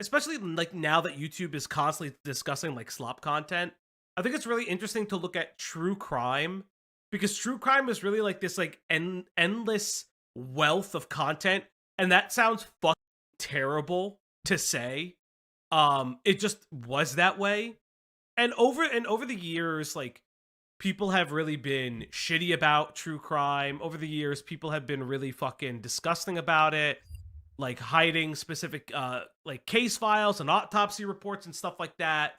especially like now that YouTube is constantly discussing like slop content, I think it's really interesting to look at true crime, because true crime is really like this like endless wealth of content, and that sounds fucking terrible to say. It just was that way. And over the years, like, people have really been shitty about true crime. Over the years, people have been really fucking disgusting about it, like hiding specific like case files and autopsy reports and stuff like that.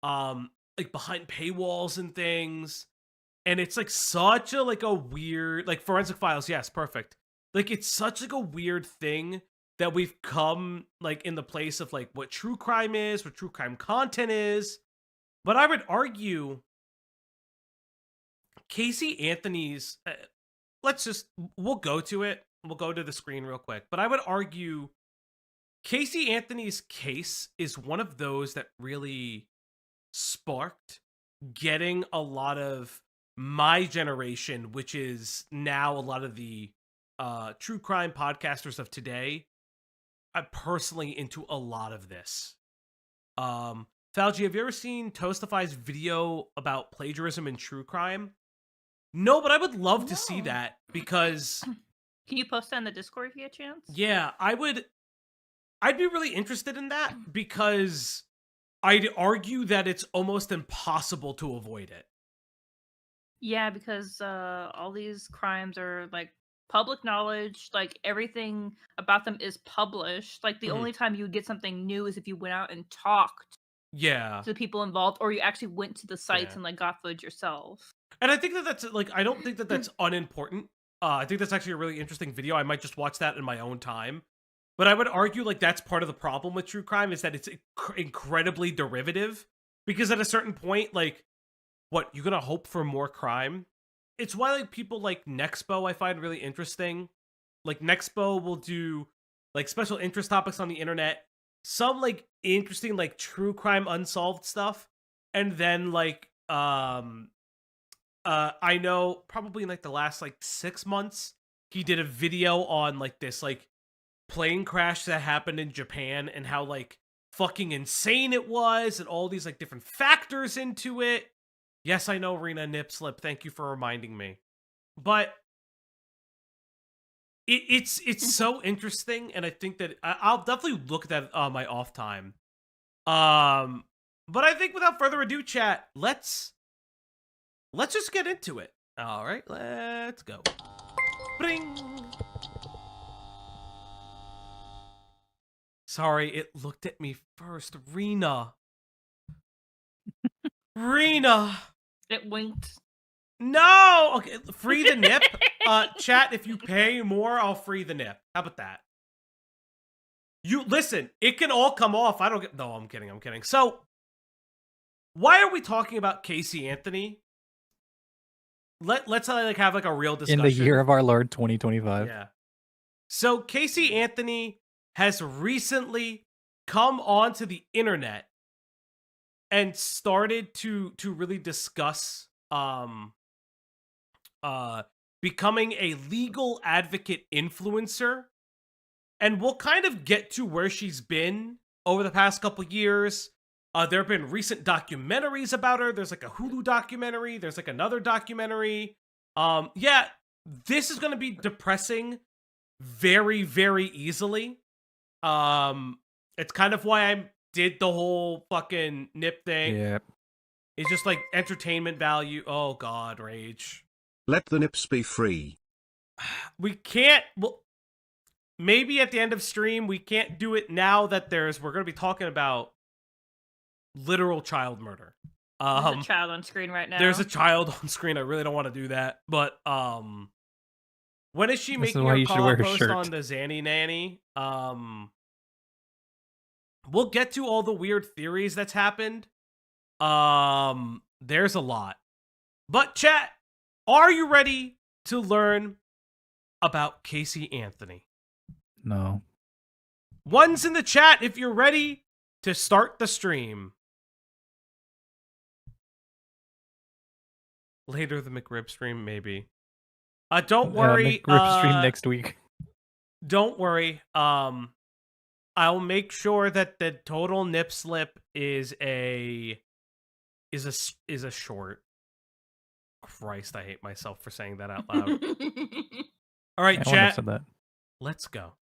Like behind paywalls and things. And it's like such a like a weird, like forensic files, yes, perfect. Like it's such like a weird thing that we've come like in the place of like what true crime is, what true crime content is. But I would argue Casey Anthony's we'll go to it. We'll go to the screen real quick. But I would argue Casey Anthony's case is one of those that really sparked getting a lot of my generation, which is now a lot of the true crime podcasters of today, personally into a lot of this. Falgi, have you ever seen Toastify's video about plagiarism in true crime? No, but I would love to see that, because Can you post that in the Discord if you get a chance? yeah, I'd be really interested in that, because I'd argue that it's almost impossible to avoid it. Yeah, because all these crimes are like public knowledge. Like everything about them is published. Like the Mhm. only time you would get something new is if you went out and talked Yeah. to the people involved, or you actually went to the sites Yeah. and like got footage yourself. And I think that that's like, I don't think that that's unimportant. I think that's actually a really interesting video. I might just watch that in my own time. But I would argue like that's part of the problem with true crime, is that it's incredibly derivative. Because at a certain point, like, what, you're gonna hope for more crime? It's why like people like Nexpo I find really interesting. Like Nexpo will do like special interest topics on the internet, some like interesting like true crime unsolved stuff, and then like I know probably in like the last like 6 months, he did a video on like this like plane crash that happened in Japan, and how like fucking insane it was, and all these like different factors into it. Yes, I know, Rena Nipslip. Thank you for reminding me. But it's so interesting, and I think that I'll definitely look at that on my off time. But I think without further ado, chat, let's just get into it. All right, let's go. Bring. Sorry, it looked at me first. Rena. Rena. It winked. No! Okay, free the nip. Chat, if you pay more, I'll free the nip. How about that? You listen, it can all come off. I don't get. No, I'm kidding. I'm kidding. So, why are we talking about Casey Anthony? Let's like have like a real discussion. In the year of our Lord 2025. Yeah. So Casey Anthony has recently come onto the internet and started to really discuss becoming a legal advocate influencer. And we'll kind of get to where she's been over the past couple years. There have been recent documentaries about her. There's like a Hulu documentary. There's like another documentary. Yeah, this is going to be depressing very, very easily. It's kind of why I did the whole fucking nip thing. Yeah. It's just like entertainment value. Oh God, rage. Let the nips be free. We can't. Well, maybe at the end of stream we can't do it now that we're going to be talking about literal child murder. There's a child on screen right now. There's a child on screen. I really don't want to do that, but when is she This is making why her you should call wear out her post shirt. on the Zanny Nanny? We'll get to all the weird theories that's happened. There's a lot. But chat, are you ready to learn about Casey Anthony? No. One's in the chat if you're ready to start the stream. Later the McRib stream, maybe. Don't worry. McRib stream next week. Don't worry. I'll make sure that the total nip slip is a short. Christ, I hate myself for saying that out loud. All right, I wouldn't have chat. said that. Let's go.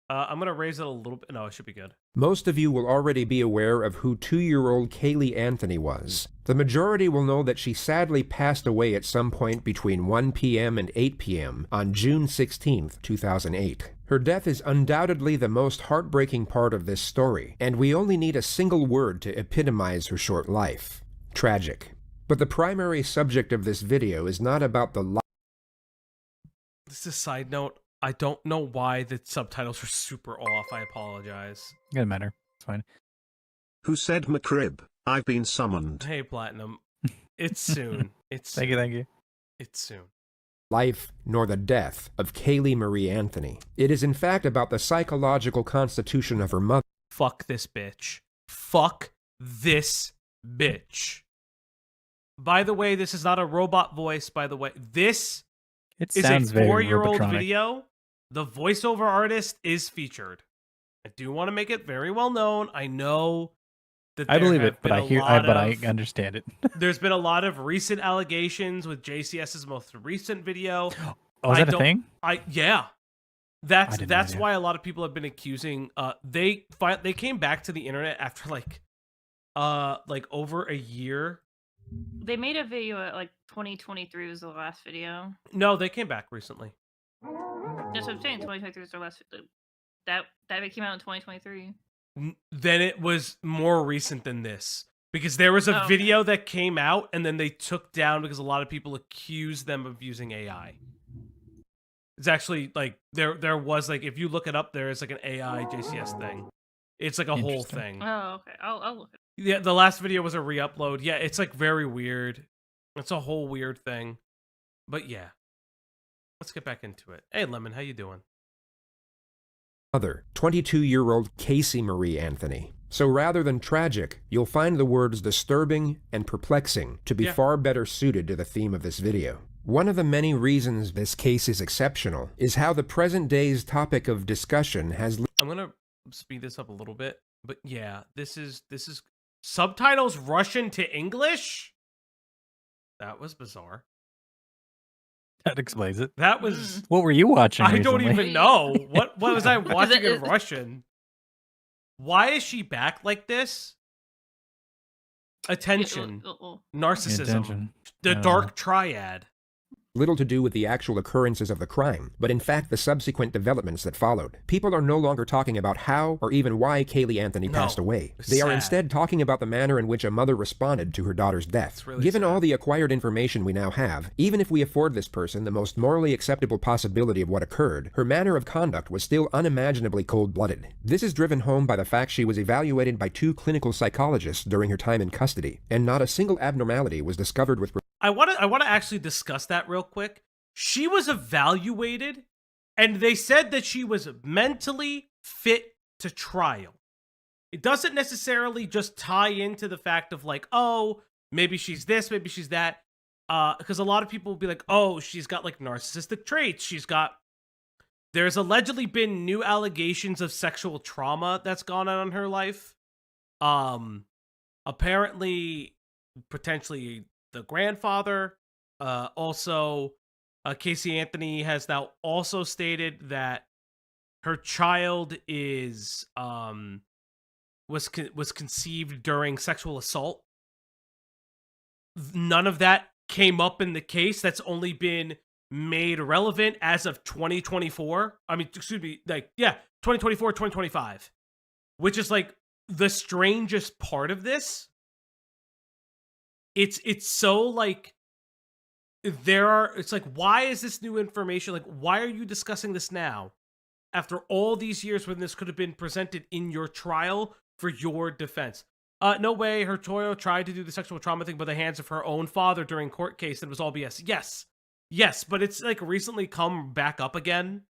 I'm gonna raise it a little bit. No, it should be good. Most of you will already be aware of who 2-year-old Caylee Anthony was. The majority will know that she sadly passed away at some point between 1 p.m. and 8 p.m. on June 16, 2008. Her death is undoubtedly the most heartbreaking part of this story, and we only need a single word to epitomize her short life: tragic. But the primary subject of this video is not about the This is a side note. I don't know why the subtitles are super off. I apologize. It doesn't matter. It's fine. Who said McCrib? I've been summoned. Hey, Platinum. It's soon. It's Thank you. It's soon. life nor the death of Caylee Marie Anthony. It is in fact about the psychological constitution of her mother. Fuck this bitch. Fuck this bitch. By the way, this is not a robot voice, by the way. This It is sounds a very 4-year-old Robotronic. video. The voiceover artist is featured. I do want to make it very well known. I know that I believe there it, have but been I understand it. there's been a lot of recent allegations with JCS's most recent video. Oh, is I that a don't- thing? Yeah. I That's didn't know that's that. why a lot of people have been accusing they came back to the internet after like over a year. They made a video at like 2023 was the last video. No, they came back recently. That's what I'm saying. 2023 was their last. That came out in 2023. Then it was more recent than this because there was a Oh, video that came out and then they took down because a lot of people accused them of using AI. It's actually like there was like if you look it up, there is like an AI JCS thing. It's like a whole Interesting. thing. Oh, okay. I'll look at it. Yeah, the last video was a re-upload. Yeah, it's like very weird. It's a whole weird thing. But yeah. Let's get back into it. Hey Lemon, how you doing? Mother, 22-year-old Casey Marie Anthony. So rather than tragic, you'll find the words disturbing and perplexing to be Yeah. far better suited to the theme of this video. One of the many reasons this case is exceptional is how the present day's topic of discussion has I'm gonna speed this up a little bit. But yeah, this is subtitles Russian to English? That was bizarre. That explains it. That was What were you watching? I don't recently? even know. What was I watching in is- Russian? Why is she back like this? Attention. Narcissism. Attention. The dark triad. little to do with the actual occurrences of the crime, but in fact the subsequent developments that followed. People are no longer talking about how or even why Caylee Anthony No, passed away. it's They are sad. instead talking about the manner in which a mother responded to her daughter's death. It's really Given sad. all the acquired information we now have, even if we afford this person the most morally acceptable possibility of what occurred, her manner of conduct was still unimaginably cold-blooded. This is driven home by the fact she was evaluated by 2 clinical psychologists during her time in custody, and not a single abnormality was discovered with I want to actually discuss that real quick. She was evaluated and they said that she was mentally fit to trial. It doesn't necessarily just tie into the fact of like, oh, maybe she's this, maybe she's that. Because a lot of people will be like, oh, she's got like narcissistic traits. There's allegedly been new allegations of sexual trauma that's gone on in her life. Apparently, potentially the grandfather. Also, Casey Anthony has now also stated that her child is was conceived during sexual assault. None of that came up in the case. That's only been made relevant as of 2024. I mean, excuse me, 2024, 2025, which is like the strangest part of this. It's so like it's like, why is this new information? Like, why are you discussing this now after all these years when this could have been presented in your trial for your defense? No way. Her Toyo tried to do the sexual trauma thing by the hands of her own father during court case and it was all BS. Yes, but it's like recently come back up again.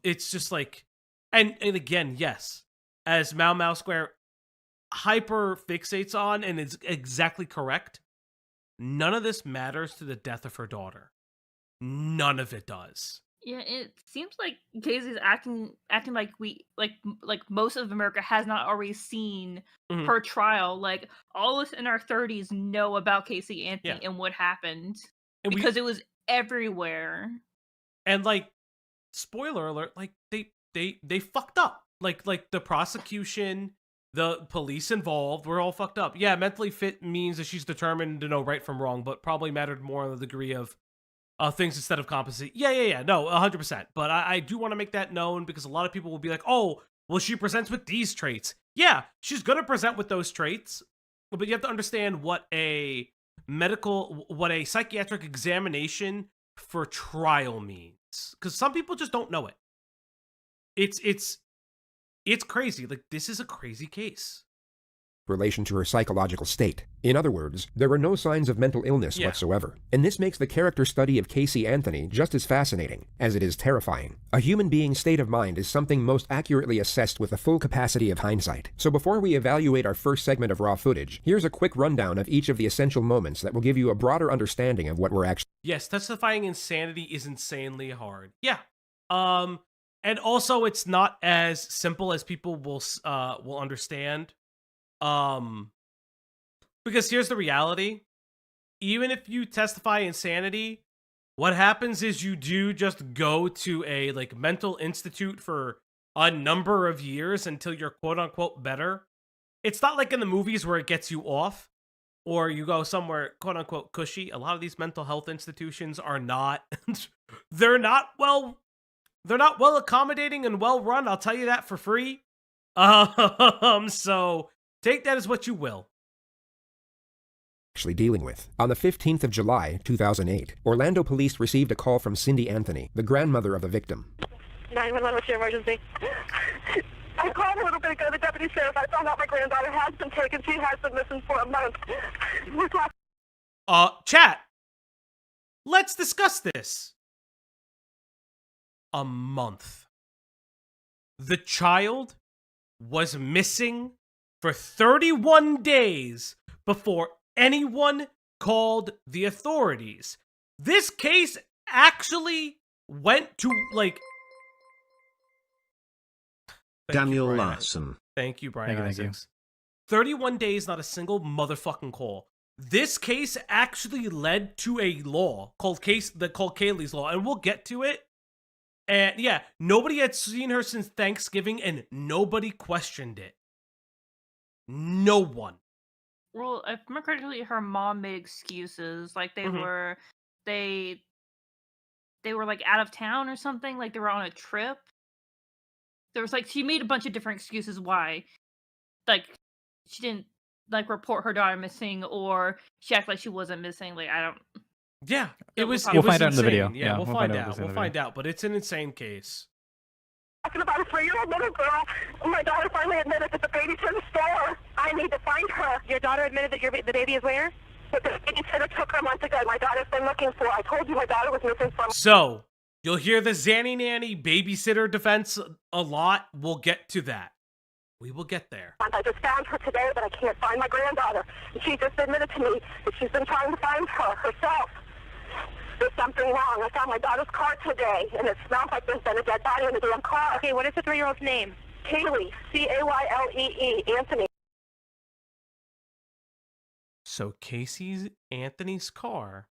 It's just like, and again, yes, as Mau Square hyper fixates on, and it's exactly correct. None of this matters to the death of her daughter. None of it does. Yeah, it seems like Casey's acting like like most of America has not already seen Mhm. her trial. Like all of us in our 30s know about Casey Yeah. Anthony and what happened And because it was everywhere. like, spoiler alert, like they fucked up. Like the prosecution, the police involved were all fucked up. Yeah, mentally fit means that she's determined to know right from wrong, but probably mattered more on the degree of things instead of competency. Yeah. No, 100%. But I do want to make that known because a lot of people will be like, oh, well, she presents with these traits. Yeah, she's going to present with those traits. But you have to understand what a psychiatric examination for trial means. Because some people just don't know it. It's crazy. Like, this is a crazy case. Relation to her psychological state. In other words, there were no signs of mental illness whatsoever. And this makes the character study of Casey Anthony just as fascinating as it is terrifying. A human being's state of mind is something most accurately assessed with the full capacity of hindsight. So before we evaluate our first segment of raw footage, here's a quick rundown of each of the essential moments that will give you a broader understanding of what we're actually... Yes, testifying insanity is insanely hard. Yeah. And also it's not as simple as people will understand. Because here's the reality. Even if you testify insanity, what happens is you do just go to a like mental institute for a number of years until you're quote unquote better. It's not like in the movies where it gets you off or you go somewhere quote unquote cushy. A lot of these mental health institutions are not they're not well accommodating and well run, I'll tell you that for free. So take that as what you will. Actually dealing with. On the 15th of July, 2008, Orlando police received a call from Cindy Anthony, the grandmother of the victim. 911, what's your emergency? I called a little bit ago, the deputy sheriff. I found out my granddaughter has been taken. She has been missing for a month. Chat. Let's discuss this. A month. The child was missing for 31 days before anyone called the authorities. This case actually went to, like... Daniel Larson. Thank you, Brian Thank you. Isaacs. 31 days, not a single motherfucking call. This case actually led to a law called Caylee's Law, and we'll get to it. And yeah, nobody had seen her since Thanksgiving, and nobody questioned it. No one. Well, if I remember correctly, her mom made excuses. Like they were like out of town or something. Like they were on a trip. There was like she made a bunch of different excuses why, like she didn't like report her daughter missing, or she acted like she wasn't missing. Like I don't. Yeah, it was. We'll find out in the insane. video. Yeah, we'll find out. in We'll the find video. out. But it's an insane case. Talking about a 3-year-old little girl. My daughter finally admitted that the baby's in the store. I need to find her. Your daughter admitted that the baby is where? That the babysitter took her months ago. My daughter's been looking for her. I told you my daughter was missing from... So you'll hear the Zanny Nanny babysitter defense a lot. We'll get to that. We will get there. I just found her today, but I can't find my granddaughter. And she just admitted to me that she's been trying to find her herself. There's something wrong. I found my daughter's car today, and it smells like there's been a dead body in the damn car. Okay, what is the 3-year-old's name? Caylee. Caylee. Anthony. So Casey Anthony's car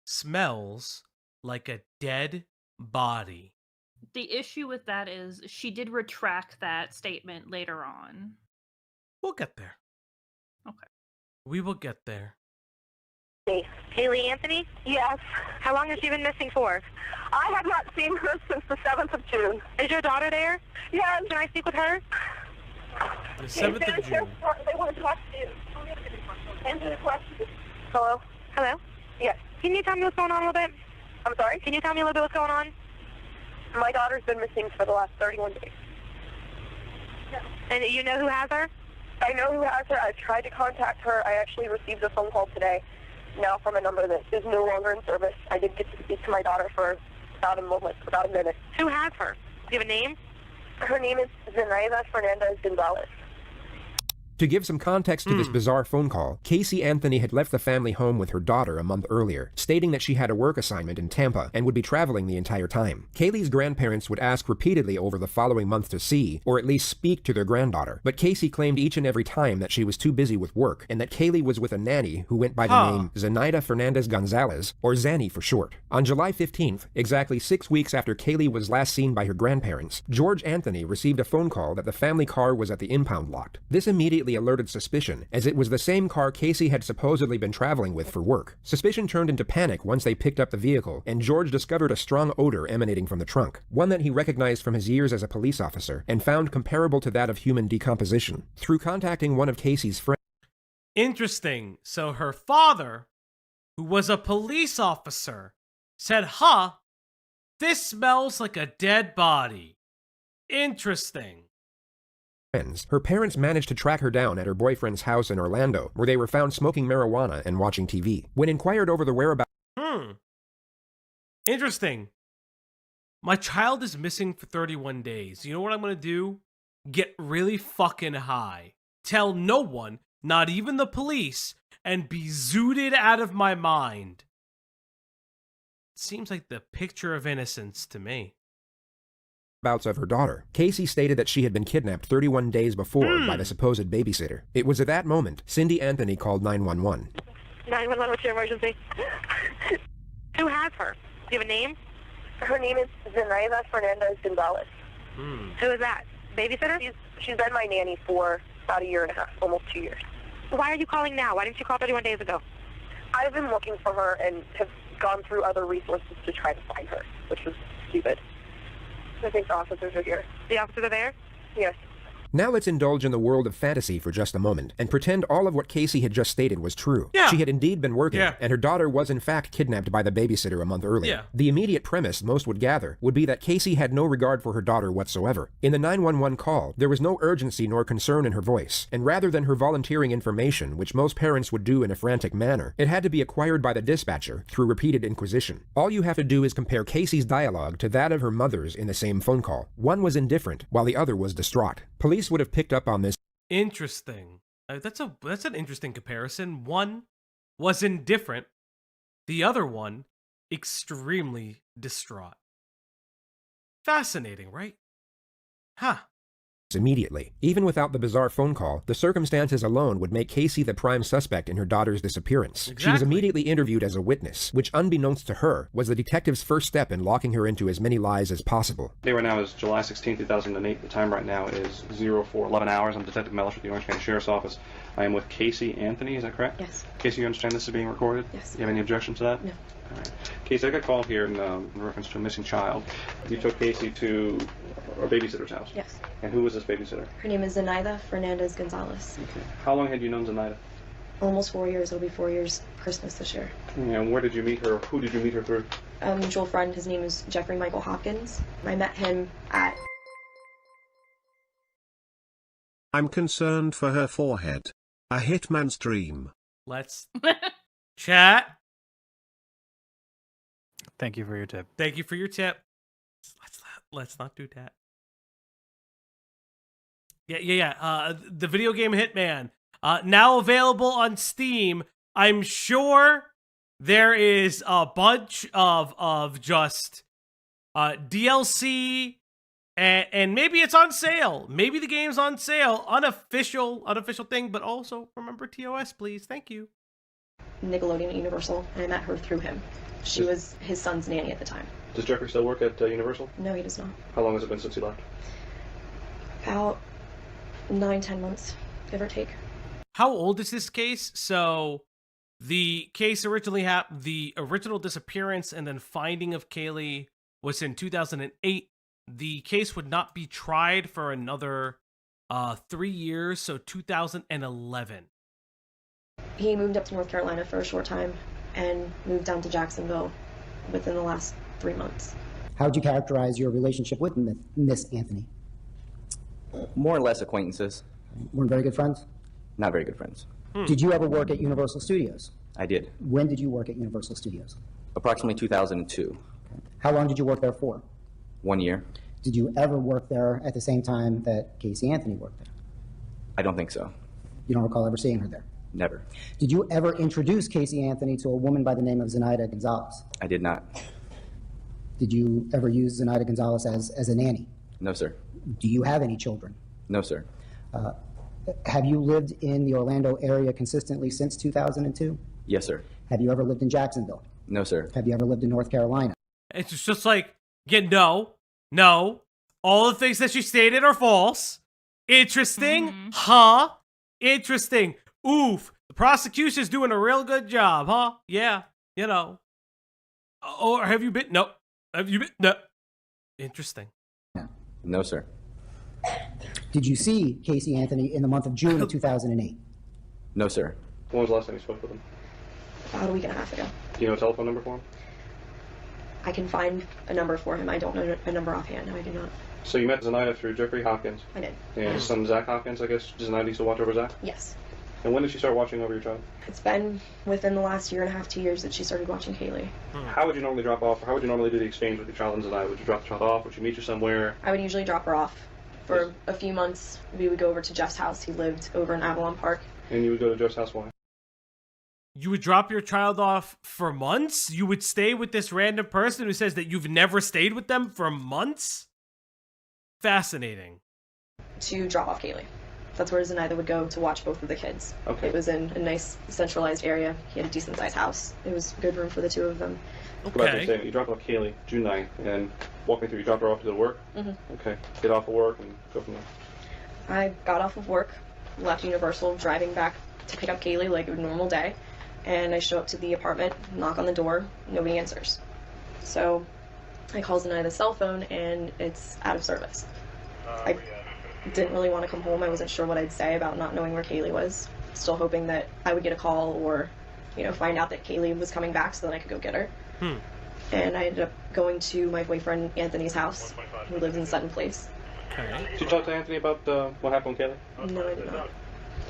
smells like a dead body. The issue with that is she did retract that statement later on. We'll get there. Okay. We will get there. Caylee Anthony? Yes. How long has she been missing for? I have not seen her since the 7th of June. Is your daughter there? Yes. Can I speak with her? The 7th of June. They want to talk to you. Answer the question. Hello? Hello? Yes. Can you tell me what's going on a little bit? I'm sorry? Can you tell me a little bit what's going on? My daughter's been missing for the last 31 days. Yeah. And you know who has her? I know who has her. I've tried to contact her. I actually received a phone call today, now from a number that is no longer in service. I did get to speak to my daughter for about a minute. Who has her? Do you have a name? Her name is Zenaida Fernandez Gonzalez. To give some context to this bizarre phone call, Casey Anthony had left the family home with her daughter a month earlier, stating that she had a work assignment in Tampa and would be traveling the entire time. Caylee's grandparents would ask repeatedly over the following month to see, or at least speak to their granddaughter, but Casey claimed each and every time that she was too busy with work and that Caylee was with a nanny who went by the name Zenaida Fernandez Gonzalez, or Zanny for short. On July 15th, exactly 6 weeks after Caylee was last seen by her grandparents, George Anthony received a phone call that the family car was at the impound lot. This immediately alerted suspicion, as it was the same car Casey had supposedly been traveling with for work. Suspicion turned into panic once they picked up the vehicle, and George discovered a strong odor emanating from the trunk, one that he recognized from his years as a police officer, and found comparable to that of human decomposition. Through contacting one of Casey's friends... Interesting. So her father, who was a police officer, said, "Huh, this smells like a dead body. Interesting." Her parents managed to track her down at her boyfriend's house in Orlando, where they were found smoking marijuana and watching TV. When inquired over the whereabouts... Interesting. My child is missing for 31 days. You know what I'm going to do? Get really fucking high. Tell no one, not even the police, and be zooted out of my mind. Seems like the picture of innocence to me. Of her daughter, Casey stated that she had been kidnapped 31 days before by the supposed babysitter. It was at that moment Cindy Anthony called 911. 911, what's your emergency? Who has her? Do you have a name? Her name is Zenaida Fernandez Gonzalez. Who is that? Babysitter? She's been my nanny for about 1.5 years, almost 2 years. Why are you calling now? Why didn't you call 31 days ago? I've been looking for her and have gone through other resources to try to find her, which was stupid. I think the officers are here. The officers are there? Yes. Now let's indulge in the world of fantasy for just a moment, and pretend all of what Casey had just stated was true. Yeah. She had indeed been working, and her daughter was in fact kidnapped by the babysitter a month earlier. Yeah. The immediate premise most would gather would be that Casey had no regard for her daughter whatsoever. In the 911 call, there was no urgency nor concern in her voice, and rather than her volunteering information, which most parents would do in a frantic manner, it had to be acquired by the dispatcher through repeated inquisition. All you have to do is compare Casey's dialogue to that of her mother's in the same phone call. One was indifferent, while the other was distraught. Police would have picked up on this. Interesting. That's an interesting comparison. One was indifferent. The other one, extremely distraught. Fascinating, right? Huh. Immediately. Even without the bizarre phone call, the circumstances alone would make Casey the prime suspect in her daughter's disappearance. Exactly. She was immediately interviewed as a witness, which unbeknownst to her, was the detective's first step in locking her into as many lies as possible. The day right now is July 16, 2008. The time right now is 0411 hours. I'm Detective Mellish with the Orange County Sheriff's Office. I am with Casey Anthony, is that correct? Yes. Casey, you understand this is being recorded? Yes. You have any objection to that? No. All right. Casey, I got a call here in reference to a missing child. You took Casey to a babysitter's house? Yes. And who was this babysitter? Her name is Zenaida Fernandez Gonzalez. Okay. How long had you known Zenaida? Almost 4 years. It'll be 4 years Christmas this year. And where did you meet her? Who did you meet her through? A mutual friend. His name is Jeffrey Michael Hopkins. I met him at... I'm concerned for her forehead. A hitman's dream. Let's chat. Thank you for your tip. Thank you for your tip. Let's not do that. Yeah. The video game Hitman, now available on Steam. I'm sure there is a bunch of just DLC, and maybe it's on sale. Maybe the game's on sale, unofficial thing. But also remember TOS, please. Thank you. Nickelodeon at Universal, and I met her through him. She was his son's nanny at the time. Does Jeffrey still work at Universal? No, he does not. How long has it been since he left? About 9-10 months, give or take. How old is this case? So the case originally happened, the original disappearance and then finding of Caylee was in 2008. The case would not be tried for another 3 years, so 2011. He moved up to North Carolina for a short time and moved down to Jacksonville within the last 3 months. How would you characterize your relationship with Miss Anthony? More or less acquaintances. Weren't very good friends? Not very good friends. Did you ever work at Universal Studios? I did. When did you work at Universal Studios? Approximately 2002. Okay. How long did you work there for? 1 year. Did you ever work there at the same time that Casey Anthony worked there? I don't think so. You don't recall ever seeing her there? Never. Did you ever introduce Casey Anthony to a woman by the name of Zenaida Gonzalez? I did not. Did you ever use Zenaida Gonzalez as a nanny? No, sir. Do you have any children? No, sir. Have you lived in the Orlando area consistently since 2002? Yes, sir. Have you ever lived in Jacksonville? No, sir. Have you ever lived in North Carolina? It's just like, yeah, no. All the things that she stated are false. Interesting, huh? Interesting. Oof. The prosecution's doing a real good job, huh? Yeah, you know. Or have you been? No. Have you been? No. Interesting. No, sir. Did you see Casey Anthony in the month of June of 2008? No, sir. When was the last time you spoke with him? About a week and a half ago. Do you know a telephone number for him? I can find a number for him. I don't know a number offhand. No, I do not. So you met Zenaida through Jeffrey Hopkins. I did. And his son Zach Hopkins, I guess. Zenaida used to watch over Zach? Yes. And when did she start watching over your child? It's been within the last year and a half, 2 years that she started watching Caylee. How would you normally drop off, or how would you normally do the exchange with your child and Zenaida? Would you drop the child off? Would you meet her somewhere? I would usually drop her off. For a few months, we would go over to Jeff's house. He lived over in Avalon Park. And you would go to Jeff's house, why? You would drop your child off for months? You would stay with this random person who says that you've never stayed with them for months? Fascinating. To drop off Caylee. That's where Zenaida would go to watch both of the kids. Okay. It was in a nice centralized area. He had a decent sized house. It was a good room for the two of them. Okay. You dropped off Caylee June 9th, and walk me through. You dropped her off to go to work? Mm-hmm. Okay. Get off of work and go from there. I got off of work, left Universal, driving back to pick up Caylee like a normal day, and I show up to the apartment, knock on the door, nobody answers. So I call Zenaida's cell phone, and it's out of service. I didn't really want to come home. I wasn't sure what I'd say about not knowing where Caylee was. Still hoping that I would get a call or, find out that Caylee was coming back so then I could go get her. And I ended up going to my boyfriend Anthony's house, who lives in Sutton Place. Okay. Did you talk to Anthony about what happened with Caylee? No, I did not.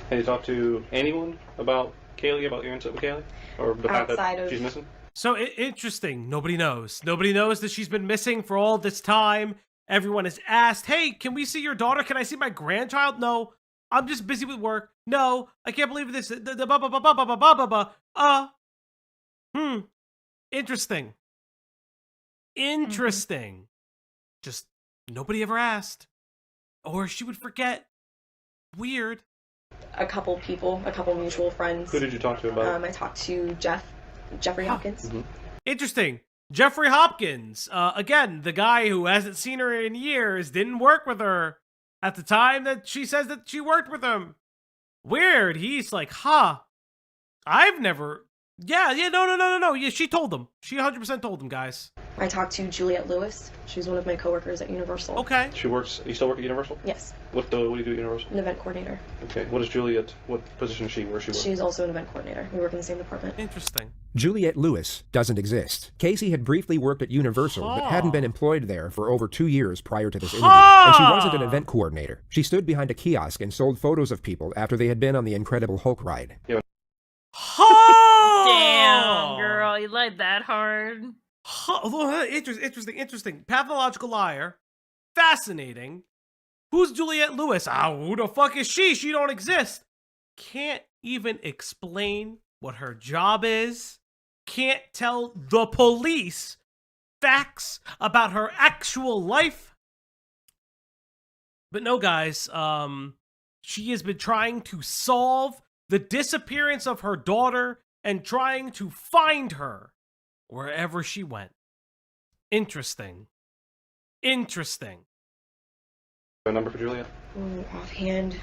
Have you talked to anyone about Caylee, about your incident with Caylee? Or the fact that she's missing? So interesting. Nobody knows. Nobody knows that she's been missing for all this time. Everyone has asked, hey, can we see your daughter? Can I see my grandchild? No, I'm just busy with work. No, I can't believe this. Interesting. Interesting. Just nobody ever asked. Or she would forget. Weird. A couple mutual friends. Who did you talk to about it? I talked to Jeffrey Hopkins. Interesting. Jeffrey Hopkins, again, the guy who hasn't seen her in years, didn't work with her at the time that she says that she worked with him. Weird. He's like, I've never... Yeah, no. Yeah, she told them. She 100% told them, guys. I talked to Juliette Lewis. She's one of my coworkers at Universal. Okay. She works... You still work at Universal? Yes. What do you do at Universal? An event coordinator. Okay. What is Juliette? What position is she? Where she works? She's also an event coordinator. We work in the same department. Interesting. Juliette Lewis doesn't exist. Casey had briefly worked at Universal, but hadn't been employed there for over 2 years prior to this interview, and she wasn't an event coordinator. She stood behind a kiosk and sold photos of people after they had been on the Incredible Hulk ride. Yeah. Damn, girl, you lied that hard. Interesting. Pathological liar. Fascinating. Who's Juliette Lewis? Who the fuck is she? She don't exist. Can't even explain what her job is. Can't tell the police facts about her actual life. But no, guys, she has been trying to solve the disappearance of her daughter and trying to find her wherever she went. Interesting. A number for Juliette? Offhand,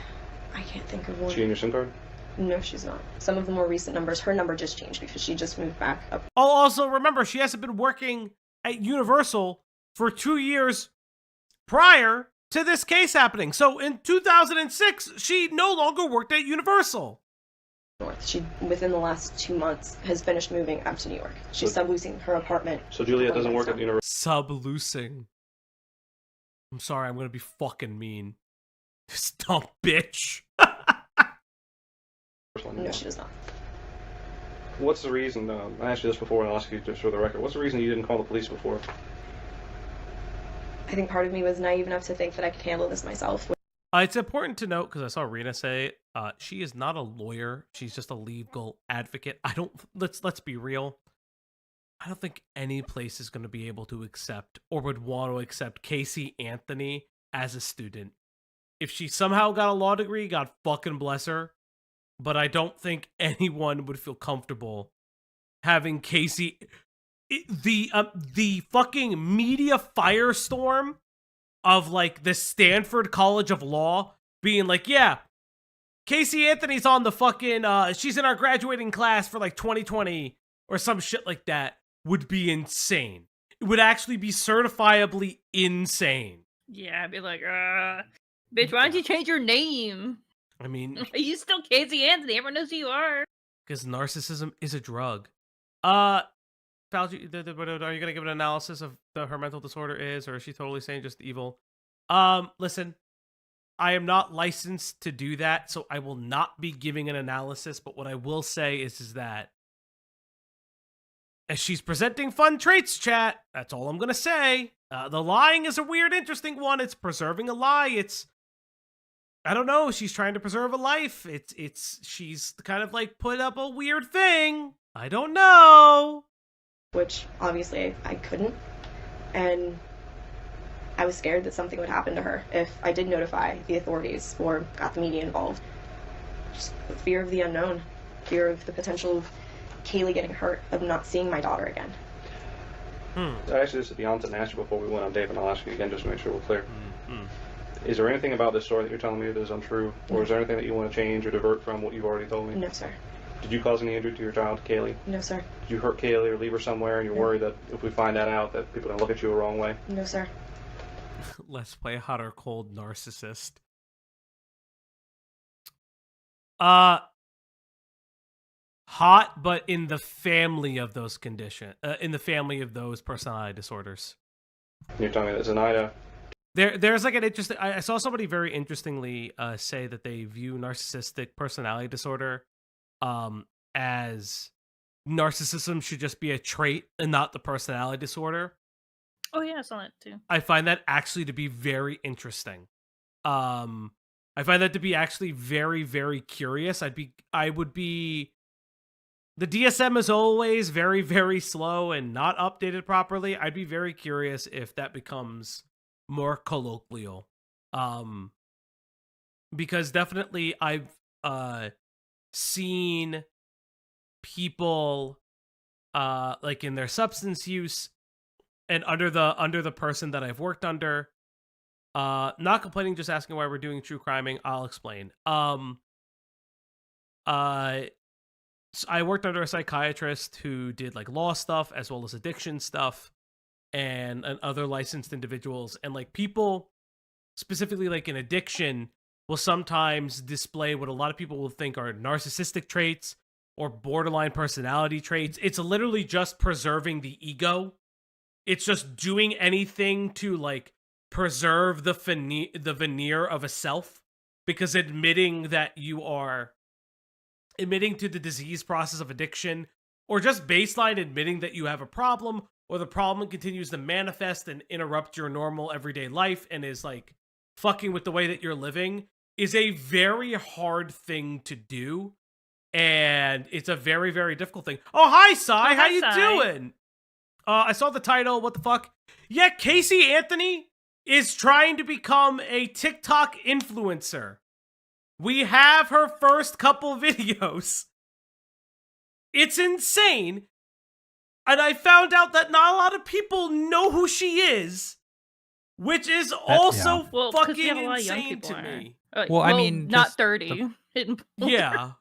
I can't think of one. Is she in your SIM card? No, she's not. Some of the more recent numbers, her number just changed because she just moved back up. Also, remember, she hasn't been working at Universal for 2 years prior to this case happening. So in 2006, she no longer worked at Universal. She, within the last 2 months, has finished moving up to New York. She's subleasing her apartment. So Juliette doesn't work at Universal? Subleasing. I'm sorry, I'm gonna be fucking mean. This dumb bitch. No, she does not. What's the reason, I asked you this before and I'll ask you just for the record, what's the reason you didn't call the police before? I think part of me was naive enough to think that I could handle this myself. It's important to note, because I saw Rena say it, she is not a lawyer. She's just a legal advocate. Let's be real. I don't think any place is going to be able to accept or would want to accept Casey Anthony as a student. If she somehow got a law degree, God fucking bless her. But I don't think anyone would feel comfortable having Casey, the fucking media firestorm of like the Stanford College of Law being like, yeah, Casey Anthony's on the fucking, she's in our graduating class for like 2020 or some shit like that, would be insane. It would actually be certifiably insane. Yeah, I'd be like, bitch, why don't you change your name? I mean, Are you still Casey Anthony? Everyone knows who you are. because narcissism is a drug. Falgi, are you gonna give an analysis of her mental disorder is, or is she totally saying just evil? Listen, I am not licensed to do that, so I will not be giving an analysis. But what I will say is that as she's presenting fun traits, chat. That's all I'm gonna say. The lying is a weird, interesting one. It's preserving a lie. It's, I don't know. She's trying to preserve a life. She's kind of like put up a weird thing. I don't know. Which obviously I couldn't, and I was scared that something would happen to her if I did notify the authorities or got the media involved. Just the fear of the unknown, fear of the potential of Caylee getting hurt, of not seeing my daughter again. I actually, this is the onset and asked you before we went on, Dave, and I'll ask you again just to make sure we're clear. Is there anything about this story that you're telling me that is untrue, or is there anything that you want to change or divert from what you've already told me? No, sir. Did you cause any injury to your child, Caylee? No, sir. Did you hurt Caylee or leave her somewhere, and you're worried that if we find that out, that people are going to look at you the wrong way? No, sir. Let's play hot or cold narcissist. Hot, but in the family of those in the family of those personality disorders. You're telling me that Zenaida... There's like an interesting... I saw somebody very interestingly say that they view narcissistic personality disorder as narcissism should just be a trait and not the personality disorder. Oh yeah, I saw that too. I find that actually to be very interesting. I find that to be actually very, very curious. I would be... The DSM is always very, very slow and not updated properly. I'd be very curious if that becomes more colloquial. Because definitely I've seen people like in their substance use and under the person that I've worked under, not complaining, just asking why we're doing true criming. I'll explain. So I worked under a psychiatrist who did like law stuff as well as addiction stuff and other licensed individuals. And like people specifically like in addiction will sometimes display what a lot of people will think are narcissistic traits or borderline personality traits. It's literally just preserving the ego. It's just doing anything to like preserve the veneer of a self, because admitting that you are admitting to the disease process of addiction, or just baseline admitting that you have a problem, or the problem continues to manifest and interrupt your normal everyday life and is like fucking with the way that you're living, is a very hard thing to do. And it's a very, very difficult thing. Oh, hi, Sai. How you doing? I saw the title. What the fuck? Yeah, Casey Anthony is trying to become a TikTok influencer. We have her first couple videos. It's insane. And I found out that not a lot of people know who she is, which is also fucking insane to me. Well, I mean, not just 30. Yeah.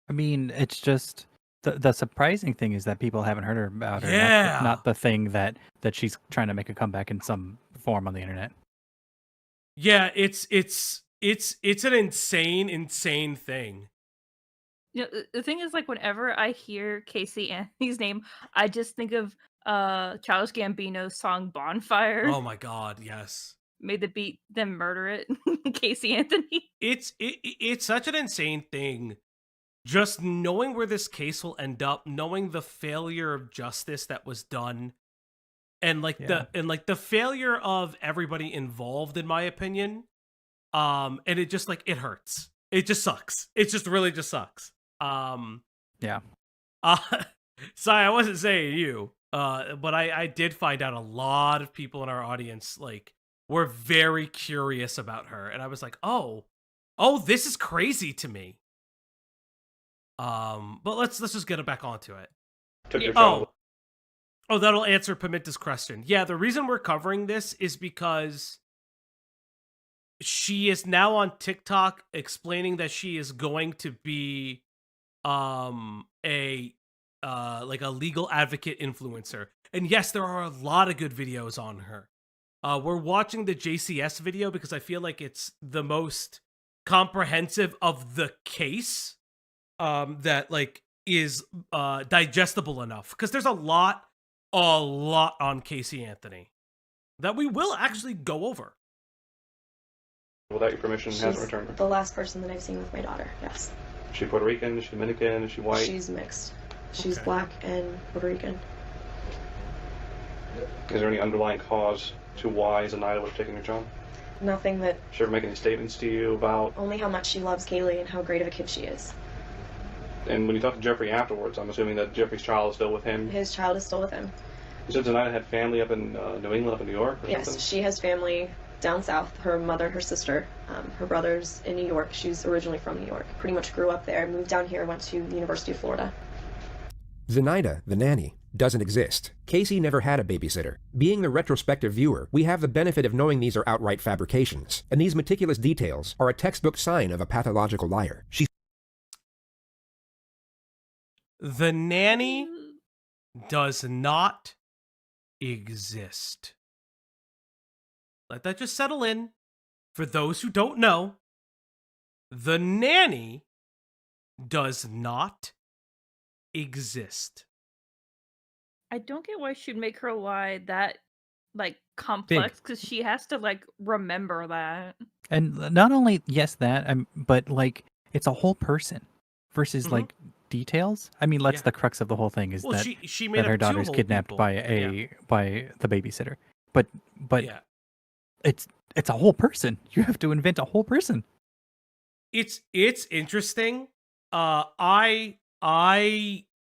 I mean, it's just the surprising thing is that people haven't heard about her. Yeah. Not the thing that she's trying to make a comeback in some form on the internet. Yeah, it's an insane thing. You know, the thing is, like, whenever I hear Casey Anthony's name, I just think of Childish Gambino's song Bonfire. Oh my god, yes. Made the beat, then murder it. Casey Anthony. It's such an insane thing. Just knowing where this case will end up, knowing the failure of justice that was done, and like the failure of everybody involved, in my opinion. And it just like it hurts. It just sucks. It just really just sucks. Yeah. Sorry, I wasn't saying you. But I did find out a lot of people in our audience like were very curious about her, and I was like, oh, this is crazy to me. But let's just get it back onto it. Oh, that'll answer Paminta's question. Yeah, the reason we're covering this is because she is now on TikTok explaining that she is going to be a legal advocate influencer. And yes, there are a lot of good videos on her. We're watching the JCS video because I feel like it's the most comprehensive of the case that like is digestible enough, because there's a lot on Casey Anthony that we will actually go over. Without your permission, hasn't returned her. The last person that I've seen with my daughter, yes. Is she Puerto Rican? Is she Dominican? Is she white? She's mixed. She's black and Puerto Rican. Is there any underlying cause to why Zenaida would have taken your child? Nothing that... Did she ever make any statements to you about... Only how much she loves Caylee and how great of a kid she is. And when you talk to Jeffrey afterwards, I'm assuming that Jeffrey's child is still with him? His child is still with him. You said Zenaida had family up in New England, up in New York or yes, something? She has family down south. Her mother, her sister, her brother's in New York. She's originally from New York. Pretty much grew up there, moved down here, went to the University of Florida. Zenaida, the nanny, doesn't exist. Casey never had a babysitter. Being the retrospective viewer, we have the benefit of knowing these are outright fabrications, and these meticulous details are a textbook sign of a pathological liar. The nanny does not exist. Let that just settle in. For those who don't know, the nanny does not exist. I don't get why she'd make her lie that like complex, because she has to like remember that. And not only that, but like it's a whole person versus like details. I mean, that's the crux of the whole thing is that she made that her up two daughter's whole kidnapped people. by the babysitter. But yeah. it's a whole person. You have to invent a whole person. It's interesting. I'm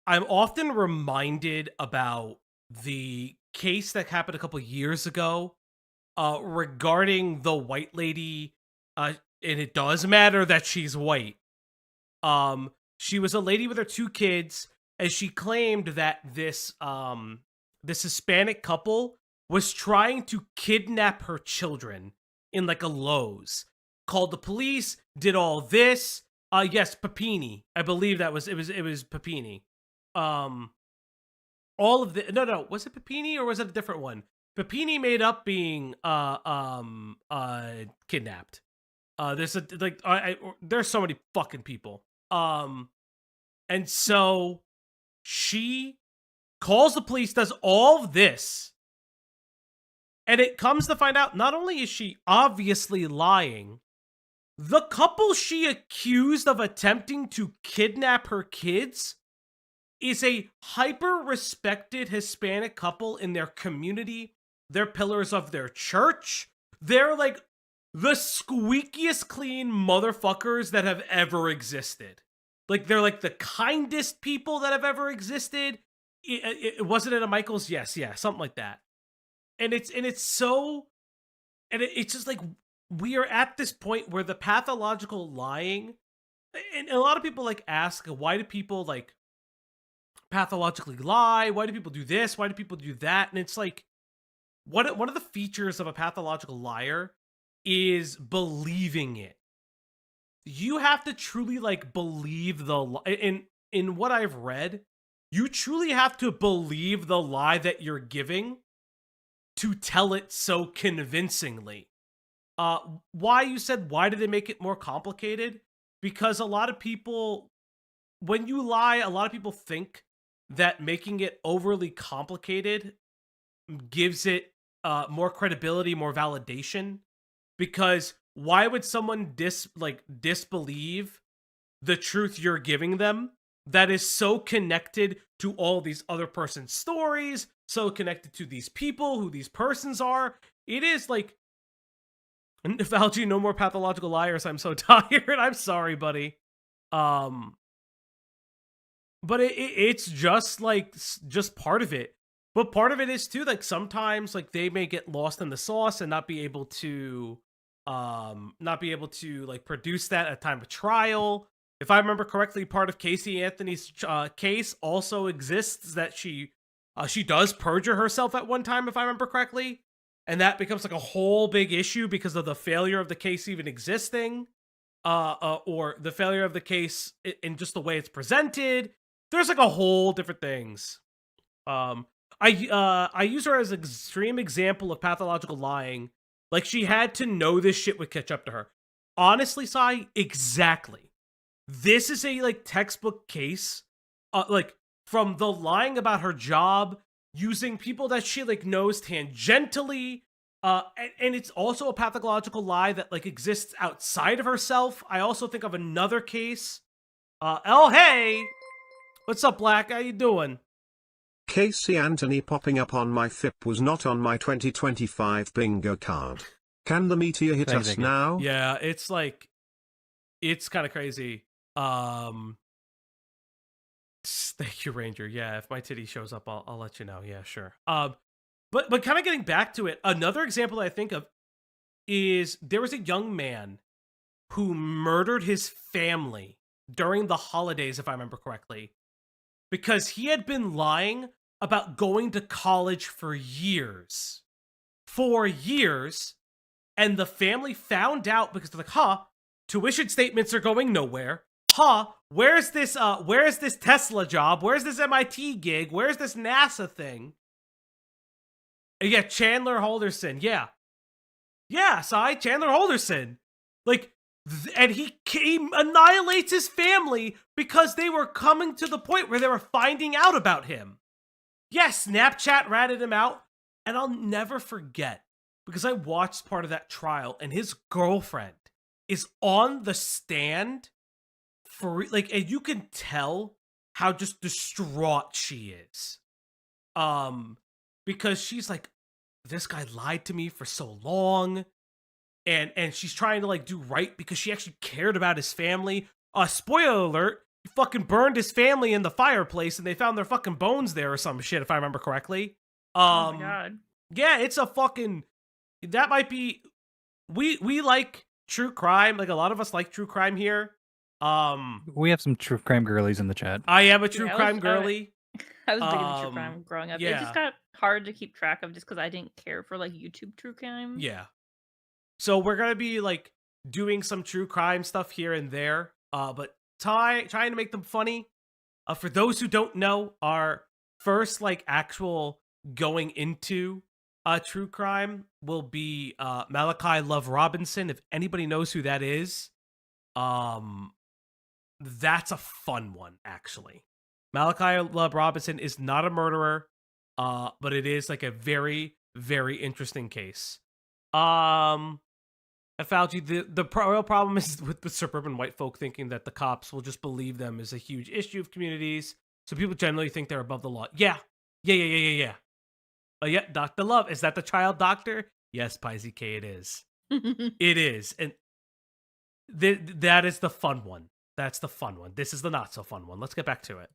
often reminded about the case that happened a couple years ago regarding the white lady, and it does matter that she's white. She was a lady with her two kids, and she claimed that this Hispanic couple was trying to kidnap her children in like a Lowe's. Called the police, did all this. Yes, Papini. I believe it was Papini. All of the no, was it Papini or was it a different one? Papini made up being kidnapped. There's so many fucking people. And so she calls the police, does all of this, and it comes to find out not only is she obviously lying, the couple she accused of attempting to kidnap her kids is a hyper-respected Hispanic couple in their community. They're pillars of their church. They're like the squeakiest clean motherfuckers that have ever existed. Like, they're like the kindest people that have ever existed. It wasn't it a Michael's? Yes, yeah, something like that. And it's just like, we are at this point where the pathological lying, and a lot of people like ask, why do people like pathologically lie? Why do people do this? Why do people do that? And it's like, one of the features of a pathological liar is believing it. You have to truly like believe in what I've read, you truly have to believe the lie that you're giving to tell it so convincingly. Why did they make it more complicated? Because a lot of people, when you lie, a lot of people think that making it overly complicated gives it more credibility, more validation. Because why would someone disbelieve the truth you're giving them that is so connected to all these other person's stories, so connected to these people, who these persons are? It is like, Valji, no more pathological liars. I'm so tired. I'm sorry, buddy. But it's just like just part of it. But part of it is too, like sometimes like they may get lost in the sauce and not be able to like produce that at time of trial. If I remember correctly, part of Casey Anthony's case also exists that she does perjure herself at one time, if I remember correctly. And that becomes like a whole big issue because of the failure of the case even existing, or the failure of the case in just the way it's presented. There's like a whole different things. I use her as an extreme example of pathological lying. Like she had to know this shit would catch up to her. Honestly, Sai, exactly. This is a like textbook case, like from the lying about her job, using people that she like knows tangentially, and it's also a pathological lie that like exists outside of herself. I also think of another case. Hey, what's up, Black? How you doing? Casey Anthony popping up on my FIP was not on my 2025 bingo card. Can the meteor hit us now? Yeah, it's like, it's kind of crazy. Thank you, Ranger. Yeah, if my titty shows up, I'll let you know. Yeah, sure. But kind of getting back to it, another example that I think of is there was a young man who murdered his family during the holidays, if I remember correctly, because he had been lying about going to college for years. And the family found out because they're like, tuition statements are going nowhere. Where's this Tesla job? Where's this MIT gig? Where's this NASA thing? Yeah, Chandler Halderson. Yeah, Chandler Halderson. Like, and he annihilates his family because they were coming to the point where they were finding out about him. Yeah, Snapchat ratted him out. And I'll never forget, because I watched part of that trial, and his girlfriend is on the stand for, like, and you can tell how just distraught she is. Because she's like, this guy lied to me for so long. And she's trying to like do right because she actually cared about his family. Spoiler alert, he fucking burned his family in the fireplace and they found their fucking bones there or some shit, if I remember correctly. Oh my god. Yeah, it's a fucking, that might be, we like true crime. Like a lot of us like true crime here. We have some true crime girlies in the chat. I am a true crime girly. I was big into true crime growing up. Yeah. It just got hard to keep track of just because I didn't care for like YouTube true crime. Yeah. So we're gonna be like doing some true crime stuff here and there, but trying to make them funny. For those who don't know, our first like actual going into true crime will be Malachi Love Robinson. If anybody knows who that is, that's a fun one actually. Malachi Love Robinson is not a murderer, but it is like a very, very interesting case. Fauci, the real problem is with the suburban white folk thinking that the cops will just believe them is a huge issue of communities. So people generally think they're above the law. Yeah. Yeah, Dr. Love, is that the child doctor? Yes, Pisey K, it is. It is. And that is the fun one. That's the fun one. This is the not so fun one. Let's get back to it.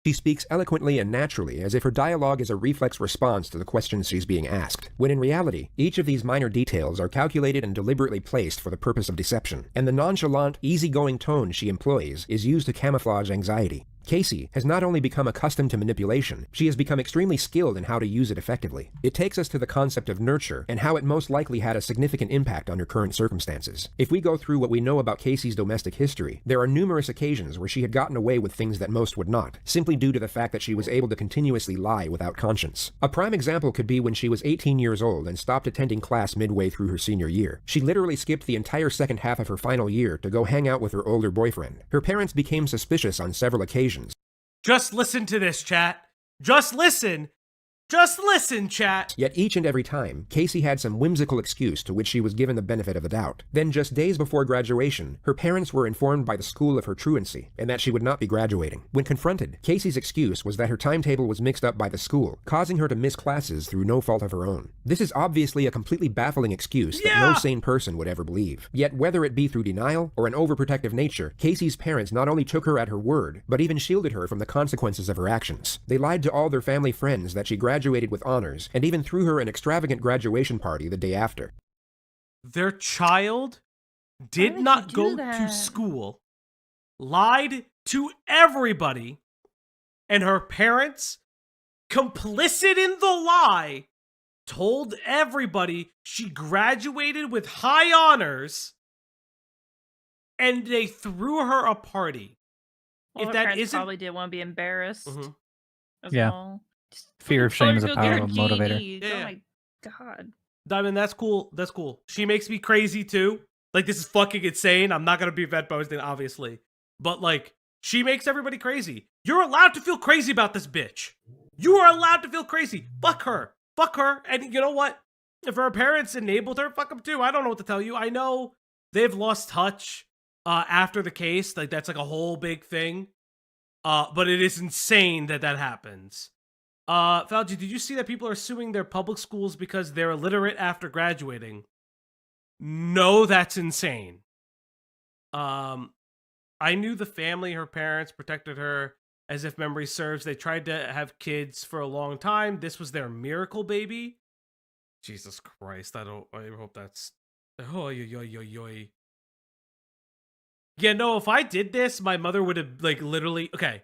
She speaks eloquently and naturally, as if her dialogue is a reflex response to the questions she's being asked, when in reality, each of these minor details are calculated and deliberately placed for the purpose of deception, and the nonchalant, easygoing tone she employs is used to camouflage anxiety. Casey has not only become accustomed to manipulation, she has become extremely skilled in how to use it effectively. It takes us to the concept of nurture and how it most likely had a significant impact on her current circumstances. If we go through what we know about Casey's domestic history, there are numerous occasions where she had gotten away with things that most would not, simply due to the fact that she was able to continuously lie without conscience. A prime example could be when she was 18 years old and stopped attending class midway through her senior year. She literally skipped the entire second half of her final year to go hang out with her older boyfriend. Her parents became suspicious on several occasions. Just listen to this, chat. Just listen. Just listen, chat. Yet each and every time, Casey had some whimsical excuse to which she was given the benefit of the doubt. Then just days before graduation, her parents were informed by the school of her truancy, and that she would not be graduating. When confronted, Casey's excuse was that her timetable was mixed up by the school, causing her to miss classes through no fault of her own. This is obviously a completely baffling excuse that no sane person would ever believe. Yet whether it be through denial or an overprotective nature, Casey's parents not only took her at her word, but even shielded her from the consequences of her actions. They lied to all their family friends that she graduated with honors, and even threw her an extravagant graduation party the day after. Their child did not go to school, lied to everybody, and her parents, complicit in the lie, told everybody she graduated with high honors, and they threw her a party. Well, If her that parents isn't, probably didn't want to be embarrassed as Yeah. well. Fear of shame is a Go get her powerful motivator. GEDs. Yeah. Oh my god. Diamond, that's cool. That's cool. She makes me crazy too. Like, this is fucking insane. I'm not gonna be vet posting, obviously, but like, she makes everybody crazy. You're allowed to feel crazy about this bitch. You are allowed to feel crazy. Fuck her. Fuck her. And you know what? If her parents enabled her, fuck them too. I don't know what to tell you. I know they've lost touch after the case. Like, that's like a whole big thing. But it is insane that that happens. Fauci, did you see that people are suing their public schools because they're illiterate after graduating? No, that's insane. I knew the family, her parents protected her as if memory serves. They tried to have kids for a long time. This was their miracle baby. Jesus Christ, I hope that's... Yeah, no, if I did this, my mother would have, like, literally... Okay.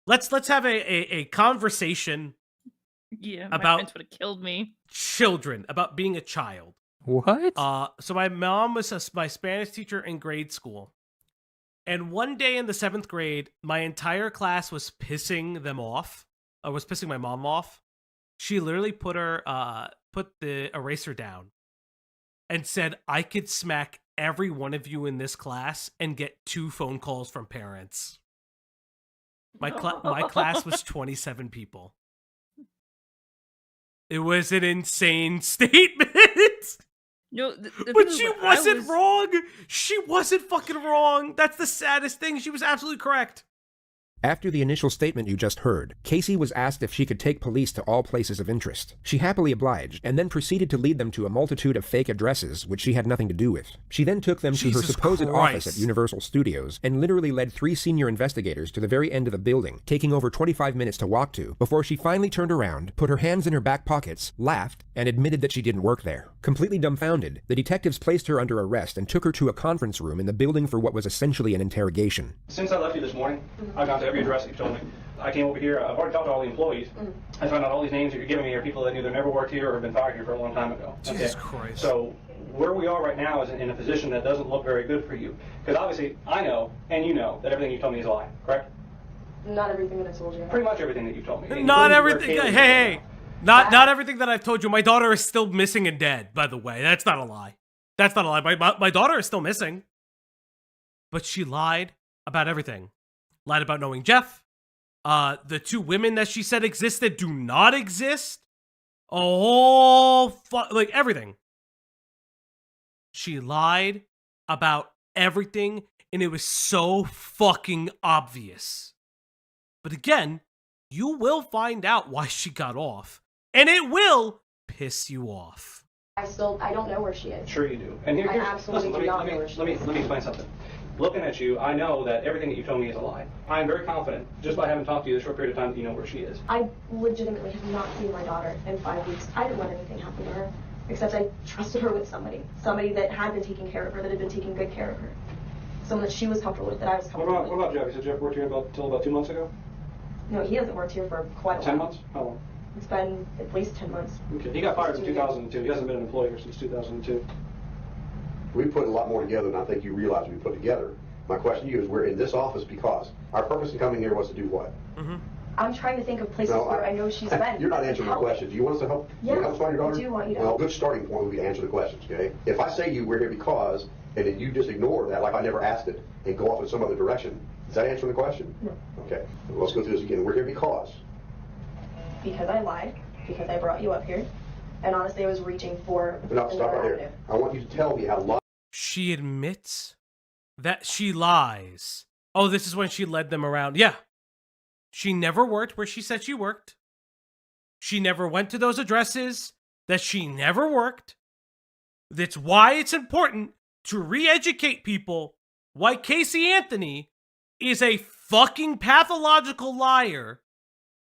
Let's have a conversation Yeah, my about parents would have killed me. children, about being a child. What? So my mom was my Spanish teacher in grade school. And one day in the 7th grade, my entire class was pissing them off. I was pissing my mom off. She literally put the eraser down and said, I could smack every one of you in this class and get 2 phone calls from parents. My class was 27 people. It was an insane statement. No, the But thing is, she when I wasn't wrong. She wasn't fucking wrong. That's the saddest thing. She was absolutely correct. After the initial statement you just heard, Casey was asked if she could take police to all places of interest. She happily obliged, and then proceeded to lead them to a multitude of fake addresses which she had nothing to do with. She then took them to her Jesus supposed Christ. office at Universal Studios, and literally led 3 senior investigators to the very end of the building, taking over 25 minutes to walk to, before she finally turned around, put her hands in her back pockets, laughed, and admitted that she didn't work there. Completely dumbfounded, the detectives placed her under arrest and took her to a conference room in the building for what was essentially an interrogation. Since I left you this morning, I've gone to every address that you've told me. I came over here, I've already talked to all the employees. I found out all these names that you're giving me are people that either never worked here or have been fired here for a long time ago. Jesus Christ. So where we are right now is in a position that doesn't look very good for you. Because obviously I know, and you know, that everything you told me is a lie, correct? Not everything that I told you. Pretty much everything that you've told me. Not including where everything. Caylee is Hey, right hey. Not everything that I've told you. My daughter is still missing and dead, by the way. That's not a lie. That's not a lie. My daughter is still missing. But she lied about everything. Lied about knowing Jeff. The 2 women that she said existed do not exist. A whole like everything. She lied about everything, and it was so fucking obvious. But again, you will find out why she got off, and it will piss you off. I don't know where she is. Sure you do. And I absolutely do not know where she is. let me explain something. Looking at you, I know that everything that you told me is a lie. I am very confident, just by having talked to you this short period of time, that you know where she is. I legitimately have not seen my daughter in 5 weeks. I didn't let anything happen to her, except I trusted her with somebody that had been taking care of her, that had been taking good care of her. Someone that she was comfortable with, that I was comfortable with. What about Jeff? You said Jeff worked here until about 2 months ago? No, he hasn't worked here for quite a while. 10 months? How long? It's been at least 10 months. Okay. He got fired in 2002. He hasn't been an employee here since 2002. We put a lot more together than I think you realize we put together. My question to you is, we're in this office because our purpose in coming here was to do what? I'm trying to think of places where I know she's been. You're not answering my question. Do you want us to help? Yes, you help us find your daughter? I do want you to Well, help. good starting point would be to answer the questions, okay? If I say we're here because, and then you just ignore that like I never asked it, and go off in some other direction, is that answering the question? No. Okay. Well, let's go through this again. We're here because. because I lied, because I brought you up here, and honestly, I was reaching for No, stop right another here. avenue. I want you to tell me how She admits that she lies. Oh, this is when she led them around. Yeah. She never worked where she said she worked. She never went to those addresses that she never worked. That's why it's important to re-educate people why Casey Anthony is a fucking pathological liar.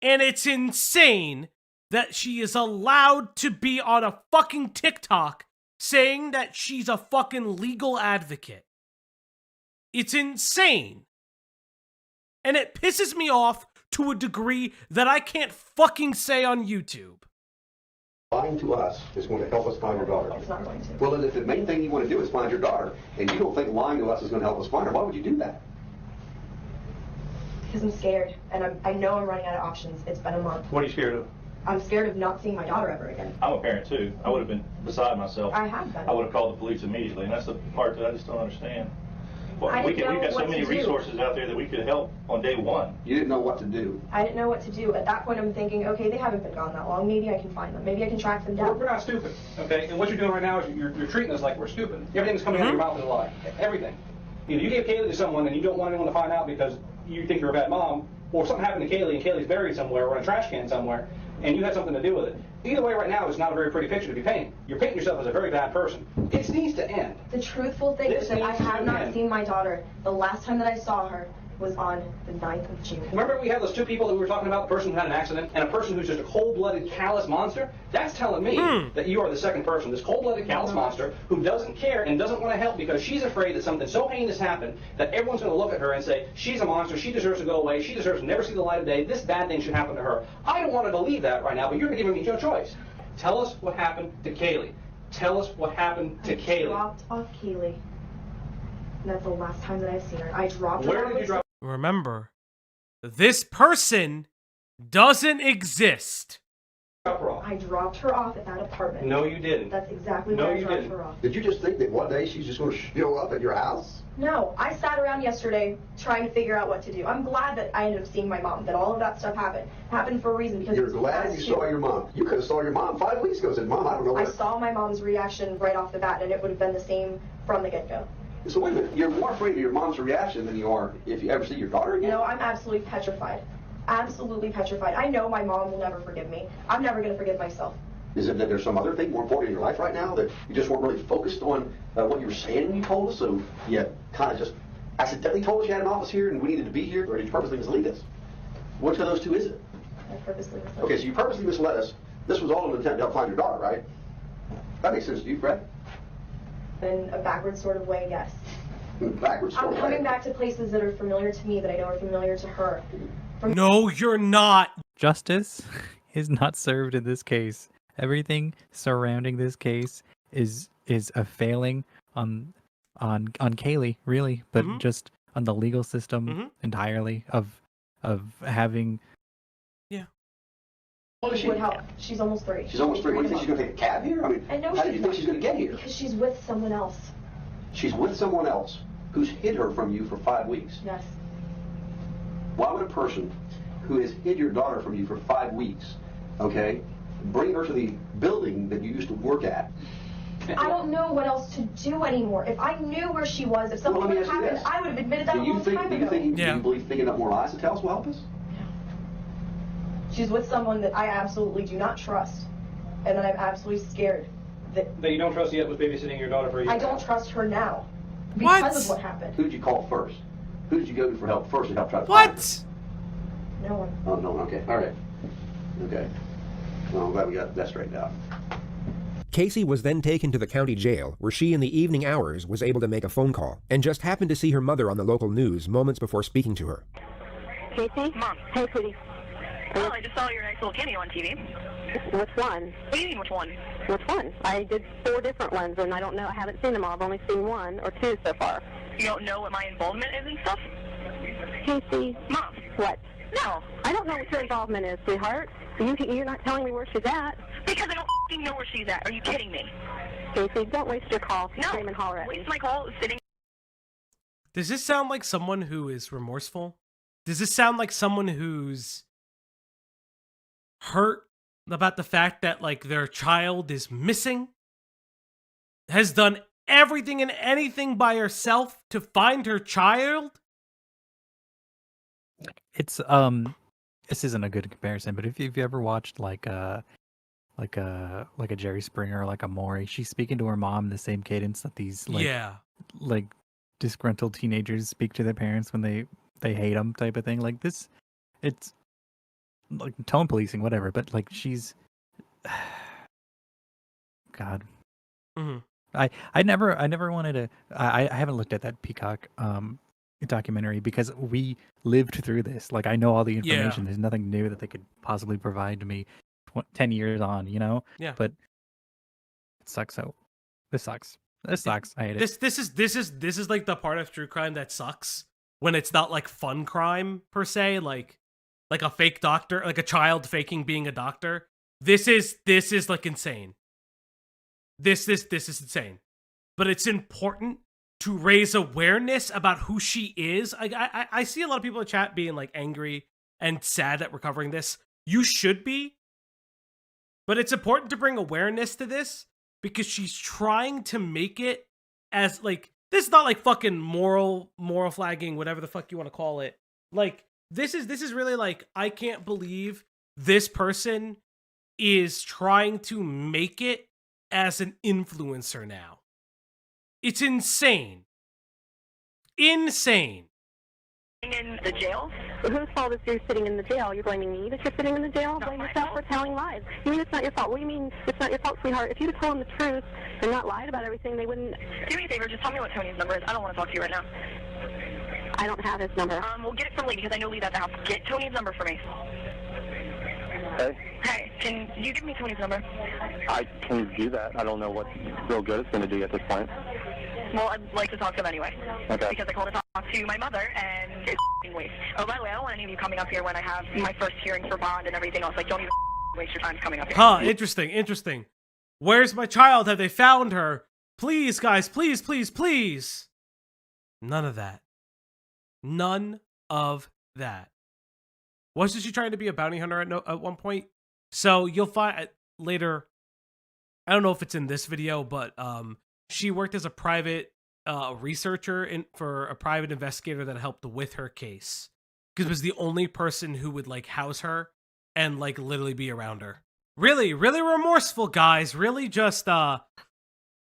And it's insane that she is allowed to be on a fucking TikTok saying that she's a fucking legal advocate. It's insane. And it pisses me off to a degree that I can't fucking say on YouTube. lying to us is going to help us find your daughter. It's not going to. Well, then if the main thing you want to do is find your daughter, and you don't think lying to us is going to help us find her, why would you do that? Because I'm scared, and I know I'm running out of options. It's been a month. What are you scared of? I'm scared of not seeing my daughter ever again. I'm a parent too. I would have been beside myself. I have been. I would have called the police immediately, and that's the part that I just don't understand. Well, I didn't know we've got so what many to do. resources out there that we could help on day one. You didn't know what to do. I didn't know what to do. At that point, I'm thinking, okay, they haven't been gone that long. Maybe I can find them. Maybe I can track them down. We're not stupid, okay? And what you're doing right now is you're treating us like we're stupid. Everything's coming out of your mouth is a lie. Everything. Either you gave Caylee to someone and you don't want anyone to find out because you think you're a bad mom, or something happened to Caylee and Caylee's buried somewhere or in a trash can somewhere, and you had something to do with it. Either way, right now, it's not a very pretty picture to be painting. You're painting yourself as a very bad person. It needs to end. The truthful thing is that I have not seen my daughter. The last time that I saw her was on the 9th of June. Remember we had those two people that we were talking about, the person who had an accident and a person who's just a cold-blooded, callous monster? That's telling me that you are the second person, this cold-blooded, callous monster who doesn't care and doesn't want to help because she's afraid that something so heinous happened that everyone's going to look at her and say, she's a monster, she deserves to go away, she deserves to never see the light of day, this bad thing should happen to her. I don't want to believe that right now, but you're giving me no choice. Tell us what happened to Caylee. Tell us what happened to Caylee. I dropped off Caylee. And that's the last time that I've seen her. I dropped her. Where did you drop? Remember, this person doesn't exist. I dropped her off at that apartment. No, you didn't. That's exactly where I dropped her off. Did you just think that one day she's just going to show up at your house? No, I sat around yesterday trying to figure out what to do. I'm glad that I ended up seeing my mom, that all of that stuff happened. Happened for a reason. Because You're glad you saw your mom. You could have saw your mom 5 weeks ago and said, Mom, I don't know I what... saw my mom's reaction right off the bat, and it would have been the same from the get-go. So wait a minute, you're more afraid of your mom's reaction than you are if you ever see your daughter again? No, I'm absolutely petrified. Absolutely petrified. I know my mom will never forgive me. I'm never going to forgive myself. Is it that there's some other thing more important in your life right now that you just weren't really focused on what you were saying when you told us, so you kind of just accidentally told us you had an office here and we needed to be here, or did you purposely mislead us? Which of those two is it? I purposely misled Okay, so you purposely misled us. This was all an attempt to help find your daughter, right? That makes sense to you, Fred? in a backwards sort of way, yes. Backwards sort of way? I'm coming back to places that are familiar to me, that I know are familiar to her. No, you're not. Justice is not served in this case. Everything surrounding this case is a failing on Caylee, really, but just on the legal system entirely of having. Yeah. Would help. She's almost 3. She's almost 3. What do you think she's going to take a cab here? I mean, I know how do you think she's going to get here? Because she's with someone else. She's with someone else who's hid her from you for 5 weeks. Yes. Why would a person who has hid your daughter from you for 5 weeks, okay, bring her to the building that you used to work at? I don't know what else to do anymore. If I knew where she was, if something would have happened, I would have admitted that a long time ago. Do you believe thinking up more lies to tell us will help us? She's with someone that I absolutely do not trust, and that I'm absolutely scared that you don't trust yet was babysitting your daughter for a year. I don't trust her now because of what happened. Who did you call first? Who did you go to for help first to help try to find her? No one. Oh, no one. Okay. All right. Okay. Well, I'm glad we got that straightened out. Casey was then taken to the county jail, where she in the evening hours was able to make a phone call, and just happened to see her mother on the local news moments before speaking to her. Casey? Mom. Hey, sweetie. Oh, I just saw your nice little cameo on TV. Which one? What do you mean, which one? Which one? I did 4 different ones, and I don't know. I haven't seen them all. I've only seen 1 or 2 so far. You don't know what my involvement is and stuff? Casey. Mom. What? No. I don't know what your involvement is, sweetheart. You're not telling me where she's at. Because I don't f***ing know where she's at. Are you kidding me? Casey, don't waste your call. No. Scream and holler at me. Waste my call sitting. Does this sound like someone who is remorseful? Does this sound like someone who's hurt about the fact that like their child is missing, has done everything and anything by herself to find her child. It's this isn't a good comparison, but if you ever watched like a Jerry Springer or like a Maury, she's speaking to her mom in the same cadence that these like disgruntled teenagers speak to their parents when they hate them type of thing. Like this, it's like tone policing, whatever. But like she's, God, I never wanted to. I haven't looked at that Peacock documentary because we lived through this. Like I know all the information. There's nothing new that they could possibly provide to me 10 years on, you know? Yeah. But it sucks. So this sucks. This sucks. I hate it. This is like the part of true crime that sucks when it's not like fun crime per se, like a fake doctor, like a child faking being a doctor. This is like insane. This is insane. But it's important to raise awareness about who she is. I see a lot of people in chat being like angry and sad that we're covering this. You should be. But it's important to bring awareness to this because she's trying to make it as like, this is not like fucking moral flagging, whatever the fuck you want to call it. Like this is really like, I can't believe this person is trying to make it as an influencer now. It's insane. Insane. In the jail? Whose fault is you're sitting in the jail? You're blaming me that you're sitting in the jail? Blame yourself for telling lies. You mean it's not your fault? What do you mean it's not your fault, sweetheart? If you'd have told them the truth and not lied about everything, they wouldn't... Do me a favor, just tell me what Tony's number is. I don't want to talk to you right now. I don't have his number. We'll get it from Lee because I know Lee's at the house. Get Tony's number for me. Hey? Hey, can you give me Tony's number? I can do that. I don't know what real good it's going to do at this point. Well, I'd like to talk to him anyway. Okay. Because I called to talk to my mother, and it's waste. Oh, by the way, I don't want any of you coming up here when I have my first hearing for bond and everything else. Like, don't even waste your time coming up here. Huh, interesting. Where's my child? Have they found her? Please, guys, please. None of that. None of that. Wasn't she trying to be a bounty hunter at one point? So you'll find later, I don't know if it's in this video, but she worked as a private researcher for a private investigator that helped with her case. Because it was the only person who would like house her and like literally be around her. Really remorseful, guys. Really just,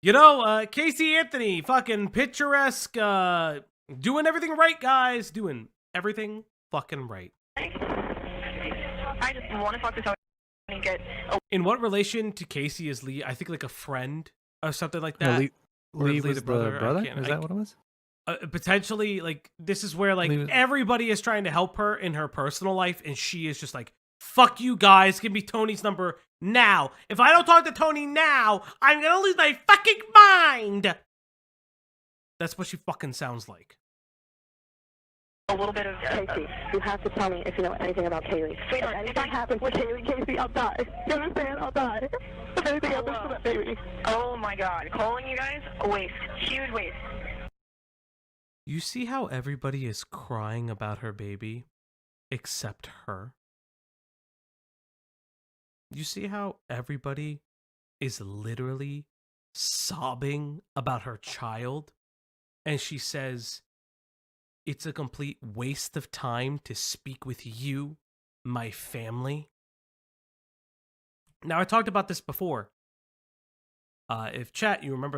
Casey Anthony, fucking picturesque, doing everything right, guys. Doing everything fucking right. I just want to talk to Tony and get... In what relation to Casey is Lee? I think like a friend or something like that. Lee was the brother? Is that what it was? Potentially, like, this is where, like, everybody is trying to help her in her personal life, and she is just like, fuck you guys, give me Tony's number now. If I don't talk to Tony now, I'm gonna lose my fucking mind! That's what she fucking sounds like. A little bit of... Casey, you have to tell me if you know anything about Caylee. If anything happens to Caylee, Casey, I'll die. You understand? I'll die. If anything happens to that baby. Oh my god, calling you guys? A waste. Huge waste. You see how everybody is crying about her baby? Except her? You see how everybody is literally sobbing about her child? And she says, it's a complete waste of time to speak with you, my family. Now, I talked about this before. If chat, you remember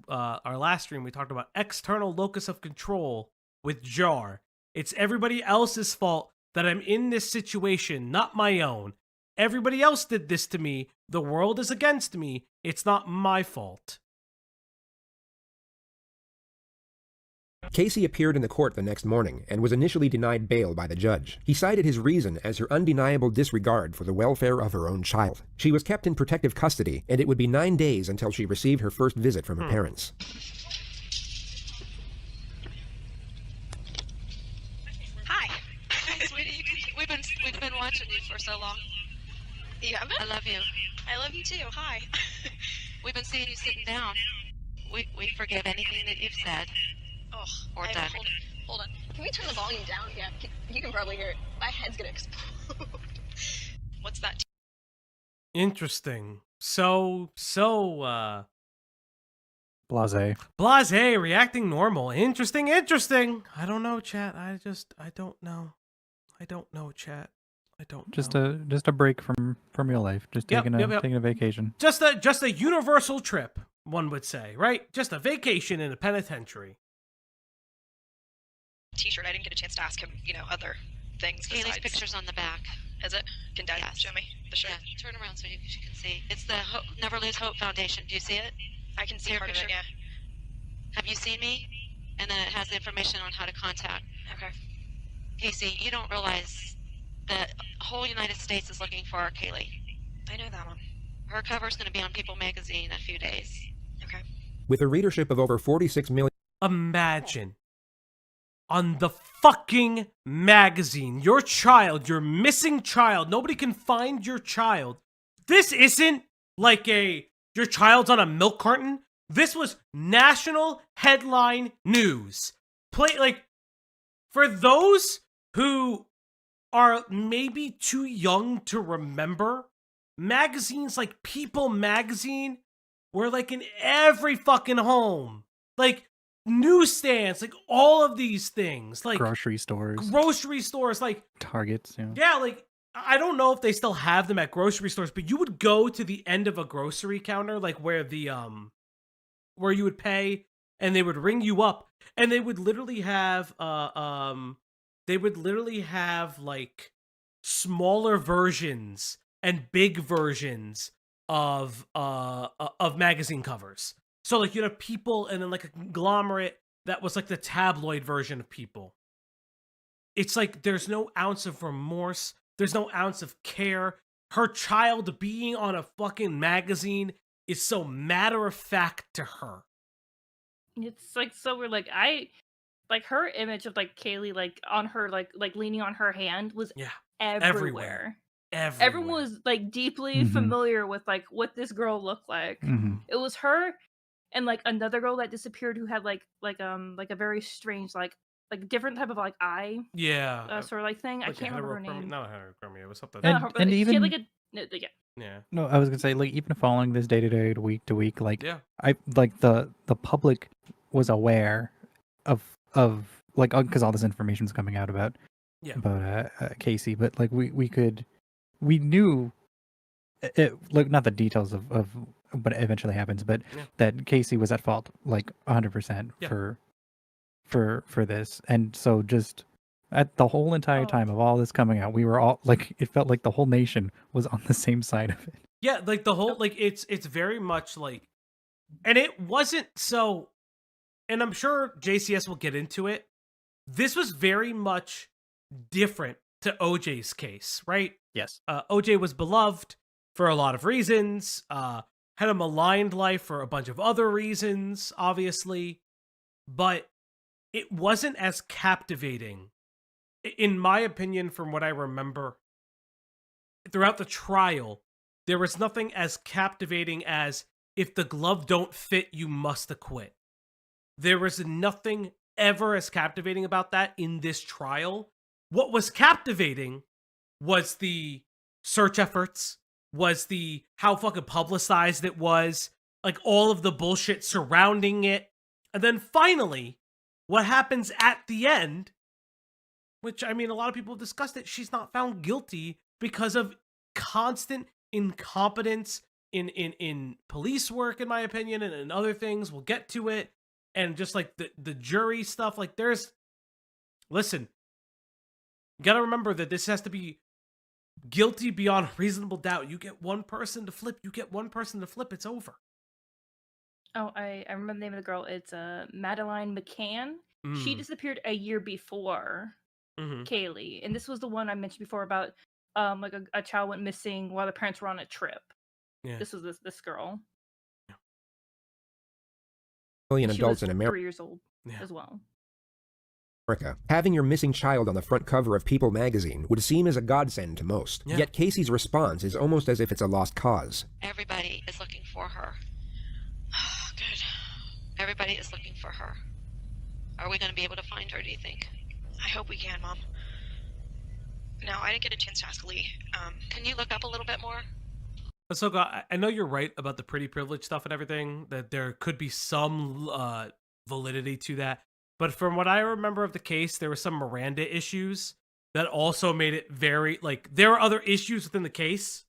our last stream, we talked about external locus of control with Jar. It's everybody else's fault that I'm in this situation, not my own. Everybody else did this to me. The world is against me. It's not my fault. Casey appeared in the court the next morning and was initially denied bail by the judge. He cited his reason as her undeniable disregard for the welfare of her own child. She was kept in protective custody, and it would be 9 days until she received her first visit from her parents. Hi. Sweetie, we've been watching you for so long. You haven't? I love you. I love you too. Hi. We've been seeing you sitting down. We forgive anything that you've said. Oh, or done. Hold on. Can we turn the volume down? Yeah, you can probably hear it. My head's gonna explode. What's that? Interesting. So Blase. reacting normal. Interesting. I don't know, chat. I don't know. I don't know, chat. I don't know. Just a break from real life. Just taking a vacation. Just a universal trip, one would say, right? Just a vacation in a penitentiary. T-shirt. I didn't get a chance to ask him, other things. Caylee's picture's on the back. Is it? Can Dad show me the shirt? Yeah, turn around so you can see. It's the Never Lose Hope Foundation. Do you see it? I can see part of it, yeah. Have you seen me? And then it has the information on how to contact. Okay. Casey, you don't realize that the whole United States is looking for our Caylee. I know that one. Her cover's going to be on People magazine in a few days. Okay. With a readership of over 46 million. Imagine. On the fucking magazine, your missing child, nobody can find your child. This isn't like your child's on a milk carton. This was national headline news. For those who are maybe too young to remember, magazines like People magazine were like in every fucking home. Like, newsstands, like all of these things, like grocery stores, like Targets. Yeah, like I don't know if they still have them at grocery stores, but you would go to the end of a grocery counter, like where where you would pay, and they would ring you up, and they would literally have like smaller versions and big versions of magazine covers. So, like, you'd have People and then, like, a conglomerate that was, like, the tabloid version of People. It's like there's no ounce of remorse. There's no ounce of care. Her child being on a fucking magazine is so matter-of-fact to her. It's, like, so weird. Like, her image of, like, Caylee, like, on her, like leaning on her hand was everywhere. Everyone was, like, deeply familiar with, like, what this girl looked like. It was her and like another girl that disappeared who had like a very strange like different type of like eye sort of like thing. I can't remember her name. Not heterochromia. It was something. And even she had like yeah. No, I was gonna say, like, even following this day to day, week to week, like I like the public was aware of like, because all this information is coming out about Casey, but like we knew it, like, not the details of what eventually happens, but that Casey was at fault, like 100% for this. And so just at the whole entire time of all this coming out, we were all like, it felt like the whole nation was on the same side of it. Yeah, like the whole, like, it's very much like, and it wasn't so, and I'm sure JCS will get into it. This was very much different to OJ's case, right? Yes. OJ was beloved for a lot of reasons, had a maligned life for a bunch of other reasons, obviously, but it wasn't as captivating, in my opinion, from what I remember. Throughout the trial, there was nothing as captivating as, if the glove don't fit, you must acquit. There was nothing ever as captivating about that in this trial. What was captivating was the search efforts, was the how fucking publicized it was, like all of the bullshit surrounding it. And then finally, what happens at the end, which, I mean, a lot of people have discussed it, she's not found guilty because of constant incompetence in police work, in my opinion, and in other things. We'll get to it. And just like the jury stuff, like listen, you gotta remember that this has to be guilty beyond reasonable doubt. You get one person to flip, it's over. Oh, I remember the name of the girl. It's Madeline McCann. She disappeared a year before Caylee, and this was the one I mentioned before about like a child went missing while the parents were on a trip. Yeah. This was this girl. Million she adults was in America 3 years old as well. Having your missing child on the front cover of People magazine would seem as a godsend to most. Yet Casey's response is almost as if it's a lost cause. Everybody is looking for her. Good. Everybody is looking for her. Are we going to be able to find her, do you think? I hope we can, Mom. No, I didn't get a chance to ask Lee. Can you look up a little bit more? Ahsoka, I know you're right about the pretty privilege stuff and everything, that there could be some validity to that. But from what I remember of the case, there were some Miranda issues that also made it very, like, there were other issues within the case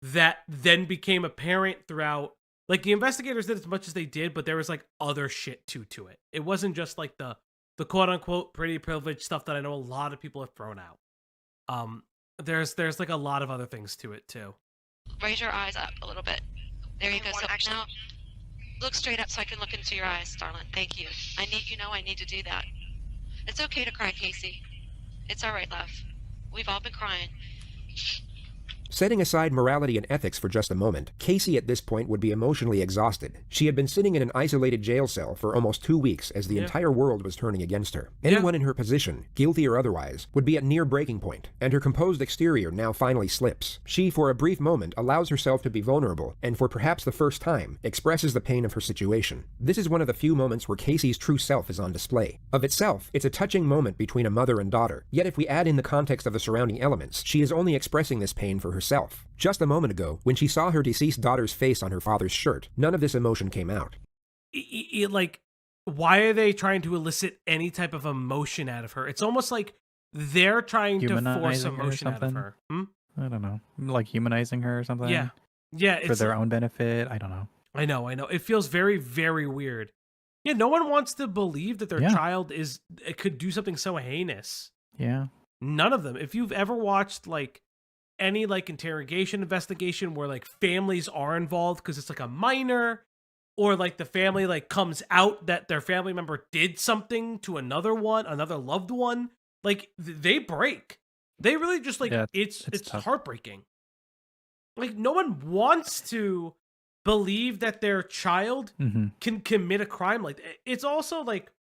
that then became apparent throughout. Like, the investigators did as much as they did, but there was, like, other shit to it. It wasn't just, like, the quote-unquote pretty privilege stuff that I know a lot of people have thrown out. There's like, a lot of other things to it, too. Raise your eyes up a little bit. There you go. So now, look straight up so I can look into your eyes, darling. Thank you. I need to do that. It's okay to cry, Casey. It's all right, love. We've all been crying. Setting aside morality and ethics for just a moment, Casey at this point would be emotionally exhausted. She had been sitting in an isolated jail cell for almost 2 weeks as the entire world was turning against her. Anyone in her position, guilty or otherwise, would be at near breaking point, and her composed exterior now finally slips. She, for a brief moment, allows herself to be vulnerable, and for perhaps the first time, expresses the pain of her situation. This is one of the few moments where Casey's true self is on display. Of itself, it's a touching moment between a mother and daughter, yet if we add in the context of the surrounding elements, she is only expressing this pain for herself. Just a moment ago, when she saw her deceased daughter's face on her father's shirt, none of this emotion came out. Like, why are they trying to elicit any type of emotion out of her? It's almost like they're trying to force emotion out of her. I don't know. Like humanizing her or something? Yeah. For their own benefit? I don't know. I know. It feels very, very weird. Yeah, no one wants to believe that their child could do something so heinous. Yeah. None of them. If you've ever watched, like, any, like, interrogation investigation where, like, families are involved because it's, like, a minor, or, like, the family, like, comes out that their family member did something to another loved one, like, they break. They really just, like, it's heartbreaking. Like, no one wants to believe that their child can commit a crime like that. It's also, like,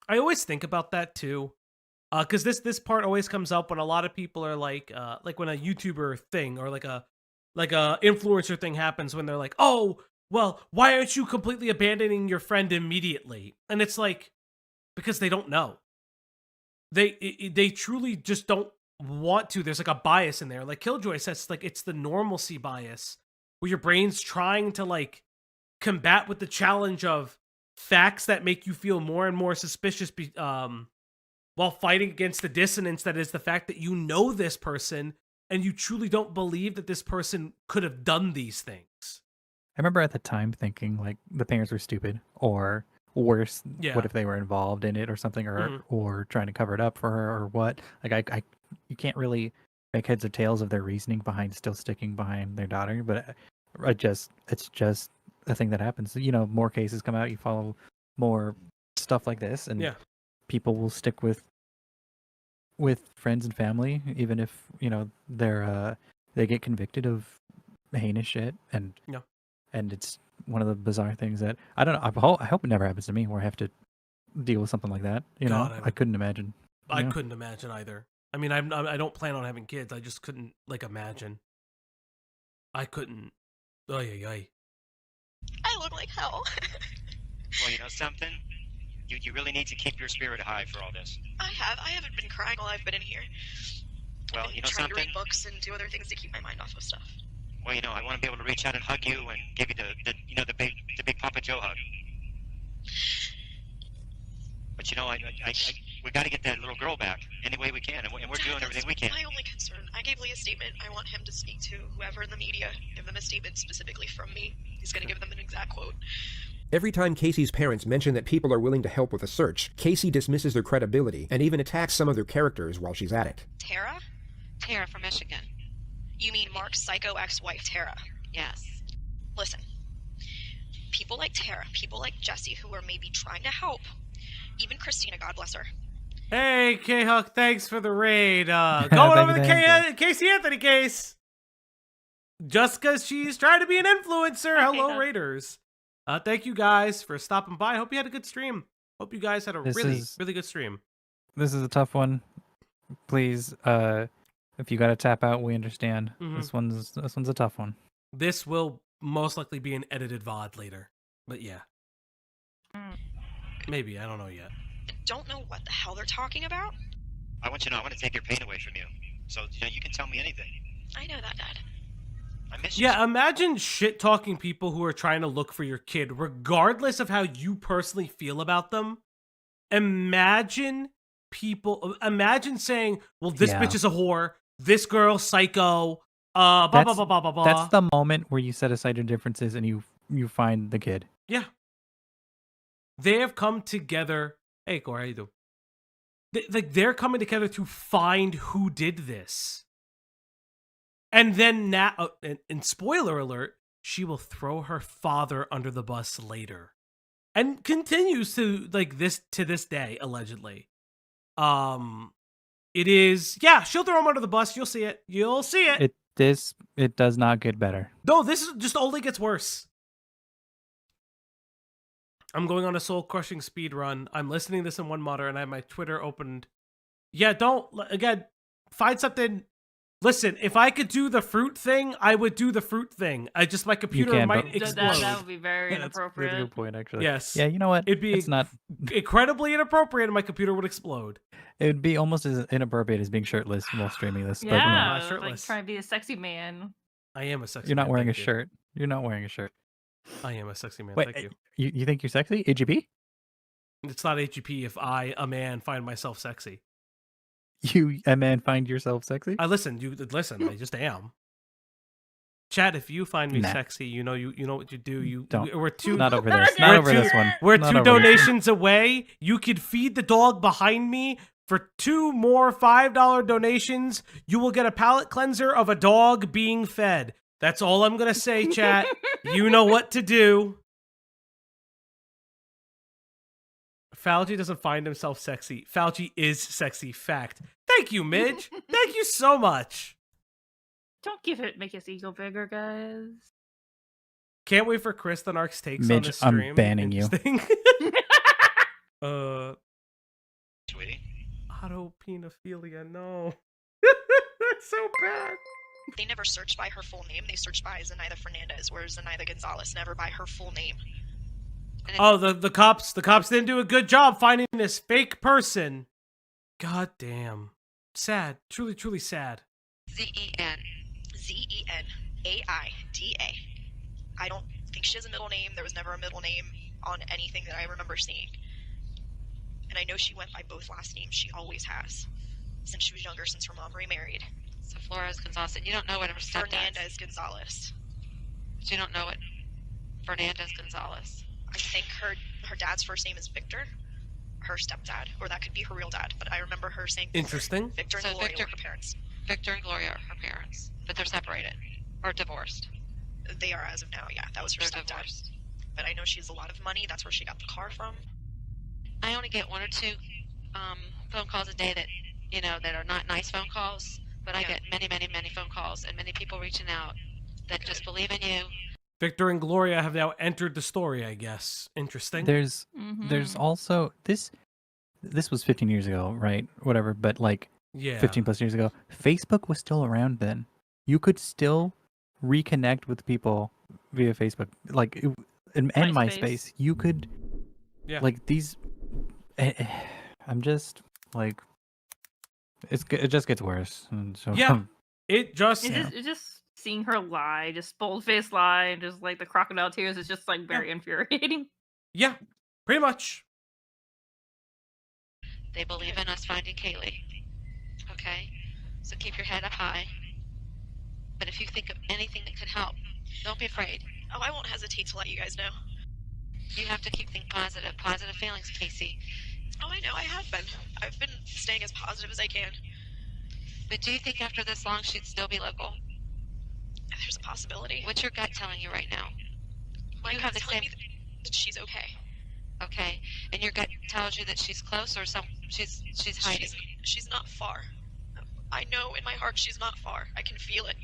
I always think about that, too. Because this part always comes up when a lot of people are like when a YouTuber thing or like a influencer thing happens, when they're like, oh, well, why aren't you completely abandoning your friend immediately? And it's like, because they don't know. They truly just don't want to. There's like a bias in there. Like Killjoy says, like, it's the normalcy bias where your brain's trying to, like, combat with the challenge of facts that make you feel more and more suspicious while fighting against the dissonance that is the fact that you know this person and you truly don't believe that this person could have done these things. I remember at the time thinking, like, the parents were stupid, or worse, what if they were involved in it or something, or trying to cover it up for her, or what? Like, you can't really make heads or tails of their reasoning behind still sticking behind their daughter, but it's just a thing that happens. You know, more cases come out, you follow more stuff like this, and people will stick with friends and family, even if, you know, they get convicted of heinous shit, and it's one of the bizarre things that I don't know. I hope it never happens to me, where I have to deal with something like that. You know, I couldn't imagine. I couldn't imagine either. I mean, I don't plan on having kids. I just couldn't, like, imagine. I couldn't. I look like hell. Well, you know something? You really need to keep your spirit high for all this. I haven't been crying while I've been in here. Well, you know trying something? to read books and do other things to keep my mind off of stuff. Well, you know, I want to be able to reach out and hug you and give you the big Papa Joe hug. But you know, we got to get that little girl back any way we can, and we're doing everything we can. My only concern. I gave Lee a statement. I want him to speak to whoever in the media, give them a statement specifically from me. He's going to give them an exact quote. Every time Casey's parents mention that people are willing to help with a search, Casey dismisses their credibility and even attacks some of their characters while she's at it. Tara? Tara from Michigan. You mean Mark's psycho ex-wife, Tara? Yes. Listen, people like Tara, people like Jesse who are maybe trying to help, even Christina, God bless her. Hey, K-Huck, thanks for the raid. Going over the Casey Anthony case. Just because she's trying to be an influencer. Hello, Raiders. Thank you guys for stopping by. Hope you had a good stream. Hope you guys had a really good stream. This is a tough one. Please, if you got to tap out, we understand. This one's a tough one. This will most likely be an edited VOD later. But yeah. Maybe, I don't know yet. I don't know what the hell they're talking about. I want you to know, I want to take your pain away from you. So, you know, you can tell me anything. I know that, Dad. I miss you. Yeah, imagine shit-talking people who are trying to look for your kid, regardless of how you personally feel about them. Imagine saying, well, this bitch is a whore, this girl, psycho, blah, blah, blah, blah, blah, blah. That's the moment where you set aside your differences and you find the kid. Yeah. They have come together. Hey, Corey, how you doing? They're coming together to find who did this. And then now, and spoiler alert, she will throw her father under the bus later. And continues to, to this day, allegedly. It is, she'll throw him under the bus. You'll see it. You'll see it. It does not get better. No, this just only gets worse. I'm going on a soul-crushing speed run. I'm listening to this in one monitor, and I have my Twitter opened. Yeah, find something. Listen, if I could do the fruit thing, I would do the fruit thing. My computer might explode. That would be very inappropriate. That's a good point, actually. Yes. Yeah, you know what? It's not incredibly inappropriate, and my computer would explode. It would be almost as inappropriate as being shirtless while streaming this. Yeah, but, shirtless. Trying to be a sexy man. I am a sexy man. You're not wearing a shirt. You're not wearing a shirt. I am a sexy man. Wait, thank you. You think you're sexy? AGP? It's not AGP if I, a man, find myself sexy. You, a man, find yourself sexy? I listen. I just am. Chad, if you find me sexy, you know what you do. We're two. Not over this. Not over this one. We're two donations away. You could feed the dog behind me. For 2 more $5 donations, you will get a palate cleanser of a dog being fed. That's all I'm gonna say, chat. You know what to do. Fauci doesn't find himself sexy. Fauci is sexy. Fact. Thank you, Midge. Thank you so much. Don't make his ego bigger, guys. Can't wait for Chris the Narc's takes Midge, on this stream. I'm banning you. Sweetie. Autopenophilia, no. That's so bad. They never searched by her full name. They searched by Zenaida Fernandez, whereas Zenaida Gonzalez never by her full name. Oh, the cops didn't do a good job finding this fake person. God damn. Sad. Truly, truly sad. Zenaida. I don't think she has a middle name. There was never a middle name on anything that I remember seeing. And I know she went by both last names. She always has. Since she was younger, since her mom remarried. So Flores Gonzalez, and you don't know what her stepdad. Fernandez Gonzalez. But you don't know what Fernandez Gonzalez. I think her dad's first name is Victor. Her stepdad. Or that could be her real dad. But I remember her saying Interesting. Victor and Gloria were her parents. Victor and Gloria are her parents. But they're separated. Or divorced. They are as of now, yeah. That was her stepdad. Divorced. But I know she has a lot of money. That's where she got the car from. I only get 1 or 2 phone calls a day that, that are not nice phone calls. But I get many, many, many phone calls and many people reaching out that just believe in you. Victor and Gloria have now entered the story, I guess. Interesting. There's also this was 15 years ago, right? Whatever, but 15 plus years ago, Facebook was still around then. You could still reconnect with people via Facebook, and MySpace. You could these I'm just it just gets worse. And so it just it's just seeing her lie, just bold-faced lie, and just the crocodile tears is just very infuriating. Yeah, pretty much. They believe in us finding Caylee. Okay? So keep your head up high. But if you think of anything that could help, don't be afraid. Oh, I won't hesitate to let you guys know. You have to keep thinking positive. Positive feelings, Casey. Oh, I know, I have been. I've been staying as positive as I can. But do you think after this long she'd still be local? There's a possibility. What's your gut telling you right now? My gut's telling me that she's okay. Okay. And your gut tells you that she's close or she's hiding? She's not far. I know in my heart she's not far. I can feel it.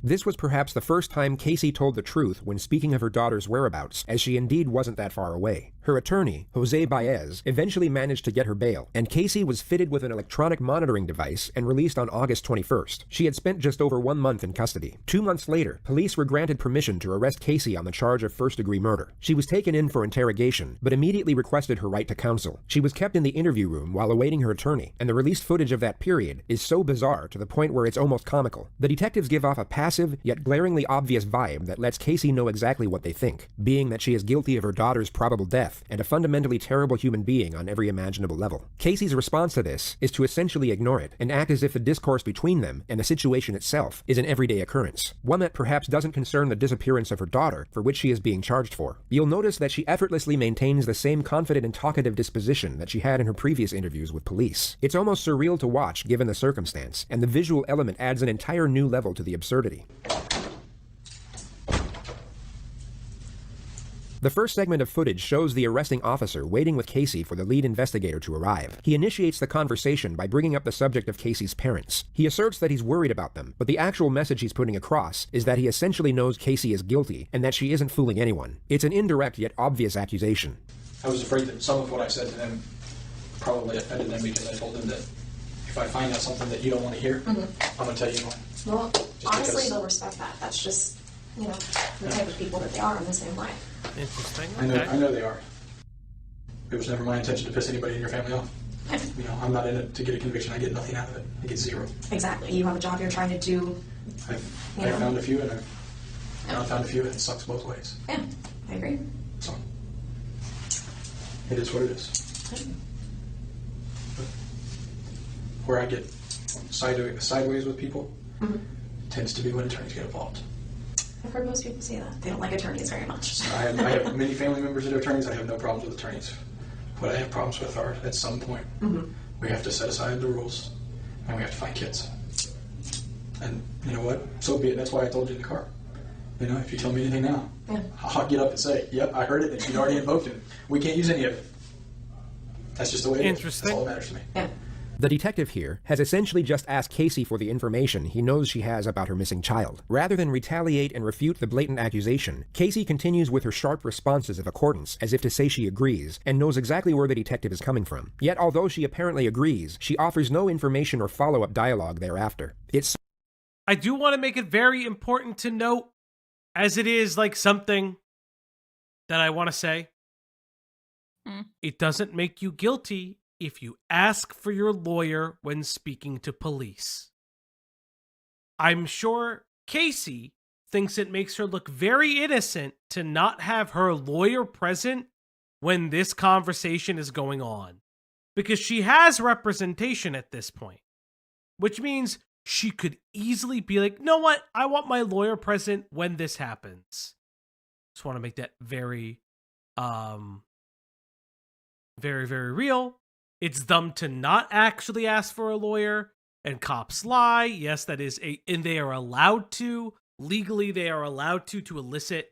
This was perhaps the first time Casey told the truth when speaking of her daughter's whereabouts, as she indeed wasn't that far away. Her attorney, Jose Baez, eventually managed to get her bail, and Caylee was fitted with an electronic monitoring device and released on August 21st. She had spent just over 1 month in custody. 2 months later, police were granted permission to arrest Caylee on the charge of first-degree murder. She was taken in for interrogation, but immediately requested her right to counsel. She was kept in the interview room while awaiting her attorney, and the released footage of that period is so bizarre to the point where it's almost comical. The detectives give off a passive, yet glaringly obvious vibe that lets Caylee know exactly what they think, being that she is guilty of her daughter's probable death and a fundamentally terrible human being on every imaginable level. Caylee's response to this is to essentially ignore it and act as if the discourse between them and the situation itself is an everyday occurrence, one that perhaps doesn't concern the disappearance of her daughter, for which she is being charged for. You'll notice that she effortlessly maintains the same confident and talkative disposition that she had in her previous interviews with police. It's almost surreal to watch given the circumstance, and the visual element adds an entire new level to the absurdity. The first segment of footage shows the arresting officer waiting with Caylee for the lead investigator to arrive. He initiates the conversation by bringing up the subject of Caylee's parents. He asserts that he's worried about them, but the actual message he's putting across is that he essentially knows Caylee is guilty and that she isn't fooling anyone. It's an indirect yet obvious accusation. I was afraid that some of what I said to them probably offended them because I told them that if I find out something that you don't want to hear, I'm going to tell you more. Well, honestly, they'll respect that. That's just, the type of people that they are in the same way. Interesting. Okay. I know they are. It was never my intention to piss anybody in your family off. I'm not in it to get a conviction. I get nothing out of it. I get zero. Exactly. You have a job you're trying to do. I've found a few, and I've not found a few, and it sucks both ways. Yeah, I agree. So, it is what it is. But where I get sideways with people tends to be when attorneys get involved. I've heard most people say that. They don't like attorneys very much. I have many family members that are attorneys. I have no problems with attorneys. What I have problems with are, at some point, we have to set aside the rules, and we have to find kids. And you know what? So be it. That's why I told you in the car. If you tell me anything now, I'll get up and say, yep, I heard it, and she'd already invoked it. We can't use any of it. That's just the way it is. Interesting. That's all that matters to me. Yeah. The detective here has essentially just asked Caylee for the information he knows she has about her missing child. Rather than retaliate and refute the blatant accusation, Caylee continues with her sharp responses of accordance, as if to say she agrees, and knows exactly where the detective is coming from. Yet, although she apparently agrees, she offers no information or follow-up dialogue thereafter. I do want to make it very important to note, as it is like something that I want to say, it doesn't make you guilty if you ask for your lawyer when speaking to police. I'm sure Caylee thinks it makes her look very innocent to not have her lawyer present when this conversation is going on, because she has representation at this point, which means she could easily be like, you know what? I want my lawyer present when this happens. Just want to make that very, very, very real. It's dumb to not actually ask for a lawyer, and cops lie. Yes, that is and they are allowed to. Legally, they are allowed to elicit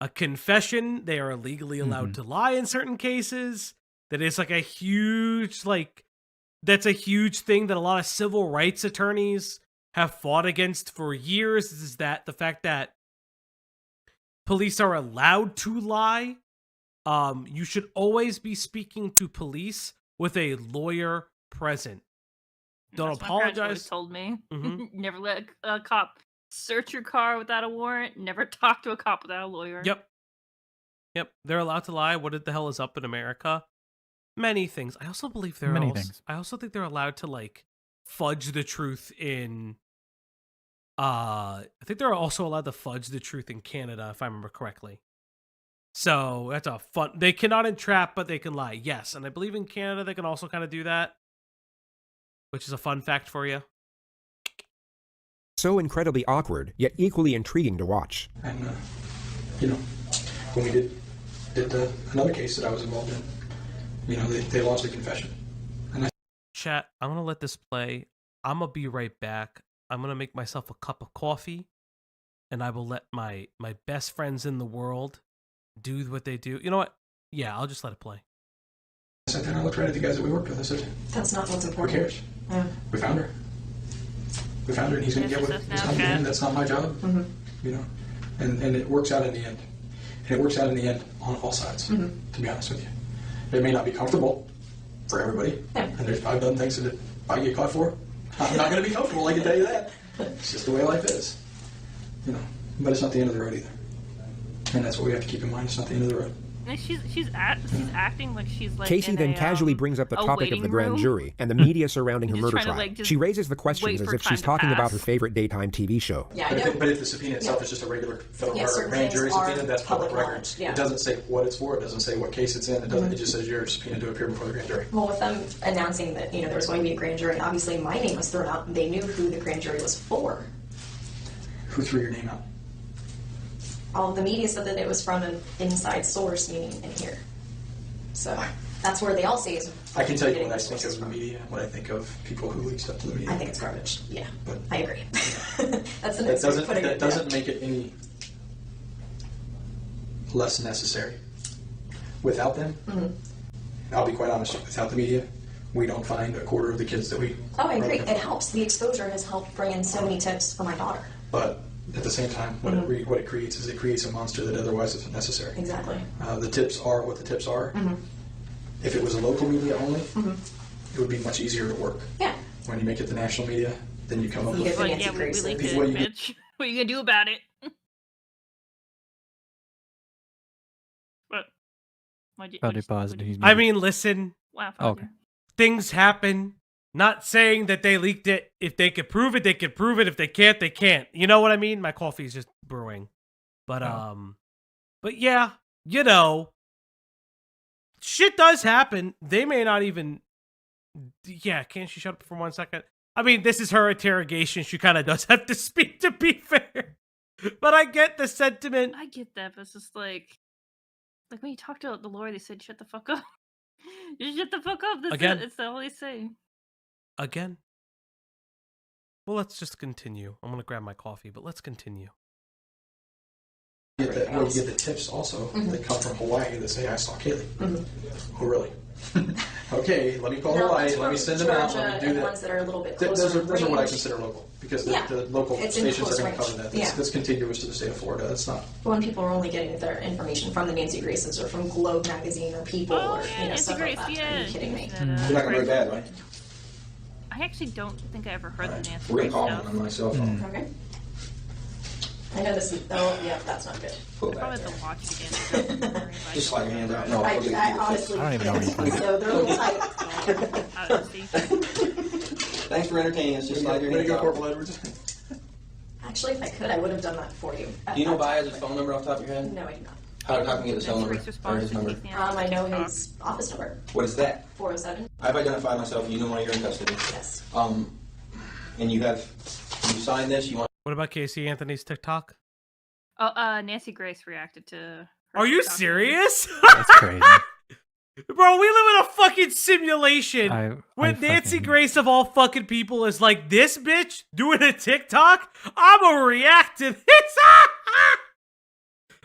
a confession. They are legally allowed to lie in certain cases. That is like a huge, that's a huge thing that a lot of civil rights attorneys have fought against for years, is that the fact that police are allowed to lie. You should always be speaking to police with a lawyer present. Don't That's apologize. Told me never let a cop search your car without a warrant. Never talk to a cop without a lawyer. Yep. They're allowed to lie. What the hell is up in America? Many things. I also believe I also think they're allowed to fudge the truth in. I think they're also allowed to fudge the truth in Canada, if I remember correctly. So that's a fun. They cannot entrap, but they can lie. Yes, and I believe in Canada they can also kind of do that, which is a fun fact for you. So incredibly awkward, yet equally intriguing to watch. And when we did another case that I was involved in, they lodged a confession. And Chat, I'm gonna let this play. I'm gonna be right back. I'm gonna make myself a cup of coffee, and I will let my best friends in the world do what they do. You know what? Yeah, I'll just let it play. I sat there and I looked right at the guys that we worked with. I said, that's not what's important. Who cares? Yeah. We found her. And he's going to get what was coming to him. That's not my job. And it works out in the end. And it works out in the end on all sides, to be honest with you. It may not be comfortable for everybody. Yeah. And I've done things that if I get caught for, I'm not going to be comfortable, I can tell you that. It's just the way life is. You know, but it's not the end of the road either. And that's what we have to keep in mind. It's not the end of the road. And she's acting like she's like. Casey in then a, casually brings up the topic of waiting the grand room. jury and the media surrounding her Just murder trying to, trial. like, just She raises the questions wait as for if time she's to talking about pass. her favorite daytime TV show. Yeah, But if the subpoena itself is just a regular federal Yeah, or certain grand jury things are subpoena, that's public public record. knowledge, yeah. It doesn't say what it's for. It doesn't say what case it's in. It doesn't. It just says you're subpoenaed to appear before the grand jury. Well, with them announcing that there was going to be a grand jury, obviously my name was thrown out, and they knew who the grand jury was for. Who threw your name out? All the media said that it was from an inside source, meaning in here. So that's where they all say is. I can tell you getting what I their think sources of the media, what I think of people who leak stuff to the media. I think it's garbage. Yeah, But I agree. That's the that next way of doesn't putting it. doesn't make it any less necessary. Without them, I'll be quite honest. Without the media, we don't find a quarter of the kids that we. Oh, I agree. It helps. The exposure has helped bring in so many tips for my daughter. But at the same time, what it creates is it creates a monster that otherwise isn't necessary. Exactly. The tips are what the tips are. If it was a local media only, it would be much easier to work. Yeah. When you make it the national media, then you come up You with. get the Like, Nancy yeah, we Grace linked thing. it, What do you- bitch. What are you gonna do about it? What? Thought he paused. He's I muted. mean, listen, Wow. Okay. things happen. Not saying that they leaked it. If they could prove it, they could prove it. If they can't, they can't. You know what I mean? My coffee's just brewing. But but yeah, shit does happen. They may not even. Yeah, can't she shut up for 1 second? I mean, this is her interrogation. She kind of does have to speak, to be fair. But I get the sentiment. I get that, but it's just like when you talk to the lawyer, they said, "Shut the fuck up." Just shut the fuck up. That's Again. it. It's all they say. Again. Well, let's just continue. I'm gonna grab my coffee, but let's continue. You get the tips also that come from Hawaii that say, I saw Caylee. Oh, really? Okay, let me call Hawaii, let me send them out, let me do and that. ones that are a little bit closer Those are what I range. consider local, because Yeah. the local It's in stations close are going to range. cover that. Yeah. That's contiguous to the state of Florida. That's not. When people are only getting their information from the Nancy Graces or from Globe magazine or People or Nancy stuff Grace, like that. yeah. Are you kidding me? You're not going to do bad, right? I actually don't think I ever heard the Nancy We're Grace going to call stuff. him on my cell phone. Okay. I know this is. Oh, yeah, that's not good. Pull I back probably there. have to watch it again. Don't worry, Just slide your hand out. No, I put it- honestly I don't even know what can't. you're So they're a little tight. I don't see. Thanks for entertaining us. Just slide your Way to hand go, out. Corporal Edwards. Actually, if I could, I would have done that for you. Do you know Baez's phone number off the top of your head? No, I do not. How can you get his cell number? Nancy Grace Or his responds number? to Casey I know his office number. What is that? 407. I've identified myself. You know why you're in custody. Yes. And you signed this. You want. What about Casey Anthony's TikTok? Oh, Nancy Grace reacted to. her Are you TikTok. serious? That's crazy. Bro, we live in a fucking simulation. I When Nancy fucking- Grace of all fucking people is like, this bitch doing a TikTok, I'ma react to this.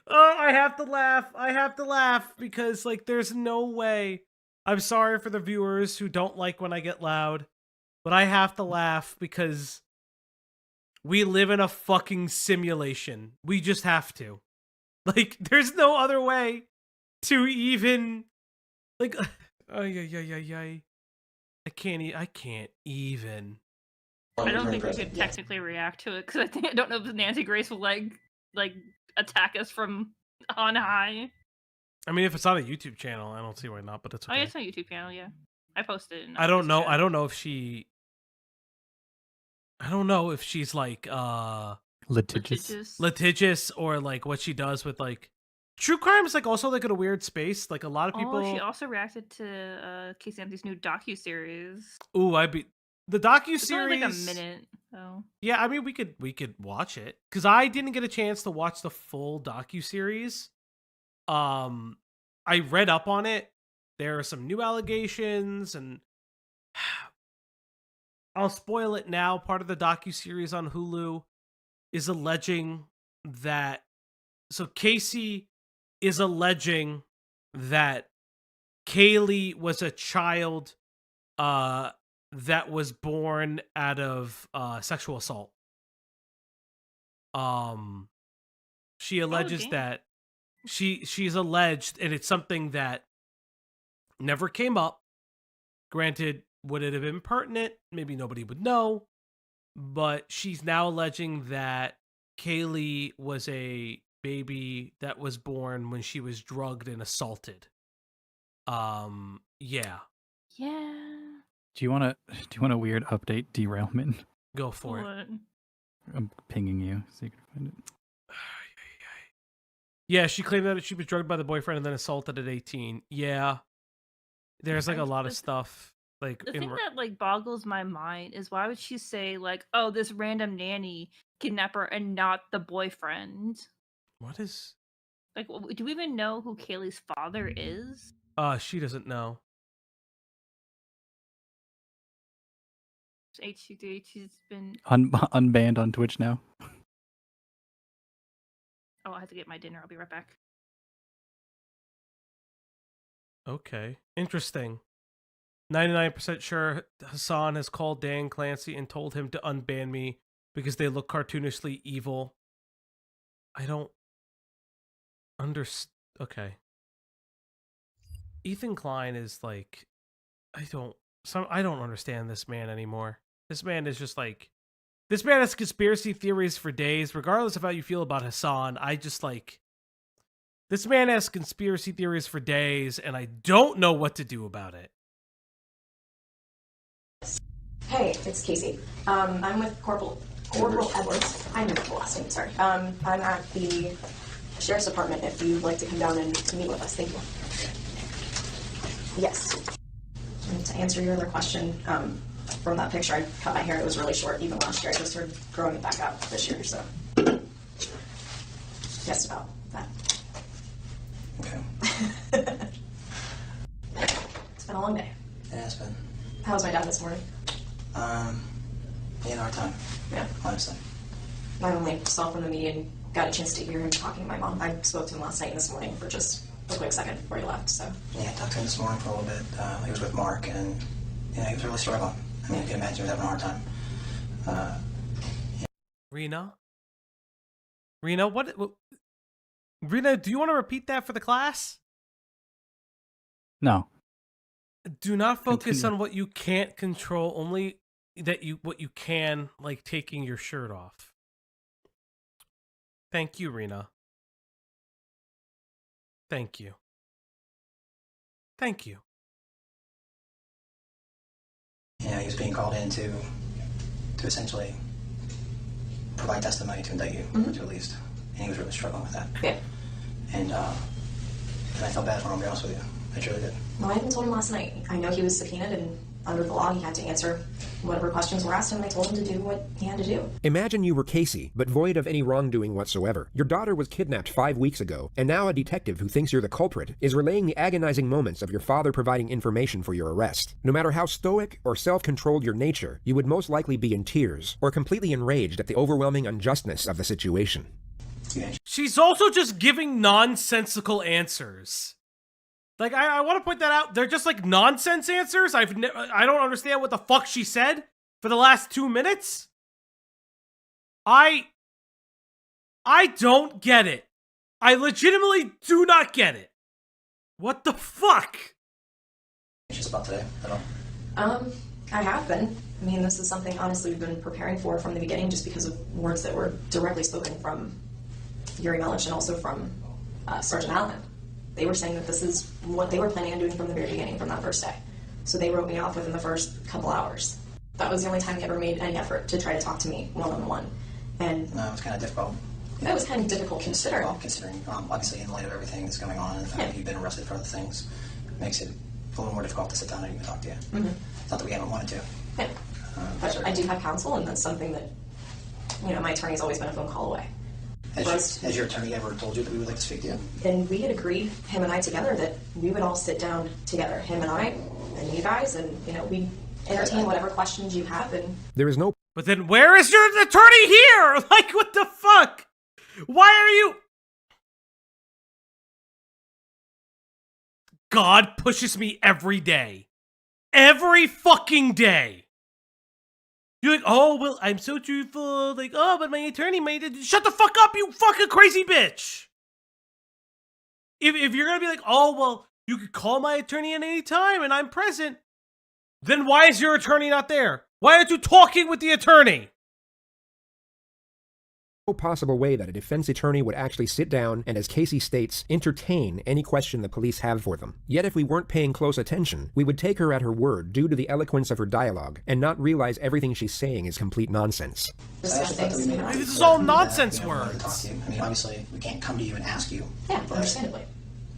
Oh, I have to laugh. I have to laugh because, like, there's no way. I'm sorry for the viewers who don't like when I get loud, but I have to laugh because we live in a fucking simulation. We just have to. Like, there's no other way to even, like, I can't even. I don't think we could technically react to it because I don't know if Nancy Grace will like attack us from on high. I mean, if it's on a YouTube channel, I don't see why not, but it's Oh, okay. yeah, it's on YouTube channel. Yeah, I posted it. I don't know. I don't know if she. I don't know if she's like litigious or like what she does with like true crime is like also like in a weird space. Like a lot of people. Oh, she also reacted to Casey Anthony's new docuseries. Ooh, the docuseries. It's only like a minute. So yeah, I mean we could watch it because I didn't get a chance to watch the full docuseries. I read up on it. There are some new allegations, and I'll spoil it now. Part of the docuseries on Hulu is alleging that. So Casey is alleging that Caylee was a child that was born out of sexual assault. She alleges damn. that she's alleged, and it's something that never came up. Granted, would it have been pertinent? Maybe nobody would know. But she's now alleging that Caylee was a baby that was born when she was drugged and assaulted. Yeah. Yeah. Do you want a weird update derailment? Go for it. I'm pinging you so you can find it. Yeah, she claimed that she was drugged by the boyfriend and then assaulted at 18. Yeah. There's like a lot of stuff. Like The thing that like boggles my mind is why would she say like, oh, this random nanny kidnapped her and not the boyfriend? What is like? Do we even know who Caylee's father is? She doesn't know. HC3, she's been Unbanned on Twitch now. Oh, I have to get my dinner. I'll be right back. Okay. Interesting. 99% sure Hassan has called Dan Clancy and told him to unban me because they look cartoonishly evil. I don't understand. Okay. Ethan Klein is like, I don't understand this man anymore. This man is just like, this man has conspiracy theories for days, regardless of how you feel about Hassan. I just like, this man has conspiracy theories for days, and I don't know what to do about it. Hey, it's Casey. I'm with Corporal Edwards. I remember the last name, sorry. I'm at the Sheriff's Department if you'd like to come down and meet with us. Thank you. Yes. And to answer your other question, from that picture, I cut my hair. It was really short even last year. I just started growing it back out this year, so. Just about that. Okay. It's been a long day. Yeah, it's been. How was my dad this morning? In our time. Yeah. Honestly. I only saw from the media and got a chance to hear him talking to my mom. I spoke to him last night and this morning for just a quick second before he left, so. Yeah, I talked to him this morning for a little bit. He was with Mark, and he was really struggling. I mean, you can imagine he was having a hard time. Rena, what? Rena, do you want to repeat that for the class? No. Do not focus Continue. on what you can't control, only what you can, like taking your shirt off. Thank you, Rena. Thank you. Thank you. Yeah, he was being called in to essentially provide testimony to indict you, to at least. And he was really struggling with that. Yeah. And I felt bad for him, to be honest with you. I truly did. Well, I even told him last night. I know he was subpoenaed, and under the law, he had to answer whatever questions were asked him, and I told him to do what he had to do. Imagine you were Casey, but void of any wrongdoing whatsoever. Your daughter was kidnapped 5 weeks ago, and now a detective who thinks you're the culprit is relaying the agonizing moments of your father providing information for your arrest. No matter how stoic or self-controlled your nature, you would most likely be in tears or completely enraged at the overwhelming unjustness of the situation. She's also just giving nonsensical answers. Like, I want to point that out. They're just like nonsense answers. I don't understand what the fuck she said for the last 2 minutes. I don't get it. I legitimately do not get it. What the fuck? Just about today, at all? I have been. I mean, this is something, honestly, we've been preparing for from the beginning just because of words that were directly spoken from Yuri Melich and also from Sergeant Allen. They were saying that this is what they were planning on doing from the very beginning, from that first day. So they wrote me off within the first couple hours. That was the only time they ever made any effort to try to talk to me one-on-one. And no, it was kind of difficult. That was kind of difficult considering. Well, considering, obviously, in light of everything that's going on and the fact that you've been arrested for other things, it makes it a little more difficult to sit down and even talk to you. Mm-hmm. It's not that we haven't wanted to. Yeah. But I do have counsel, and that's something that, my attorney's always been a phone call away. Has your attorney ever told you that we would like to speak to you? And we had agreed, him and I together, that we would all sit down together, him and I, and you guys, and, we'd entertain whatever questions you have, and... There is no... But then where is your attorney here? Like, what the fuck? Why are you... God pushes me every day. Every fucking day. You're like, oh, well, I'm so truthful. Like, oh, but my attorney might... Shut the fuck up, you fucking crazy bitch. if you're gonna be like, oh well, you could call my attorney at any time and I'm present, then why is your attorney not there? Why aren't you talking with the attorney? No possible way that a defense attorney would actually sit down and, as Casey states, entertain any question the police have for them. Yet if we weren't paying close attention, we would take her at her word due to the eloquence of her dialogue and not realize everything she's saying is complete nonsense. This is all nonsense words. I mean, obviously, we can't come to you and ask you. Yeah, understandably.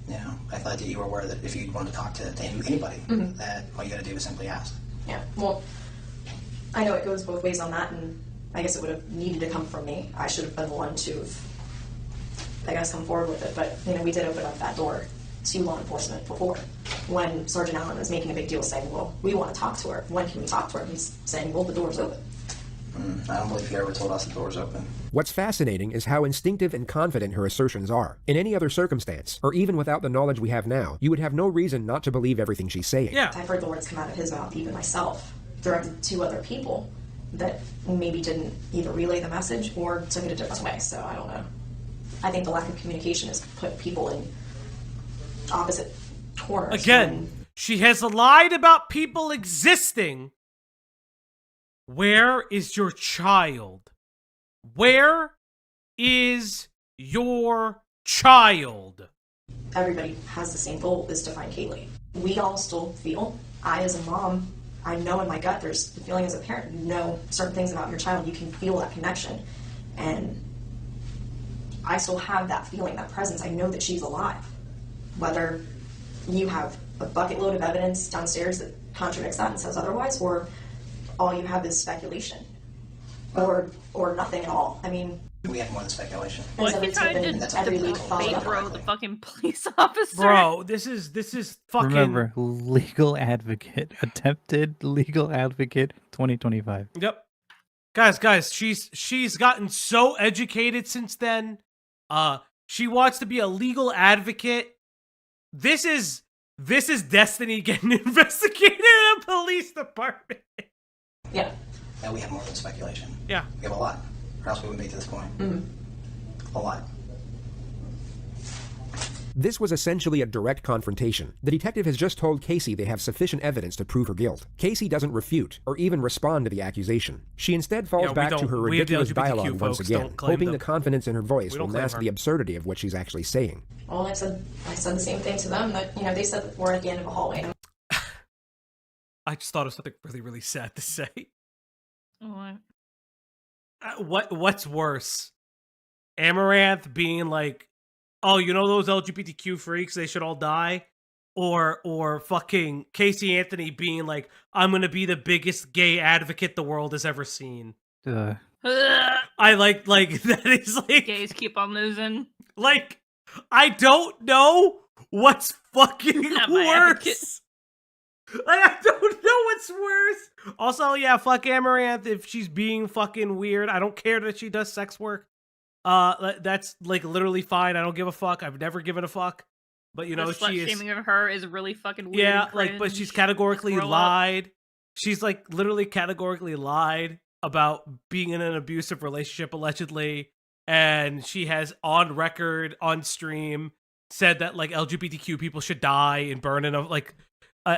You know, I thought that you were aware that if you wanted to talk to anybody, that all you got to do is simply ask. Yeah, well, I know it goes both ways on that, and I guess it would have needed to come from me. I should have been the one to have, I guess, come forward with it. But, you know, we did open up that door to law enforcement before when Sergeant Allen was making a big deal saying, well, we want to talk to her. When can we talk to her? And he's saying, well, the door's open. I don't believe you ever told us the door's open. What's fascinating is how instinctive and confident her assertions are. In any other circumstance, or even without the knowledge we have now, you would have no reason not to believe everything she's saying. Yeah. I've heard the words come out of his mouth, even myself, directed to other people that maybe didn't either relay the message or took it a different way. So I don't know. I think the lack of communication has put people in opposite corners. Again, she has lied about people existing. Where is your child? Where is your child? Everybody has the same goal, is to find Caylee. We all still feel, I as a mom, I know in my gut, there's the feeling as a parent, you know certain things about your child, you can feel that connection. And I still have that feeling, that presence. I know that she's alive. Whether you have a bucket load of evidence downstairs that contradicts that and says otherwise, or all you have is speculation, or nothing at all. I mean, we have more than speculation. Well, he tried to bait the fucking police officer. Bro, this is fucking. Remember, legal advocate, attempted legal advocate, 2025. Yep, guys, she's gotten so educated since then. She wants to be a legal advocate. This is Destiny getting investigated in a police department. Yeah. And we have more than speculation. Yeah. We have a lot, or else we wouldn't be to this point. A lot. This was essentially a direct confrontation. The detective has just told Casey they have sufficient evidence to prove her guilt. Casey doesn't refute or even respond to the accusation. She instead falls back to her ridiculous dialogue once again, hoping the confidence in her voice will mask the absurdity of what she's actually saying. Well, I said the same thing to them, that, you know, they said that we're at the end of a hallway. I just thought of something really, really sad to say. What? What's worse? Amaranth being like, oh, you know those LGBTQ freaks, they should all die? Or fucking Casey Anthony being like, I'm gonna be the biggest gay advocate the world has ever seen. I like that is like gays keep on losing. Like, I don't know what's fucking worse. Like, I don't know what's worse. Also, yeah, fuck Amaranth if she's being fucking weird. I don't care that she does sex work. That's like literally fine. I don't give a fuck. I've never given a fuck. But you know, she is shaming of her is really fucking weird. Yeah, like, but she's categorically lied. She's like literally categorically lied about being in an abusive relationship allegedly, and she has on record, on stream, said that like LGBTQ people should die and burn in a like.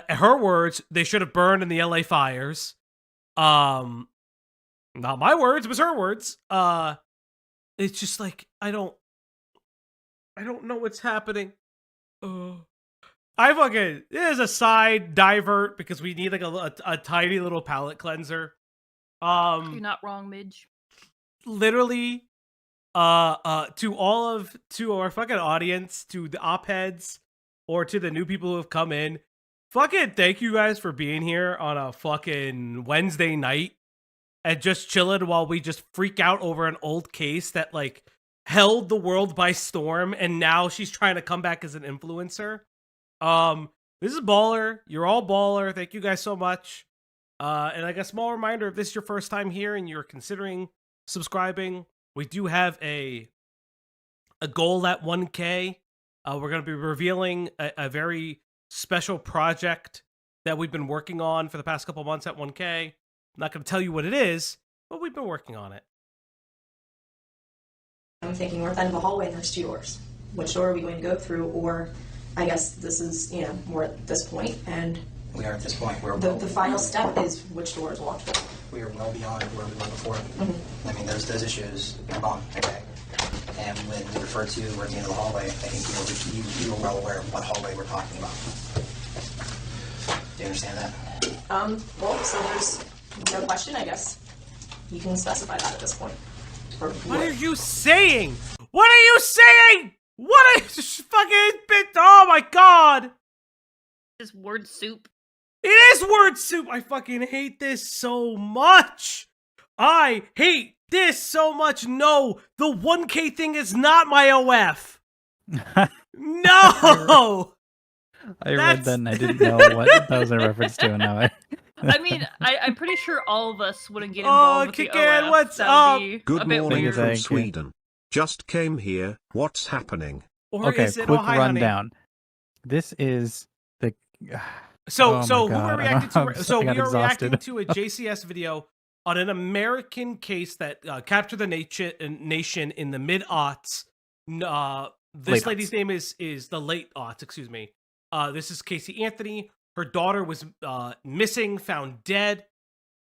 Her words, they should have burned in the LA fires. Not my words, it was her words. It's just like, I don't know what's happening. I fucking, this is a side divert because we need like a tiny little palate cleanser. You're not wrong, Midge. Literally, to our fucking audience, to the op-heads, or to the new people who have come in, fucking thank you guys for being here on a fucking Wednesday night and just chilling while we just freak out over an old case that like held the world by storm, and now she's trying to come back as an influencer. This is baller. You're all baller. Thank you guys so much. And like a small reminder, if this is your first time here and you're considering subscribing, we do have a goal at 1K. We're going to be revealing a very special project that we've been working on for the past couple months at 1K. I'm not going to tell you what it is, but we've been working on it. I'm thinking we're at the end of the hallway and there's two doors. which door are we going to go through, or I guess this is, you know, we're at this point, and We are at this point. the final step is which door is watchable. We are well beyond where we were before. I mean, those issues are gone. Okay. And when we refer to we're at the end of the hallway, I think you were well aware of what hallway we're talking about. Do you understand that? Well, so there's no question, I guess. You can specify that at this point. What are you saying? What are you saying? What are you fucking bit? Oh my god! This word soup. It is word soup. I fucking hate this so much. I hate this so much. No, the 1K thing is not my OF. No. I read that and I didn't know what that was a reference to, and now I mean, I'm pretty sure all of us wouldn't get involved with the OF. What's That up? would be Good a bit morning weird. from Sweden. Just came here. What's happening? Or okay, is it quick hi, rundown. This is the. So, oh who God, are reacting to? So we are exhausted. reacting to a JCS video on an American case that captured the nation in the mid-aughts. This lady's name is the late aughts. Excuse me. This is Casey Anthony. Her daughter was missing, found dead.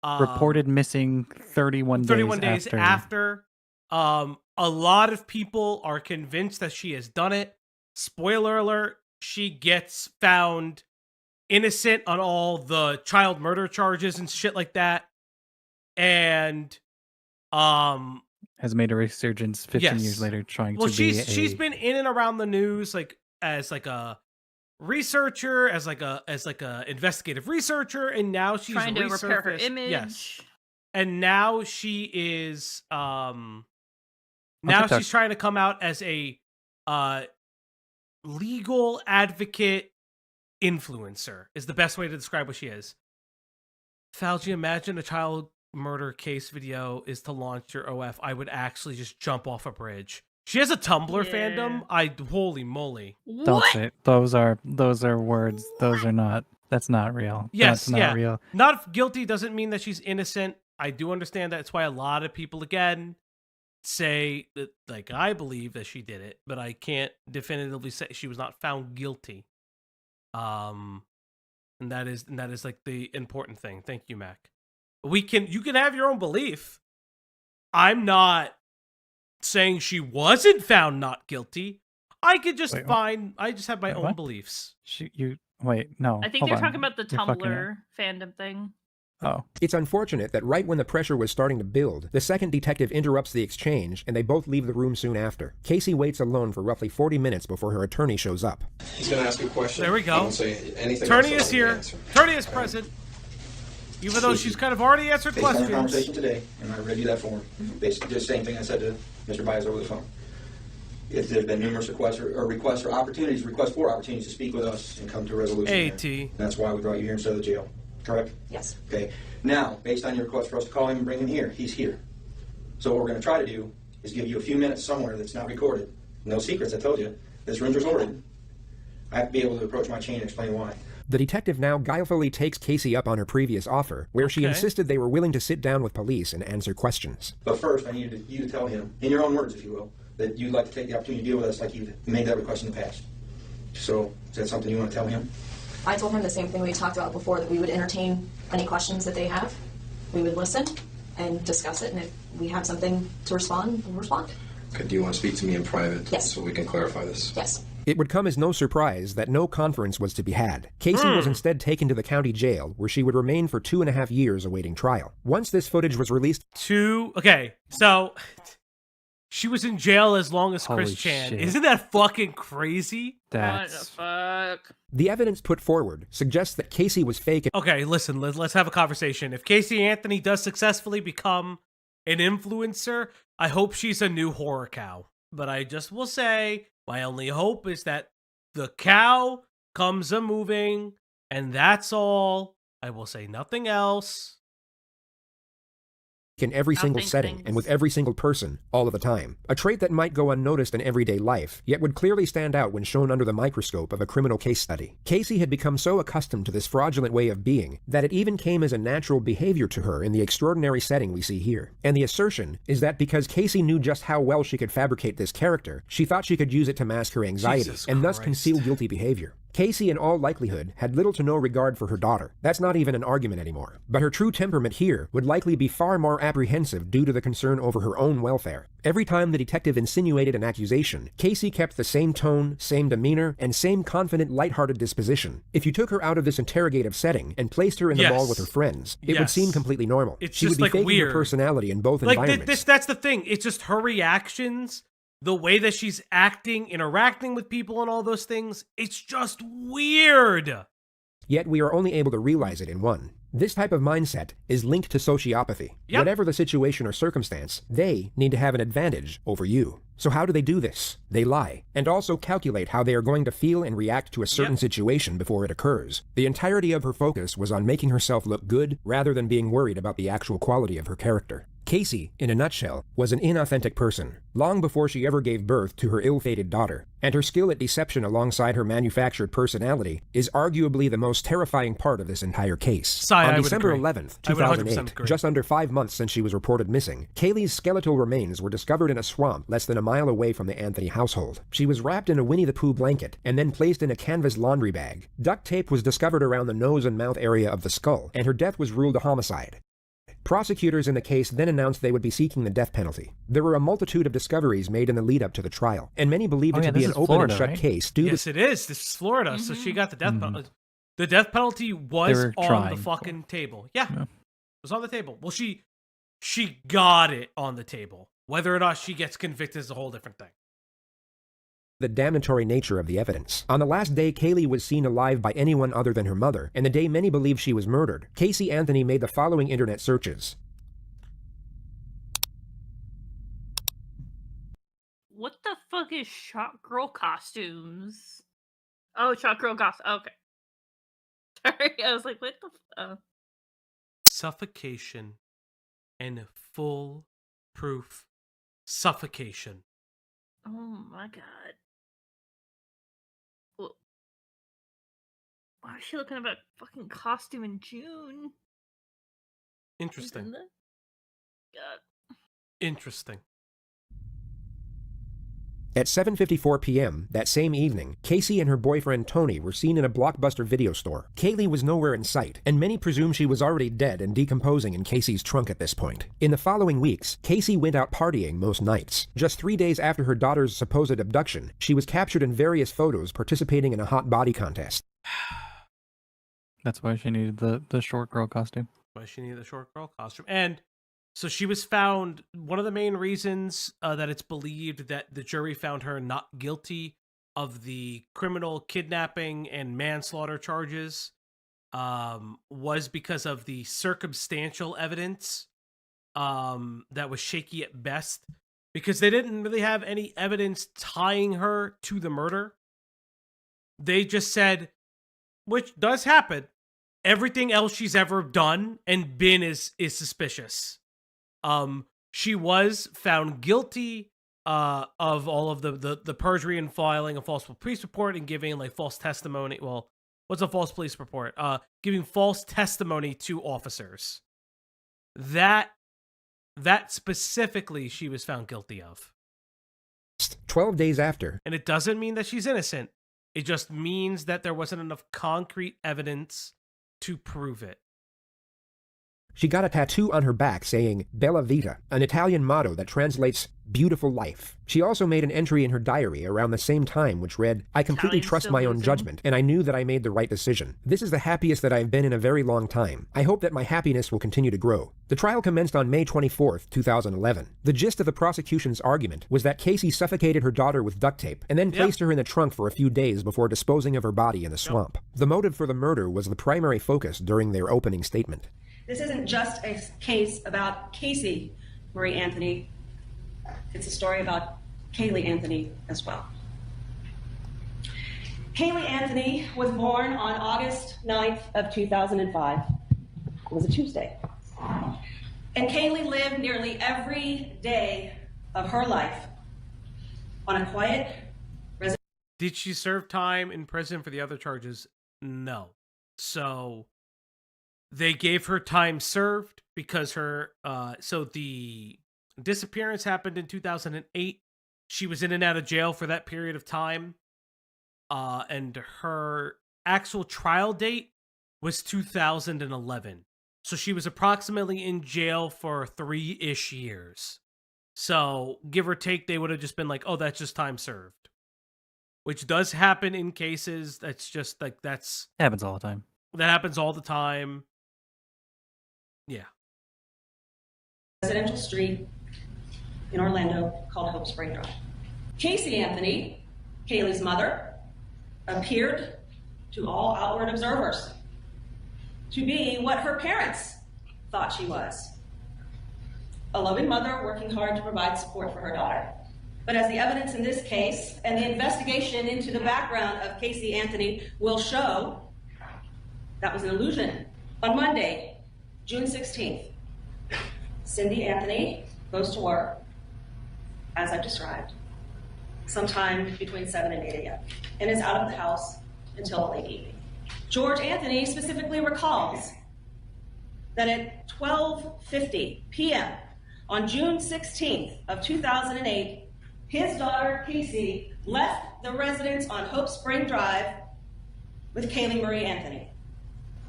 Reported missing 31 days after. A lot of people are convinced that she has done it. Spoiler alert: she gets found innocent on all the child murder charges and shit like that, and has made a resurgence 15 years later, trying to be. She's been in and around the news, like as like a researcher, as like a investigative researcher, and now she's trying to repair her image. Yes, and now she is now she's trying to come out as a legal advocate influencer is the best way to describe what she is. Falgi, imagine a child murder case video is to launch your OF. I would actually just jump off a bridge. She has a Tumblr fandom. Holy moly. Don't say it. Those are words. Those are not. That's not real. Yes, that's not real. Not guilty doesn't mean that she's innocent. I do understand that. That's why a lot of people again say that, like, I believe that she did it, but I can't definitively say she was not found guilty. And that is like the important thing. Thank you, Mac. You can have your own belief. I'm not saying she wasn't found not guilty. I could just I just have my own beliefs. No. I think you're talking about the Tumblr fandom thing. Oh. It's unfortunate that right when the pressure was starting to build, the second detective interrupts the exchange, and they both leave the room soon after. Casey waits alone for roughly 40 minutes before her attorney shows up. He's going to ask you a question. There we go. Don't say anything Attorney else is here. Attorney is present. Even though she's kind of already answered Based on questions. our conversation today, and I read you that form, basically the same thing I said to Mr. Byers over the phone. If there's been numerous requests for opportunities to speak with us and come to a resolution. AT. That's why we brought you here instead of the jail. Correct? Yes. Okay. Now, based on your request for us to call him and bring him here, he's here. So what we're going to try to do is give you a few minutes somewhere that's not recorded. No secrets, I told you. This room's recorded. I have to be able to approach my chain and explain why. The detective now guilefully takes Casey up on her previous offer, where she insisted they were willing to sit down with police and answer questions. But first, I needed you to tell him, in your own words, if you will, that you'd like to take the opportunity to deal with us like you've made that request in the past. So, is that something you want to tell him? I told him the same thing we talked about before, that we would entertain any questions that they have. We would listen and discuss it, and if we have something to respond, we'll respond. Okay, do you want to speak to me in private? Yes. So we can clarify this? Yes. It would come as no surprise that no conference was to be had. Casey was instead taken to the county jail, where she would remain for 2.5 years awaiting trial. Once this footage was released... Okay, so... She was in jail as long as Chris Chan. Shit. Isn't that fucking crazy? What the fuck? The evidence put forward suggests that Casey was fake. Okay, listen, let's have a conversation. If Casey Anthony does successfully become an influencer, I hope she's a new horror cow. But I just will say, my only hope is that the cow comes a-moving, and that's all. I will say nothing else. in every single setting and with every single person, all of the time. A trait that might go unnoticed in everyday life, yet would clearly stand out when shown under the microscope of a criminal case study. Casey had become so accustomed to this fraudulent way of being that it even came as a natural behavior to her in the extraordinary setting we see here. And the assertion is that because Casey knew just how well she could fabricate this character, she thought she could use it to mask her anxiety and thus conceal guilty behavior. Casey, in all likelihood, had little to no regard for her daughter. That's not even an argument anymore. But her true temperament here would likely be far more apprehensive due to the concern over her own welfare. Every time the detective insinuated an accusation, Casey kept the same tone, same demeanor, and same confident, lighthearted disposition. If you took her out of this interrogative setting and placed her in the mall with her friends, it would seem completely normal. She would be faking her personality in both environments. That's the thing. It's just her reactions, the way that she's acting, interacting with people and all those things, it's just weird. Yet we are only able to realize it in one. This type of mindset is linked to sociopathy. Whatever the situation or circumstance, they need to have an advantage over you. So how do they do this? They lie, and also calculate how they are going to feel and react to a certain situation before it occurs. The entirety of her focus was on making herself look good rather than being worried about the actual quality of her character. Casey, in a nutshell, was an inauthentic person, long before she ever gave birth to her ill-fated daughter, and her skill at deception alongside her manufactured personality is arguably the most terrifying part of this entire case. On December 11th, 2008, just under 5 months since she was reported missing, Caylee's skeletal remains were discovered in a swamp less than a mile away from the Anthony household. She was wrapped in a Winnie the Pooh blanket and then placed in a canvas laundry bag. Duct tape was discovered around the nose and mouth area of the skull, and her death was ruled a homicide. Prosecutors in the case then announced they would be seeking the death penalty. There were a multitude of discoveries made in the lead-up to the trial, and many believed it to be an open and shut case. Yes, it is. This is Florida, so she got the death penalty. The death penalty was on the fucking table. Yeah, it was on the table. Well, she got it on the table. Whether or not she gets convicted is a whole different thing. The damnatory nature of the evidence. On the last day Caylee was seen alive by anyone other than her mother, and the day many believe she was murdered, Casey Anthony made the following internet searches. What the fuck is shot girl costumes? Oh, shot girl costumes. Okay. Sorry, I was like, what the Suffocation and full proof suffocation. Oh my god. Why is she looking at a fucking costume in June? Interesting. God. Interesting. At 7:54 p.m. that same evening, Casey and her boyfriend Tony were seen in a Blockbuster video store. Caylee was nowhere in sight, and many presume she was already dead and decomposing in Casey's trunk at this point. In the following weeks, Casey went out partying most nights. Just 3 days after her daughter's supposed abduction, she was captured in various photos participating in a hot body contest. That's why she needed the short girl costume. Why she needed the short girl costume. And so she was found, one of the main reasons that it's believed that the jury found her not guilty of the criminal kidnapping and manslaughter charges was because of the circumstantial evidence that was shaky at best, because they didn't really have any evidence tying her to the murder. They just said, which does happen, everything else she's ever done and been is suspicious. She was found guilty of all of the perjury and filing a false police report and giving like false testimony. Well, what's a false police report? Giving false testimony to officers. That specifically she was found guilty of. 12 days after. And it doesn't mean that she's innocent. It just means that there wasn't enough concrete evidence to prove it. She got a tattoo on her back saying Bella Vita, an Italian motto that translates beautiful life. She also made an entry in her diary around the same time which read, I completely trust my own judgment, and I knew that I made the right decision. This is the happiest that I've been in a very long time. I hope that my happiness will continue to grow. The trial commenced on May 24th, 2011. The gist of the prosecution's argument was that Casey suffocated her daughter with duct tape and then placed her in the trunk for a few days before disposing of her body in the swamp. The motive for the murder was the primary focus during their opening statement. This isn't just a case about Casey Marie Anthony. It's a story about Caylee Anthony as well. Caylee Anthony was born on August 9th of 2005. It was a Tuesday. And Caylee lived nearly every day of her life on a quiet residential. Did she serve time in prison for the other charges? No. So they gave her time served because her so the disappearance happened in 2008. She was in and out of jail for that period of time. And her actual trial date was 2011. So she was approximately in jail for 3-ish years. So give or take, they would have just been like, oh, that's just time served. Which does happen in cases. That's just like, that's... Happens all the time. That happens all the time. Yeah. Residential street in Orlando called Hope Spring Drive. Casey Anthony, Caylee's mother, appeared to all outward observers to be what her parents thought she was. A loving mother working hard to provide support for her daughter. But as the evidence in this case and the investigation into the background of Casey Anthony will show, that was an illusion. On Monday, June 16th, Cindy Anthony goes to work, as I've described, sometime between 7 and 8 a.m., and is out of the house until late evening. George Anthony specifically recalls that at 12:50 p.m. on June 16th of 2008, his daughter, Casey, left the residence on Hope Spring Drive with Caylee Marie Anthony.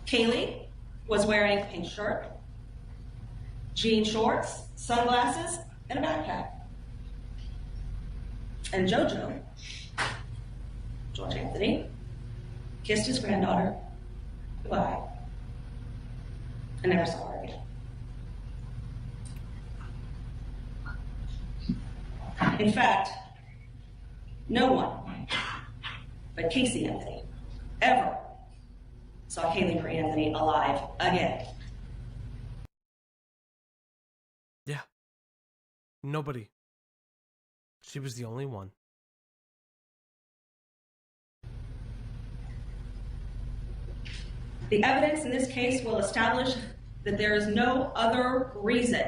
Caylee was wearing a pink shirt, jean shorts, sunglasses, and a backpack. And Jojo, George Anthony, kissed his granddaughter goodbye and never saw her again. In fact, no one but Casey Anthony ever saw Caylee Marie Anthony alive again. Yeah. Nobody. She was the only one. The evidence in this case will establish that there is no other reason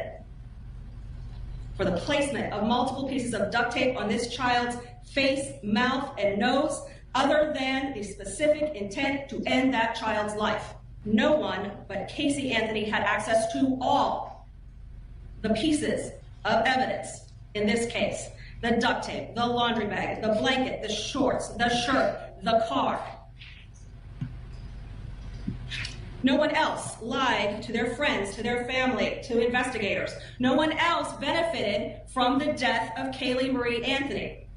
for the placement of multiple pieces of duct tape on this child's face, mouth, and nose other than the specific intent to end that child's life. No one but Casey Anthony had access to all the pieces of evidence in this case. The duct tape, the laundry bag, the blanket, the shorts, the shirt, the car. No one else lied to their friends, to their family, to investigators. No one else benefited from the death of Caylee Marie Anthony.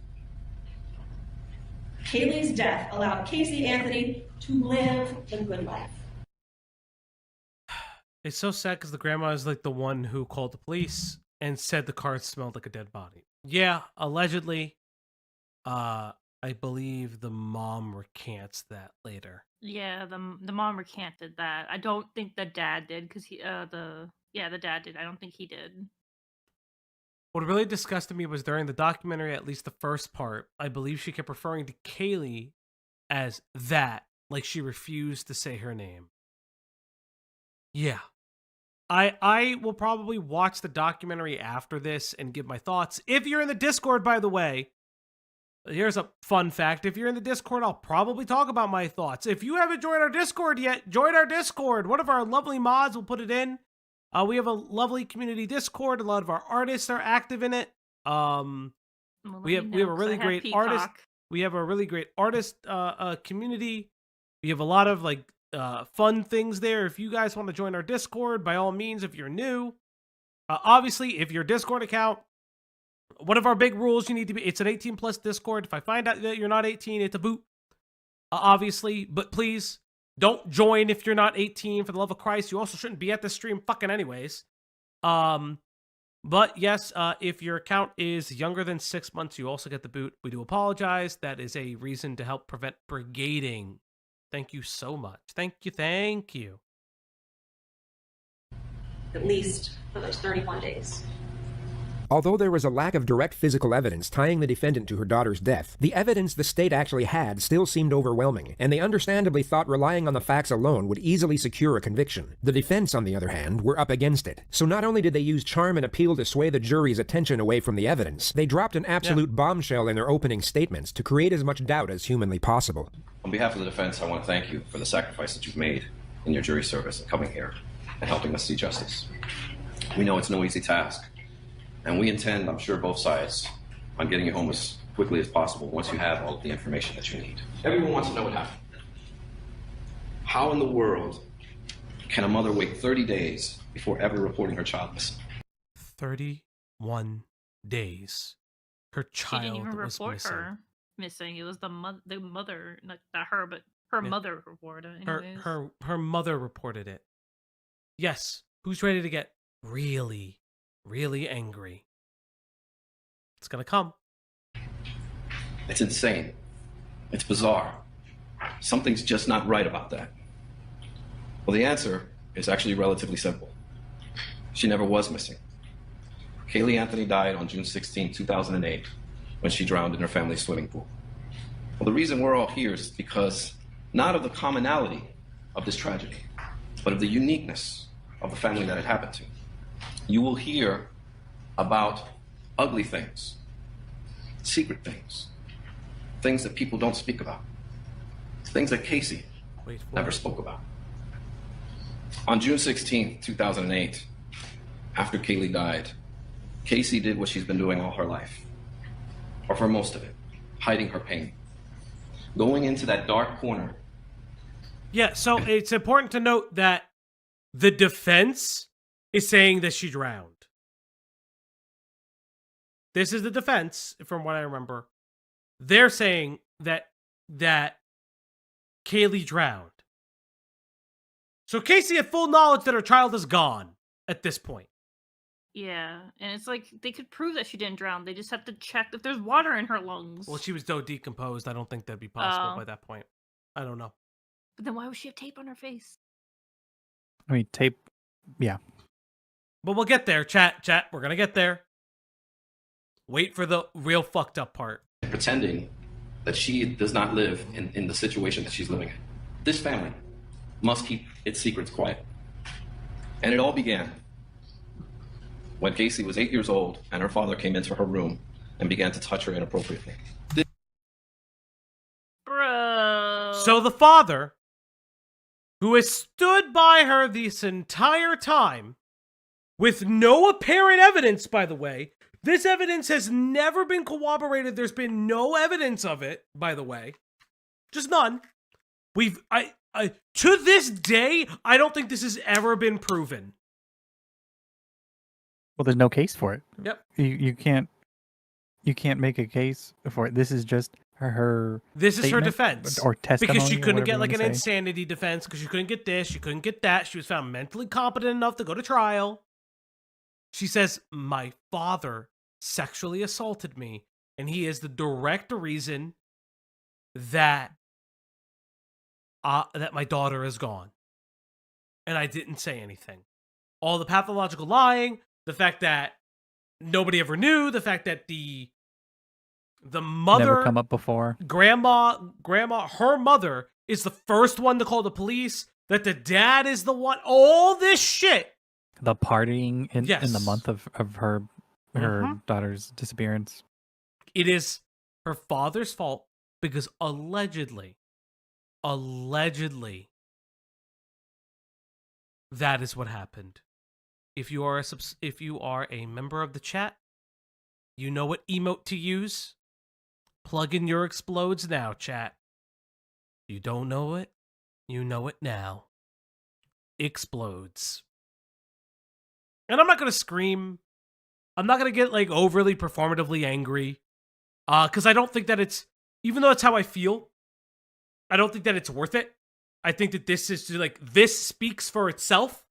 Caylee's death allowed Casey Anthony to live the good life. It's so sad because the grandma is like the one who called the police and said the car smelled like a dead body. Yeah, allegedly. I believe the mom recants that later. Yeah, the mom recanted that. I don't think the dad did because the dad did. I don't think he did. What really disgusted me was during the documentary, at least the first part, I believe she kept referring to Caylee as that, like she refused to say her name. Yeah. I will probably watch the documentary after this and give my thoughts. If you're in the Discord, by the way, here's a fun fact. If you're in the Discord, I'll probably talk about my thoughts. If you haven't joined our Discord yet, join our Discord. One of our lovely mods will put it in. We have a lovely community Discord. A lot of our artists are active in it. We have a really great artist. We have a really great artist community. We have a lot of like fun things there. If you guys want to join our Discord, by all means, if you're new, obviously, if your Discord account, one of our big rules, you need to be, it's an 18 plus Discord. If I find out that you're not 18, it's a boot, obviously, but please don't join if you're not 18 for the love of Christ. You also shouldn't be at the stream fucking anyways. But yes, if your account is younger than 6 months, you also get the boot. We do apologize. That is a reason to help prevent brigading. Thank you so much. Thank you. At least for those 31 days. Although there was a lack of direct physical evidence tying the defendant to her daughter's death, the evidence the state actually had still seemed overwhelming, and they understandably thought relying on the facts alone would easily secure a conviction. The defense, on the other hand, were up against it. So not only did they use charm and appeal to sway the jury's attention away from the evidence, they dropped an absolute bombshell in their opening statements to create as much doubt as humanly possible. On behalf of the defense, I want to thank you for the sacrifice that you've made in your jury service and coming here and helping us see justice. We know it's no easy task, and we intend, I'm sure, both sides, on getting you home as quickly as possible once you have all of the information that you need. Everyone wants to know what happened. How in the world can a mother wait 30 days before ever reporting her child missing? 31 days. Her child She didn't even was report missing. her missing. It was the mother, not her, but her mother reported it. Anyways. Her mother reported it. Yes. Who's ready to get really, really angry? It's gonna come. It's insane. It's bizarre. Something's just not right about that. Well, the answer is actually relatively simple. She never was missing. Caylee Anthony died on June 16, 2008, when she drowned in her family's swimming pool. Well, the reason we're all here is because not of the commonality of this tragedy, but of the uniqueness of the family that it happened to. You will hear about ugly things, secret things, things that people don't speak about, things that Casey never spoke about. On June 16, 2008, after Caylee died, Casey did what she's been doing all her life, or for most of it, hiding her pain, going into that dark corner. Yeah, so it's important to note that the defense is saying that she drowned. This is the defense, from what I remember. They're saying that Caylee drowned. So Casey had full knowledge that her child is gone at this point. Yeah, and it's like they could prove that she didn't drown. They just have to check if there's water in her lungs. Well, she was so decomposed, I don't think that'd be possible by that point. I don't know. But then why would she have tape on her face? I mean, tape, yeah. But we'll get there, chat. We're gonna get there. Wait for the real fucked up part. Pretending that she does not live in the situation that she's living in. This family must keep its secrets quiet. And it all began when Casey was 8 years old and her father came into her room and began to touch her inappropriately. Bro. So the father, who has stood by her this entire time, with no apparent evidence, by the way, this evidence has never been corroborated. There's been no evidence of it, by the way. Just none. To this day, I don't think this has ever been proven. Well, there's no case for it. Yep. You can't make a case for it. This is just her. This is her statement defense or testimony, because she or couldn't whatever get you like an wanna say. insanity defense because she couldn't get this, she couldn't get that. She was found mentally competent enough to go to trial. She says, "My father sexually assaulted me, and he is the direct reason that that my daughter is gone, and I didn't say anything." All the pathological lying, the fact that nobody ever knew, the fact that the mother Never come up before. grandma, her mother is the first one to call the police, that the dad is the one, all this shit. The partying in the Yes. month of her daughter's disappearance. It is her father's fault because allegedly, that is what happened. If you are a member of the chat, you know what emote to use. Plug in your explodes now, chat. You don't know it? You know it now. Explodes. And I'm not going to scream. I'm not going to get like overly performatively angry. Because I don't think that it's, even though it's how I feel, I don't think that it's worth it. I think that this is like, this speaks for itself.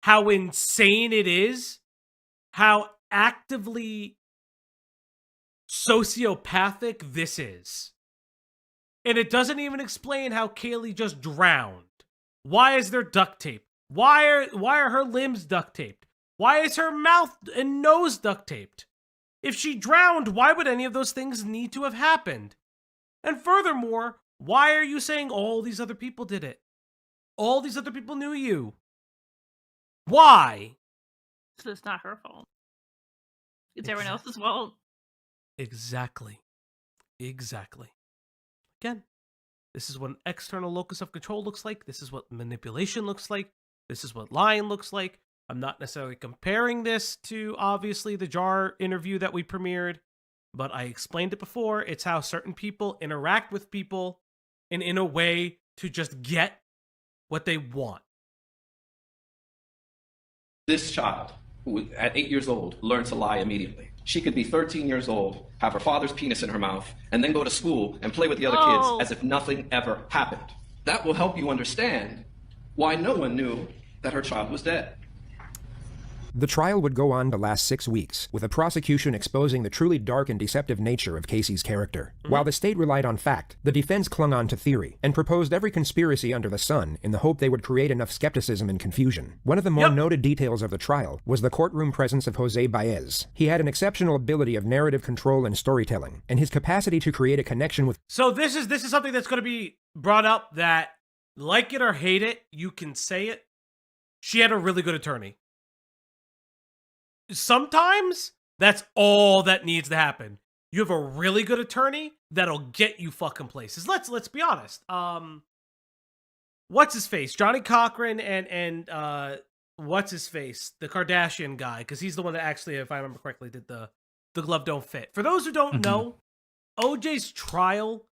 How insane it is. How actively sociopathic this is. And it doesn't even explain how Caylee just drowned. Why is there duct tape? Why are her limbs duct taped? Why is her mouth and nose duct taped? If she drowned, why would any of those things need to have happened? And furthermore, why are you saying all these other people did it? All these other people knew you. Why? So it's not her fault. It's everyone else's fault. Exactly. Again, this is what an external locus of control looks like. This is what manipulation looks like. This is what lying looks like. I'm not necessarily comparing this to, obviously, the jar interview that we premiered, but I explained it before. It's how certain people interact with people in a way to just get what they want. This child, who at 8 years old, learned to lie immediately. She could be 13 years old, have her father's penis in her mouth, and then go to school and play with the other kids as if nothing ever happened. That will help you understand why no one knew that her child was dead. The trial would go on to last 6 weeks, with the prosecution exposing the truly dark and deceptive nature of Casey's character. While the state relied on fact, the defense clung on to theory, and proposed every conspiracy under the sun in the hope they would create enough skepticism and confusion. One of the more noted details of the trial was the courtroom presence of Jose Baez. He had an exceptional ability of narrative control and storytelling, and his capacity to create a connection with... So this is something that's going to be brought up that, like it or hate it, you can say it. She had a really good attorney. Sometimes that's all that needs to happen. You have a really good attorney that'll get you fucking places. Let's be honest. What's his face? Johnny Cochran and what's his face? The Kardashian guy, because he's the one that actually, if I remember correctly, did the glove don't fit. For those who don't know, OJ's trial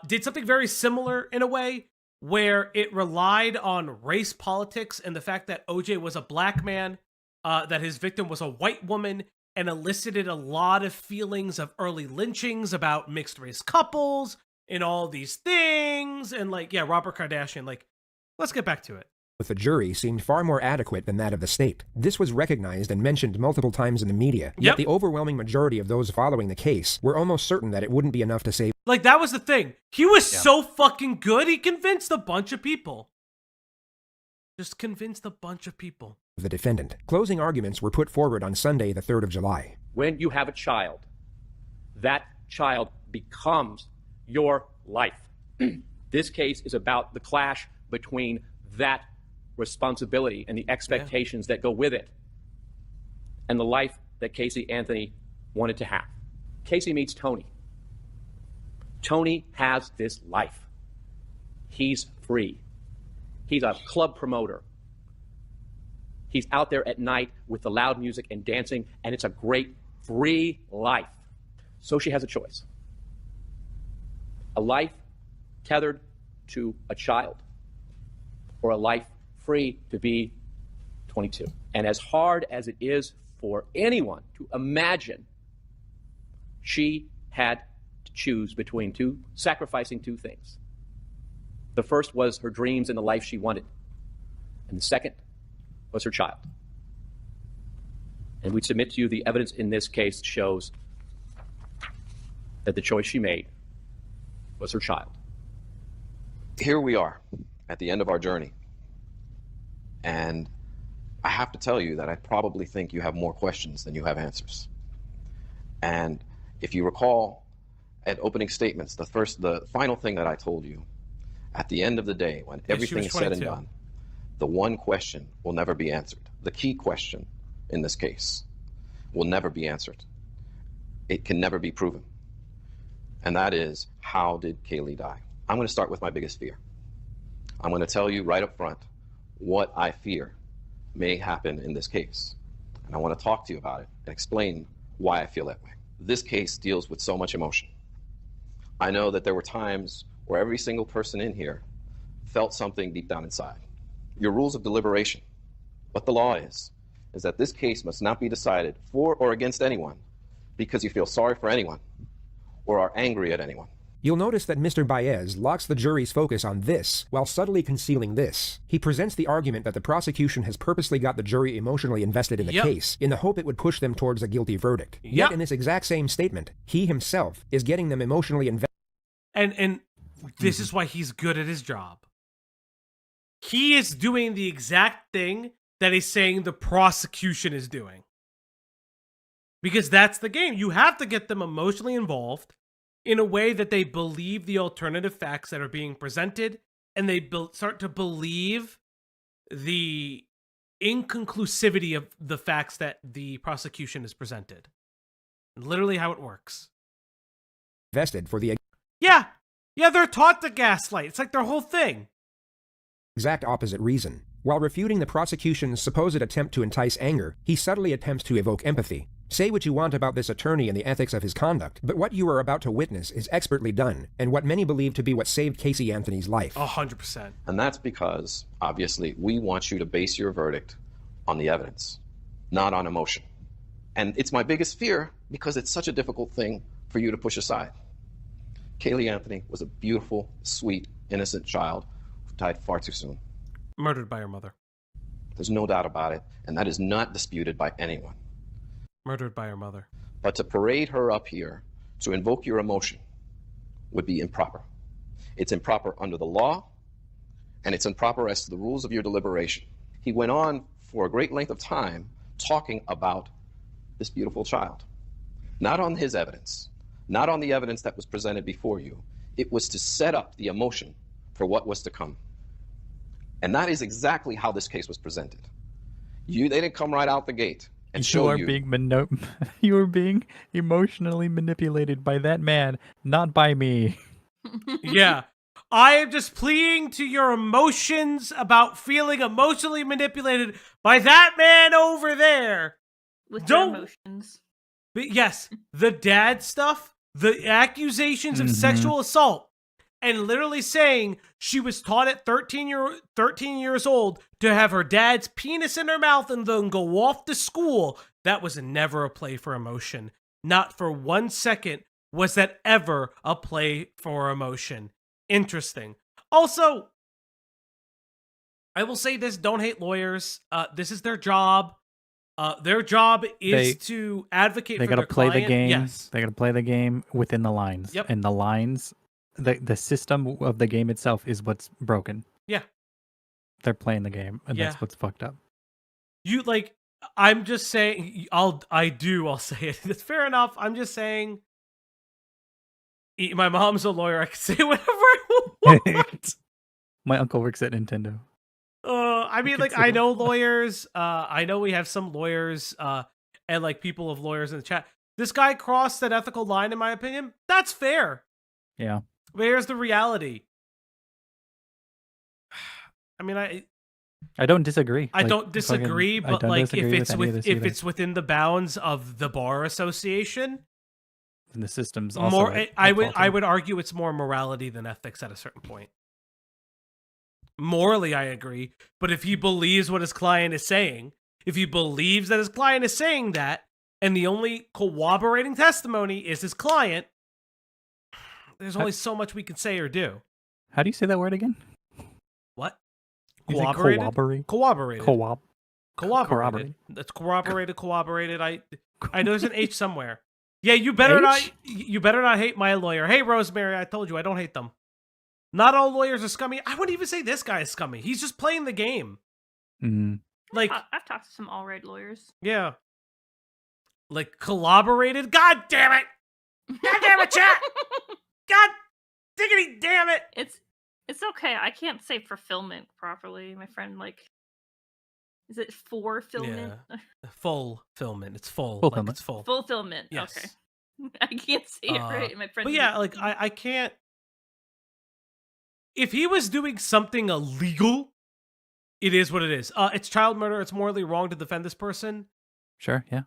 did something very similar in a way where it relied on race politics and the fact that OJ was a black man. That his victim was a white woman, and elicited a lot of feelings of early lynchings about mixed race couples and all these things. And Robert Kardashian, let's get back to it. With the jury seemed far more adequate than that of the state. This was recognized and mentioned multiple times in the media, yet the overwhelming majority of those following the case were almost certain that it wouldn't be enough to save. That was the thing. He was so fucking good, he convinced a bunch of people. Just convinced a bunch of people. The defendant. Closing arguments were put forward on Sunday, the 3rd of July. When you have a child, that child becomes your life. This case is about the clash between that responsibility and the expectations that go with it and the life that Casey Anthony wanted to have. Casey meets Tony. Tony has this life. He's free. He's a club promoter. He's out there at night with the loud music and dancing, and it's a great, free life. So she has a choice. A life tethered to a child, or a life free to be 22. And as hard as it is for anyone to imagine, she had to choose between sacrificing two things. The first was her dreams and the life she wanted. And the second was her child. And we submit to you the evidence in this case shows that the choice she made was her child. Here we are at the end of our journey. And I have to tell you that I probably think you have more questions than you have answers. And if you recall at opening statements, the final thing that I told you, at the end of the day, when everything is said and done, the one question will never be answered. The key question in this case will never be answered. It can never be proven. And that is, how did Caylee die? I'm going to start with my biggest fear. I'm going to tell you right up front what I fear may happen in this case. And I want to talk to you about it and explain why I feel that way. This case deals with so much emotion. I know that there were times where every single person in here felt something deep down inside. Your rules of deliberation, what the law is that this case must not be decided for or against anyone because you feel sorry for anyone or are angry at anyone. You'll notice that Mr. Baez locks the jury's focus on this while subtly concealing this. He presents the argument that the prosecution has purposely got the jury emotionally invested in the case in the hope it would push them towards a guilty verdict. Yet in this exact same statement, he himself is getting them emotionally invested. And this is why he's good at his job. He is doing the exact thing that he's saying the prosecution is doing. Because that's the game. You have to get them emotionally involved in a way that they believe the alternative facts that are being presented, and they start to believe the inconclusivity of the facts that the prosecution has presented. Literally how it works. Vested for the Yeah, they're taught to gaslight. It's like their whole thing. exact opposite reason. While refuting the prosecution's supposed attempt to entice anger, he subtly attempts to evoke empathy. Say what you want about this attorney and the ethics of his conduct, but what you are about to witness is expertly done, and what many believe to be what saved Casey Anthony's life. 100%. And that's because, obviously, we want you to base your verdict on the evidence, not on emotion. And it's my biggest fear because it's such a difficult thing for you to push aside. Caylee Anthony was a beautiful, sweet, innocent child who died far too soon. Murdered by her mother. There's no doubt about it, and that is not disputed by anyone. Murdered by her mother. But to parade her up here to invoke your emotion would be improper. It's improper under the law, and it's improper as to the rules of your deliberation. He went on for a great length of time talking about this beautiful child. Not on his evidence, not on the evidence that was presented before you. It was to set up the emotion for what was to come. And that is exactly how this case was presented. They didn't come right out the gate and show you. You are being emotionally manipulated by that man, not by me. Yeah. I am just pleading to your emotions about feeling emotionally manipulated by that man over there. With your emotions. But yes, the dad stuff, the accusations of sexual assault, and literally saying she was taught at 13 years old to have her dad's penis in her mouth and then go off to school. That was never a play for emotion. Not for 1 second was that ever a play for emotion. Interesting. Also, I will say this, don't hate lawyers. This is their job. Their job is to advocate for their client. They gotta play the game. Yes. They gotta play the game within the lines. Yep. And the lines, the system of the game itself is what's broken. Yeah. They're playing the game, and that's what's fucked up. I'm just saying, I'll say it. It's fair enough. I'm just saying, my mom's a lawyer. I can say whatever I want. My uncle works at Nintendo. I mean, I know lawyers. I know we have some lawyers, and people of lawyers in the chat. This guy crossed that ethical line, in my opinion. That's fair. Yeah. But here's the reality. I mean, I don't disagree. I don't disagree, but if it's within the bounds of the bar association, and the system's also I would argue it's more morality than ethics at a certain point. Morally, I agree, but if he believes what his client is saying, if he believes that his client is saying that, and the only corroborating testimony is his client, there's only so much we can say or do. How do you say that word again? What? Corroborated. Corroborated. That's corroborated. I know there's an H somewhere. Yeah, you better not hate my lawyer. Hey, Rosemary, I told you I don't hate them. Not all lawyers are scummy. I wouldn't even say this guy is scummy. He's just playing the game. Mm-hmm. I've talked to some all-right lawyers. Yeah. Collaborated. God damn it! God damn it, chat! God diggity damn it! It's okay. I can't say fulfillment properly. My friend, is it fulfillment? Yeah. Fulfillment. It's full. Fulfillment. It's full. Fulfillment. Yes. Okay. I can't say it right. My friend. But yeah, I can't. If he was doing something illegal, it is what it is. It's child murder. It's morally wrong to defend this person. Sure, yeah.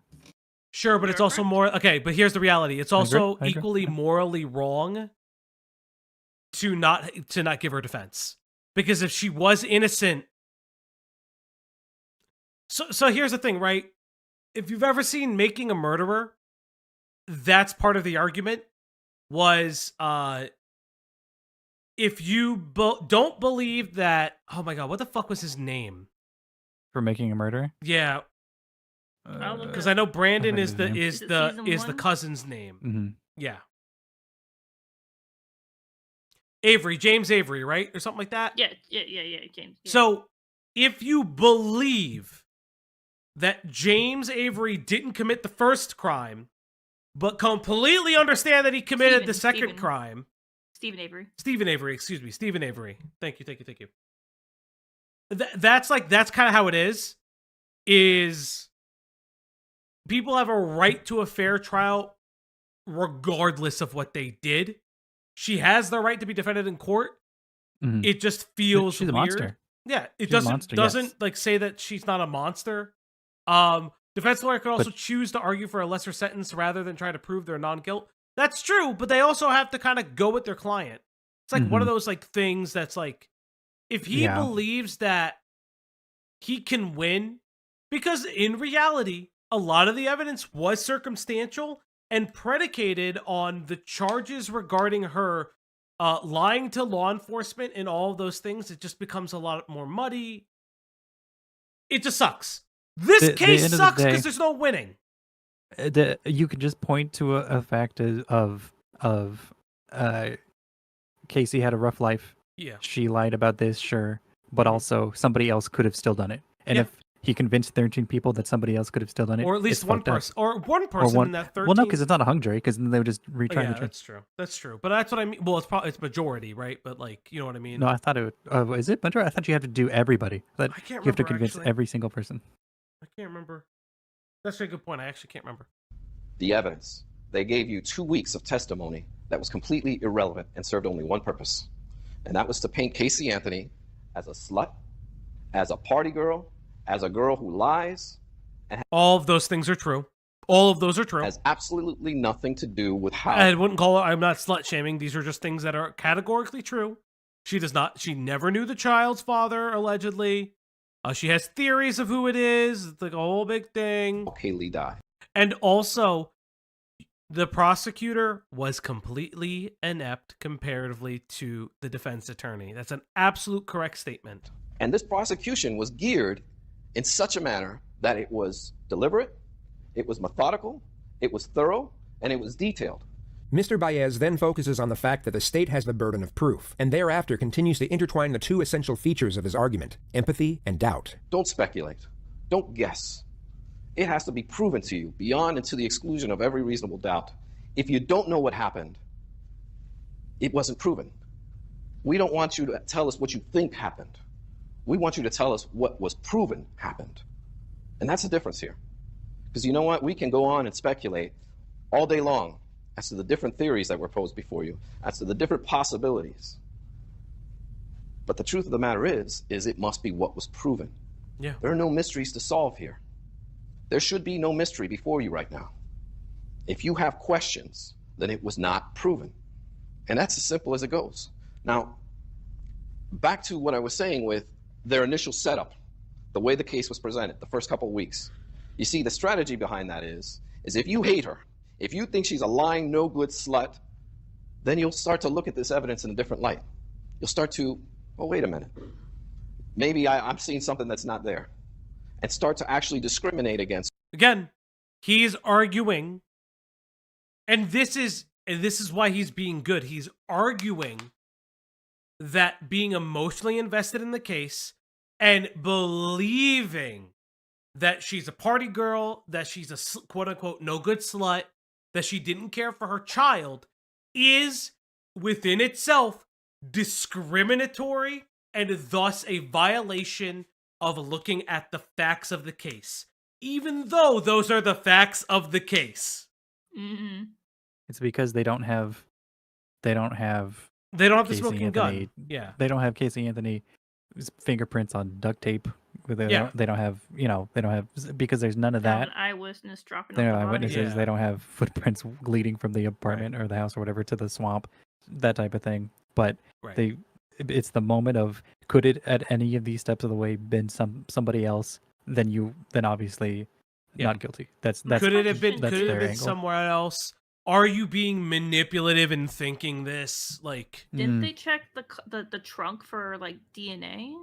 Sure, but it's also more... Okay, but here's the reality. It's also equally morally wrong to not give her defense. Because if she was innocent... So here's the thing, right? If you've ever seen Making a Murderer, that's part of the argument, was... if you don't believe that... Oh my god, what the fuck was his name? For Making a Murderer? Yeah. Because I know Brandon is the cousin's name. Mm-hmm. Yeah. Avery, James Avery, right? Or something like that? Yeah, James. Yeah. So, if you believe that James Avery didn't commit the first crime, but completely understand that he committed the second crime. Stephen Avery. Stephen Avery, excuse me. Stephen Avery. Thank you. That's kind of how it is people have a right to a fair trial regardless of what they did. She has the right to be defended in court. Mhm. It just feels She's a weird. monster. Yeah, it She's a monster, doesn't yes. like say that she's not a monster. Defense lawyer could also choose to argue for a lesser sentence rather than try to prove their non-guilt. That's true, but they also have to kind of go with their client. It's like one of those like things that's like, if he believes that he can win, because in reality, a lot of the evidence was circumstantial and predicated on the charges regarding her lying to law enforcement and all of those things. It just becomes a lot more muddy. It just sucks. This case sucks because there's no winning. You could just point to a fact of Casey had a rough life. Yeah. She lied about this, sure, but also somebody else could have still done it. And if he convinced 13 people that somebody else could have still done it, or at least one person, in that 13. Well, no, because it's not a hung jury, because then they would just retry the jury. That's true. That's true. But that's what I mean. Well, it's majority, right? But like, you know what I mean? No, I thought it would. Is it majority? I thought you have to do everybody. I can't you have to remember, convince actually. every single person. I can't remember. That's a good point. I actually can't remember. The evidence. They gave you 2 weeks of testimony that was completely irrelevant and served only one purpose. And that was to paint Casey Anthony as a slut, as a party girl, as a girl who lies. And all of those things are true. All of those are true. Has absolutely nothing to do with how. I wouldn't call it, I'm not slut shaming. These are just things that are categorically true. She never knew the child's father, allegedly. She has theories of who it is. It's like a whole big thing. Caylee died. And also, the prosecutor was completely inept comparatively to the defense attorney. That's an absolute correct statement. And this prosecution was geared in such a manner that it was deliberate, it was methodical, it was thorough, and it was detailed. Mr. Baez then focuses on the fact that the state has the burden of proof, and thereafter continues to intertwine the two essential features of his argument, empathy and doubt. Don't speculate. Don't guess. It has to be proven to you beyond and to the exclusion of every reasonable doubt. If you don't know what happened, it wasn't proven. We don't want you to tell us what you think happened. We want you to tell us what was proven happened. And that's the difference here. Because you know what? We can go on and speculate all day long as to the different theories that were posed before you, as to the different possibilities. But the truth of the matter is it must be what was proven. Yeah. There are no mysteries to solve here. There should be no mystery before you right now. If you have questions, then it was not proven. And that's as simple as it goes. Now, back to what I was saying with their initial setup, the way the case was presented, the first couple of weeks. You see, the strategy behind that is if you hate her, if you think she's a lying, no-good slut, then you'll start to look at this evidence in a different light. You'll start to, oh, wait a minute. Maybe I'm seeing something that's not there. And start to actually discriminate against. Again, he's arguing, and this is why he's being good. He's arguing that being emotionally invested in the case and believing that she's a party girl, that she's a quote-unquote no-good slut, that she didn't care for her child, is within itself discriminatory and thus a violation of looking at the facts of the case, even though those are the facts of the case. Mm-hmm. It's because they don't have the Casey smoking gun. Yeah. They don't have Casey Anthony's fingerprints on duct tape. They don't have because there's none of that. An eyewitness dropping. There are off the body. eyewitnesses. They don't have footprints leading from the apartment or the house or whatever to the swamp, that type of thing. But it's the moment of, could it at any of these steps of the way been somebody else? Then obviously not guilty. That's could it have been angle. somewhere else? Are you being manipulative in thinking this? Like, didn't they check the trunk for like DNA?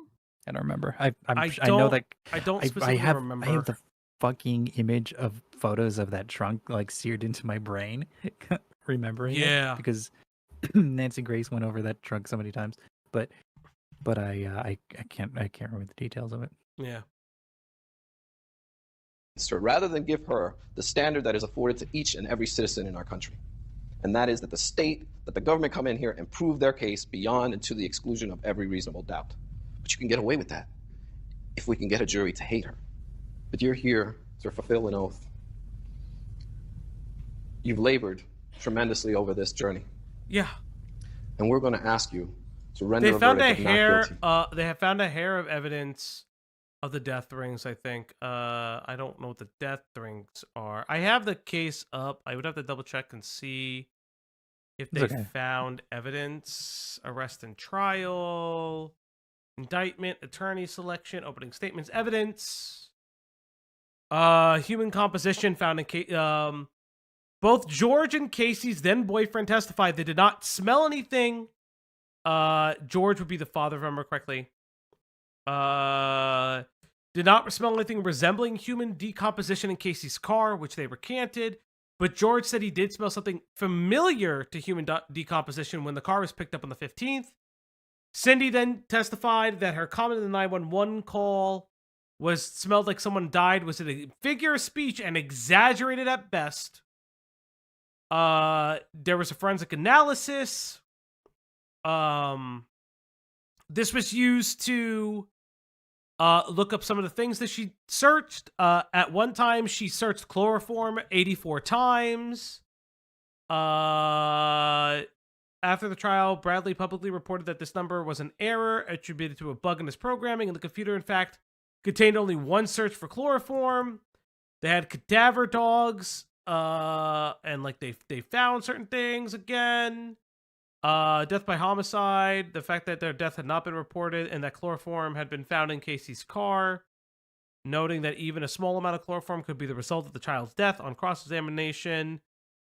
I don't remember. I don't specifically remember. I have the fucking image of photos of that trunk like seared into my brain, remembering it, because Nancy Grace went over that trunk so many times. But I can't remember the details of it. Yeah. rather than give her the standard that is afforded to each and every citizen in our country. And that is that the government come in here and prove their case beyond and to the exclusion of every reasonable doubt. But you can get away with that if we can get a jury to hate her. But you're here to fulfill an oath. You've labored tremendously over this journey. Yeah. And we're going to ask you to render They found a verdict of not guilty. they have found a hair of evidence of the death rings, I think. I don't know what the death rings are. I have the case up. I would have to double check and see if they found evidence. Arrest and trial, indictment, attorney selection, opening statements, evidence. Human composition found in both George and Casey's then boyfriend testified they did not smell anything. George would be the father, if I remember correctly. Did not smell anything resembling human decomposition in Casey's car, which they recanted. But George said he did smell something familiar to human decomposition when the car was picked up on the 15th. Cindy then testified that her comment in the 911 call smelled like someone died was a figure of speech and exaggerated at best. There was a forensic analysis. This was used to look up some of the things that she searched. At one time, she searched chloroform 84 times. After the trial, Bradley publicly reported that this number was an error attributed to a bug in his programming, and the computer, in fact, contained only one search for chloroform. They had cadaver dogs, and like they found certain things again. Death by homicide, the fact that their death had not been reported and that chloroform had been found in Casey's car, noting that even a small amount of chloroform could be the result of the child's death on cross-examination.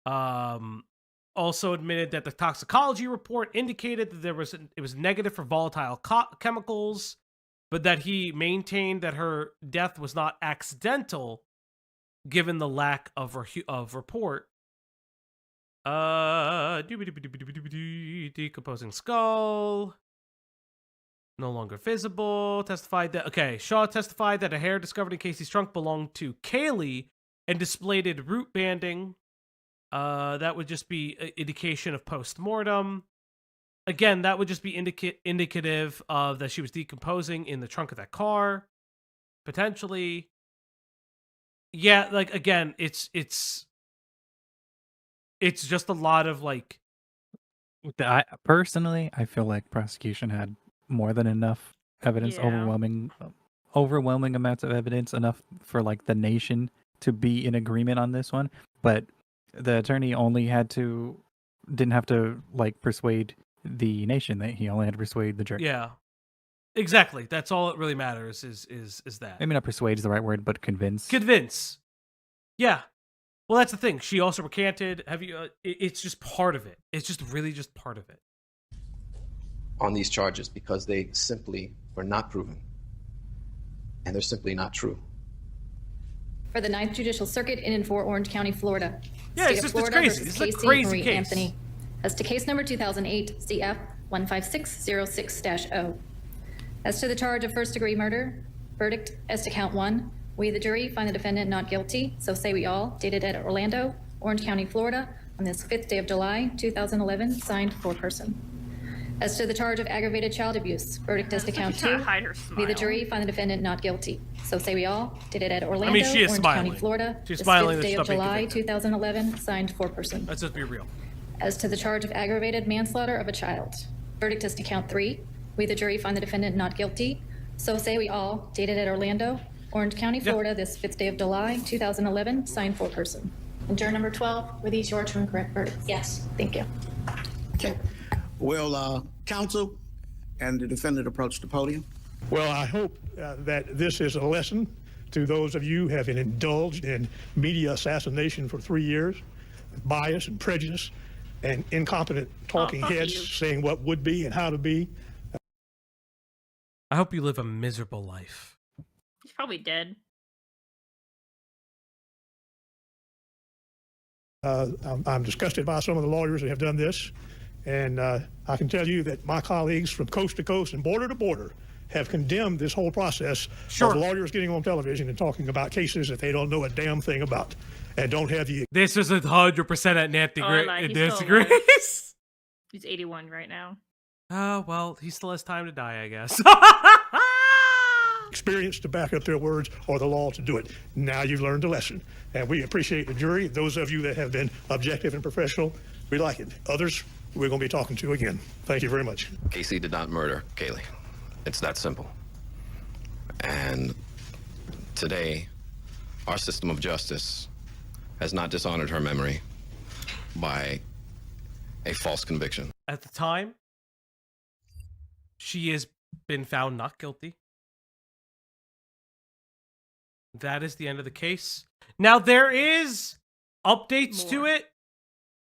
Also admitted that the toxicology report indicated that it was negative for volatile chemicals, but that he maintained that her death was not accidental given the lack of report. Decomposing skull. No longer visible. Shaw testified that a hair discovered in Casey's trunk belonged to Caylee and displayed root banding. That would just be an indication of post-mortem. Again, that would just be indicative of that she was decomposing in the trunk of that car. Potentially. Yeah, like, again, it's just a lot of, like... I feel like prosecution had more than enough evidence, overwhelming amounts of evidence, enough for, like, the nation to be in agreement on this one. But the attorney didn't have to, like, persuade the nation. That he only had to persuade the jury. Yeah, exactly. That's all that really matters is that. Maybe not persuade is the right word, but convince. Convince. Yeah. Well, that's the thing. She also recanted. It's just part of it. It's just really just part of it. On these charges because they simply were not proven. And they're simply not true. For the 9th Judicial Circuit in and for Orange County, Florida. Yeah, it's crazy. It's a crazy Marie case. Anthony. As to case number 2008 CF 15606-0. As to the charge of first-degree murder, verdict as to count 1. We, the jury, find the defendant not guilty, so say we all, dated at Orlando, Orange County, Florida, on this 5th day of July, 2011, signed foreperson. As to the charge of aggravated child abuse, verdict as to count 2. We, the jury, find the defendant not guilty, so say we all, dated at Orlando, she is Orange smiling. County, Florida, She's this smiling 5th that day she's of not being July, convicted. 2011, signed foreperson. Let's just be real. As to the charge of aggravated manslaughter of a child, verdict as to count 3. We, the jury, find the defendant not guilty, so say we all, dated at Orlando, Orange County, Florida, this 5th day of July, 2011, signed foreperson. And juror number 12, were these your true and correct verdicts? Yes. Thank you. Okay. Will counsel and the defendant approach the podium? Well, I hope that this is a lesson to those of you who have indulged in media assassination for 3 years, bias and prejudice, and incompetent talking heads saying what would be and how to be. I hope you live a miserable life. He's probably dead. I'm disgusted by some of the lawyers that have done this, and I can tell you that my colleagues from coast to coast and border to border have condemned this whole process of lawyers getting on television and talking about cases that they don't know a damn thing about and don't have the... This is 100% at Nancy He's disagrees. He's 81 right now. Oh, well, he still has time to die, I guess. experience to back up their words or the law to do it. Now you've learned a lesson. And we appreciate the jury. Those of you that have been objective and professional, we like it. Others, we're going to be talking to again. Thank you very much. Casey did not murder Caylee. It's that simple. And today, our system of justice has not dishonored her memory by a false conviction. At the time, she has been found not guilty. That is the end of the case. Now, there is updates to it.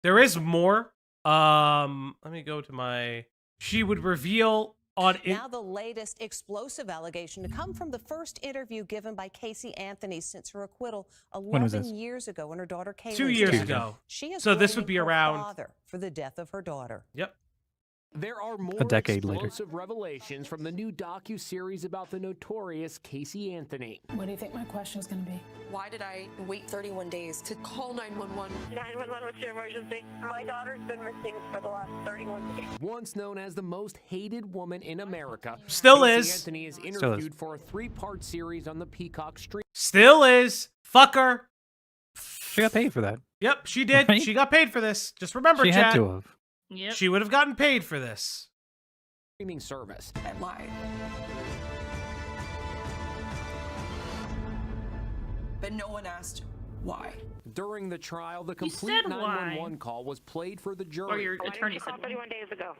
There is more. Let me go to my... She would reveal on... Now the latest explosive allegation to come from the first interview given by Casey Anthony since her acquittal 11 years ago when her daughter Caylee 2 years ago. She is so this would be her around... father for the death of her daughter. Yep. There are more a decade later. explosive revelations from the new docu-series about the notorious Casey Anthony. What do you think my question is going to be? Why did I wait 31 days to call 911? 911, what's your emergency? My daughter's been missing for the last 31 days. Once known as the most hated woman in America, Still Casey is. Anthony is interviewed for a 3-part series on the Peacock stream. Still is. Fuck her. She got paid for that. Yep, she did. Right? She got paid for this. Just remember, She chat. had to have. Yep. She would have gotten paid for this. Streaming service. I lied. But no one asked why. During the trial, the You complete said why. 911 call was played for the jury. Or your attorney said why. 31 days ago.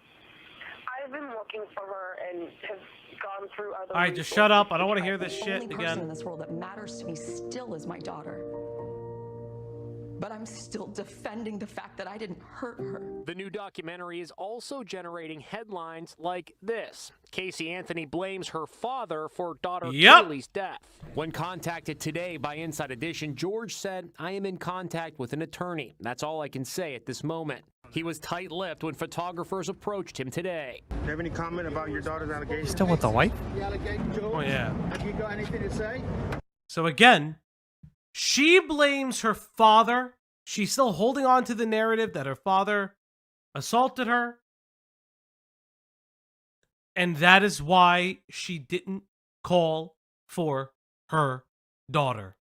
I've been looking for her and have gone through other... All right, just shut up. I don't want to hear this shit The only person in again. this world that matters to me still is my daughter. But I'm still defending the fact that I didn't hurt her. The new documentary is also generating headlines like this. Casey Anthony blames her father for daughter Caylee's death. When contacted today by Inside Edition, George said, "I am in contact with an attorney. That's all I can say at this moment." He was tight-lipped when photographers approached him today. Do you have any comment about your daughter's allegations? Still with the wife? Oh, yeah. Have you got anything to say? So again, she blames her father. She's still holding on to the narrative that her father assaulted her. And that is why she didn't call for her daughter.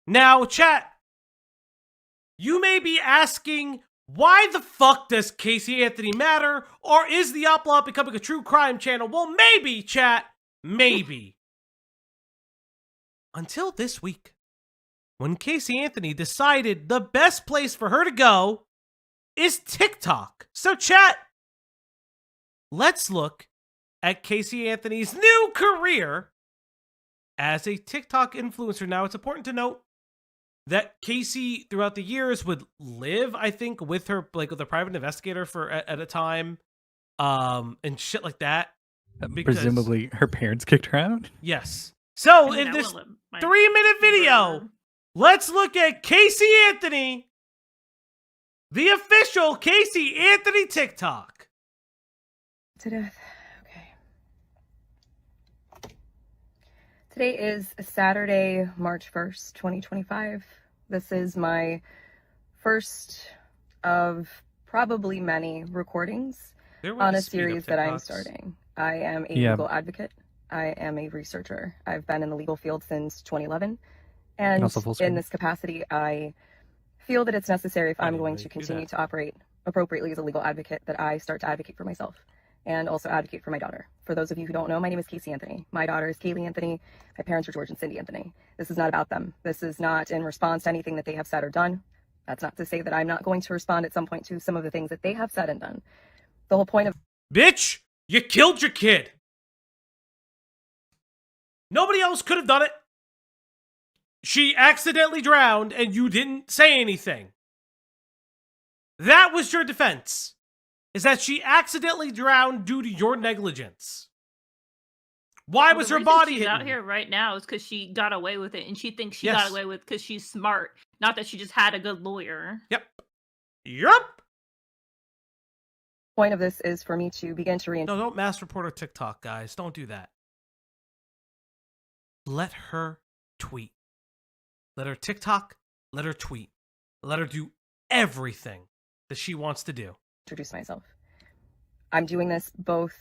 Now, chat, you may be asking, why the fuck does Casey Anthony matter? Or is the Upload becoming a true crime channel? Well, maybe, chat, maybe. Until this week, when Casey Anthony decided the best place for her to go is TikTok. So chat, let's look at Casey Anthony's new career as a TikTok influencer. Now, it's important to note that Casey, throughout the years, would live, I think, with her, like, with a private investigator for at a time, and shit like that. Because, presumably, her parents kicked her out. yes. So, in this 3-minute video, let's look at Casey Anthony, the official Casey Anthony TikTok. To death. Okay. Today is Saturday, March 1st, 2025. This is my first of probably many recordings on a series that I'm starting. I am a legal advocate. I am a researcher. I've been in the legal field since 2011. And in this capacity, I feel that it's necessary, if I'm going to continue to operate appropriately as a legal advocate, that I start to advocate for myself and also advocate for my daughter. For those of you who don't know, my name is Casey Anthony. My daughter is Caylee Anthony. My parents are George and Cindy Anthony. This is not about them. This is not in response to anything that they have said or done. That's not to say that I'm not going to respond at some point to some of the things that they have said and done. The whole point of... Bitch, you killed your kid. Nobody else could have done it. She accidentally drowned and you didn't say anything. That was your defense. Is that she accidentally drowned due to your negligence. Why was her body she's hidden? out here right now is because she got away with it, and she thinks she Yes. got away with because she's smart, not that she just had a good lawyer. Yep. Yup. point of this is for me to begin to No, don't mass report her TikTok, guys. Don't do that. Let her tweet. Let her TikTok. Let her tweet. Let her do everything that she wants to do. Introduce myself. I'm doing this both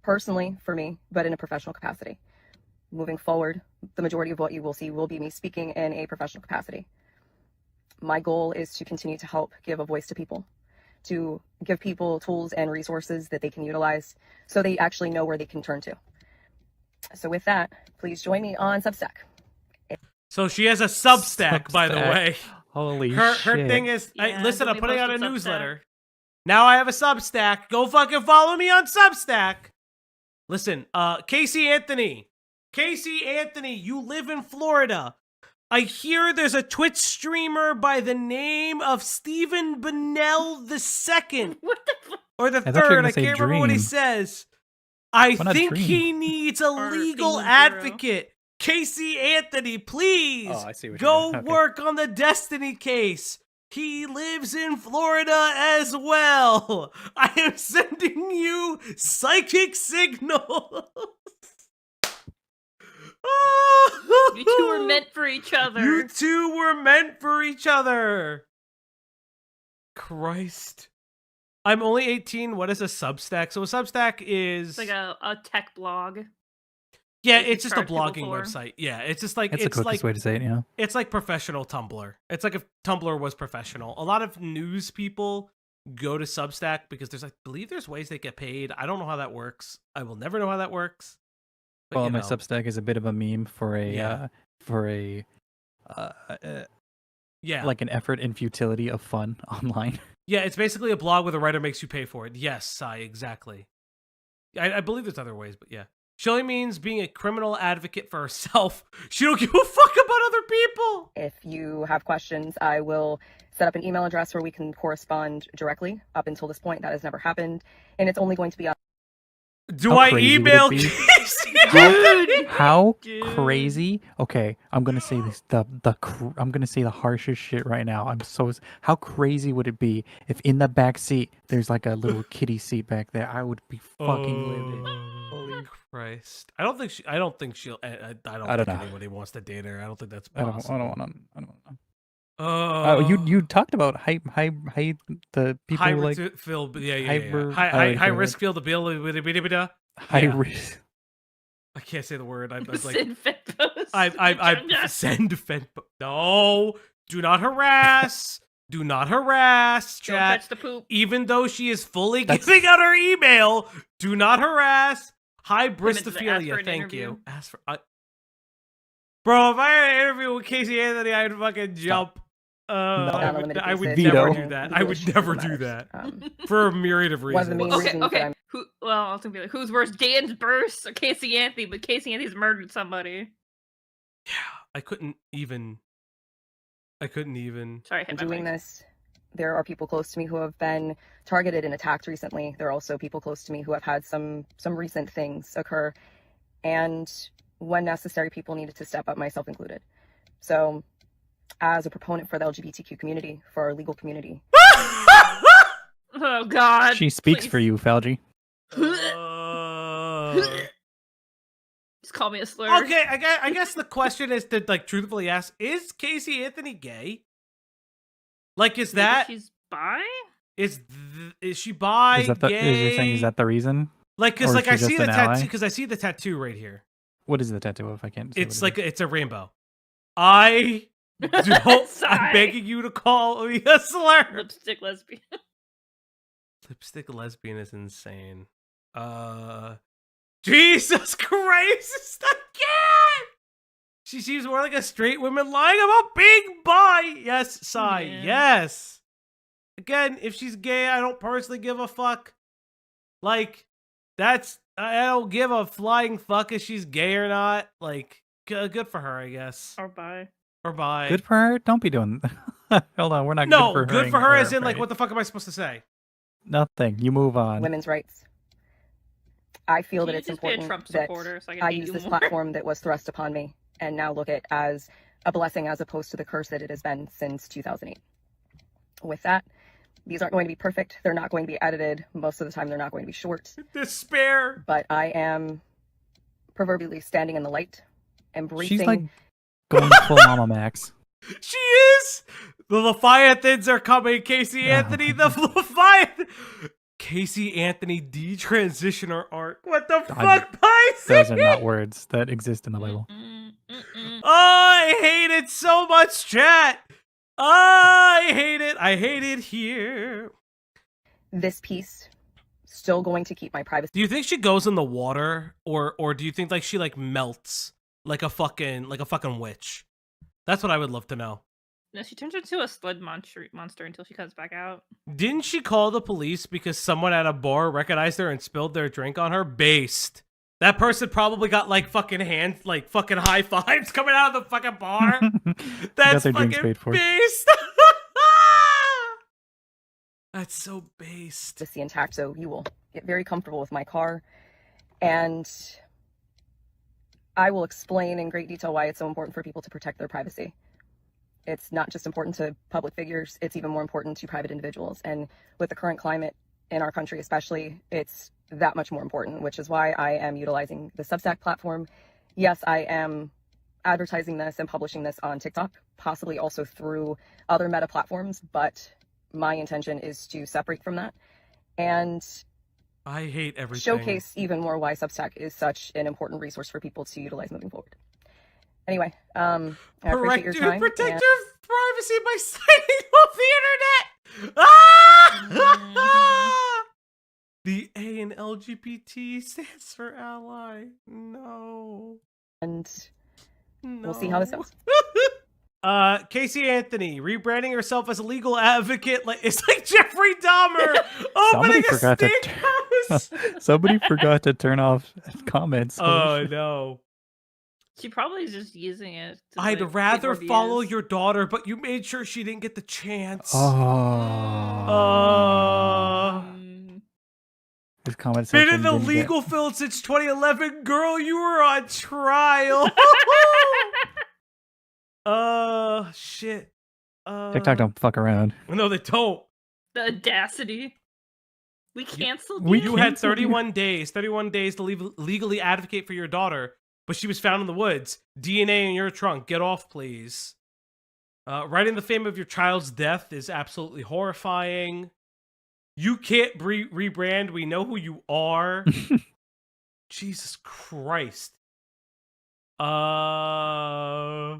personally for me, but in a professional capacity. Moving forward, the majority of what you will see will be me speaking in a professional capacity. My goal is to continue to help give a voice to people, to give people tools and resources that they can utilize so they actually know where they can turn to. So with that, please join me on Substack. So she has a Substack, by the way. Holy her shit. thing is, Yeah, listen, I'm we putting out a posted Substack. newsletter. Now I have a Substack. Go fucking follow me on Substack. Listen, Casey Anthony, you live in Florida. I hear there's a Twitch streamer by the name of Stephen Bennell II. What the fuck? Or the I thought you were third. gonna I say can't remember what he Dream. says. I Why not think Dream? he needs a Or legal Theme advocate. Casey Anthony, please Oh, I see what go you're doing. Okay. work on the Destiny case. He lives in Florida as well. I am sending you psychic signals. You two were meant for each other. You two were meant for each other. Christ. I'm only 18. What is a Substack? So a Substack is... It's like a tech blog. Yeah, that you it's just a charge people blogging for. website. Yeah, it's just like... That's the quickest way to say it, yeah. It's like professional Tumblr. It's like if Tumblr was professional. A lot of news people go to Substack because I believe there's ways they get paid. I don't know how that works. I will never know how that works. But, Well, you my know. Substack is a bit of a meme for a Yeah. like an effort and futility of fun online. Yeah, it's basically a blog where the writer makes you pay for it. Yes, Sai, exactly. I believe there's other ways, but yeah. She only means being a criminal advocate for herself. She don't give a fuck about other people. If you have questions, I will set up an email address where we can correspond directly. Up until this point, that has never happened, and it's only going to be on. Do How I crazy would email it be? Casey? How crazy? Okay, I'm gonna say this. I'm gonna say the harshest shit right now. How crazy would it be if in the back seat there's like a little kiddie seat back there? I would be fucking livid. Holy Christ! I don't think she'll. I don't think anybody wants to date her. I don't think that's possible. I don't want to. You talked about the people high who like field, hyper- high risk field ability. high risk. I can't say the word. I was like, Send fed posts. I send fed. No, do not harass. Do not harass. Don't Chat. touch the poop. Even though she is fully giving out her email, do not harass. High bristophilia. Thank you. Ask for. Bro, if I had an interview with Casey Anthony, I'd fucking jump. I would never do that. I would never do that for a myriad of reasons. One of the main reasons Okay. that I'm Well, I was gonna be like, who's worse, Dan's burst or Casey Anthony? But Casey Anthony's murdered somebody. I couldn't even. Sorry, I hit my doing mic. this. There are people close to me who have been targeted and attacked recently. There are also people close to me who have had some recent things occur, and when necessary, people needed to step up, myself included. So, as a proponent for the LGBTQ community, for our legal community. Oh God! She speaks for you, Falgi. Just call me a slur. Okay, I guess the question is to like truthfully ask: is Casey Anthony gay? Like, is Maybe that she's bi? is she bi? Is gay? you're saying is that the reason? Like, because Or like is she I see just the an tattoo. ally? Because I see the tattoo right here. What is the tattoo of? I can't. See It's what like it's a rainbow. I don't. I'm begging you to call me a slur. Lipstick lesbian. Lipstick lesbian is insane. Jesus Christ again! She seems more like a straight woman lying about being bi. Yes, Sai. Yeah. Yes. Again, if she's gay, I don't personally give a fuck. Like, I don't give a flying fuck if she's gay or not. Like, good for her, I guess. Or bi. Or bi. Good for her. Don't be doing. Hold on, we're not. No, good for her her as in like, right? what the fuck am I supposed to say? Nothing. You move on. Women's rights. I feel Can that you it's just be a important Trump that supporter so I can I hate use you this more? platform that was thrust upon me and now look at it as a blessing as opposed to the curse that it has been since 2008. With that, These aren't going to be perfect. They're not going to be edited. Most of the time, they're not going to be short. Despair. But I am proverbially standing in the light, embracing. She's like going full Mama Max. She is. The Leviathans are coming, Casey Anthony. The Leviathan. Casey Anthony detransitioner arc. What the fuck, Pisces? Those are not words that exist in the Bible. Oh, I hate it so much, chat. I hate it. I hate it here. This piece still going to keep my privacy. Do you think she goes in the water, or do you think like she like melts like a fucking witch? That's what I would love to know. No, she turns into a sled monster until she comes back out. Didn't she call the police because someone at a bar recognized her and spilled their drink on her? Based. That person probably got like fucking fucking high fives coming out of the fucking bar. That's fucking based. That's so based. Just the intact, so you will get very comfortable with my car, and I will explain in great detail why it's so important for people to protect their privacy. It's not just important to public figures, it's even more important to private individuals. And with the current climate in our country especially, it's that much more important, which is why I am utilizing the Substack platform. Yes, I am advertising this and publishing this on TikTok, possibly also through other meta platforms, but my intention is to separate from that and I hate everything. Showcase even more why Substack is such an important resource for people to utilize moving forward. Anyway, I appreciate your time. Protect your privacy by signing off the internet. Ah! The A in LGBT stands for ally. No. And we'll see how this goes. Casey Anthony rebranding herself as a legal advocate. It's like Jeffrey Dahmer opening a steakhouse. Somebody forgot to turn off comments. Oh no. She probably is just using it. I'd rather follow your daughter, but you made sure she didn't get the chance. This comment been section in the didn't legal field since 2011. Girl, you were on trial. Shit. TikTok don't fuck around. No, they don't. The audacity. We canceled You had 31 days. 31 days to legally advocate for your daughter. But she was found in the woods. DNA in your trunk. Get off, please. Writing the fame of your child's death is absolutely horrifying. You can't rebrand. We know who you are. Jesus Christ. Yeah,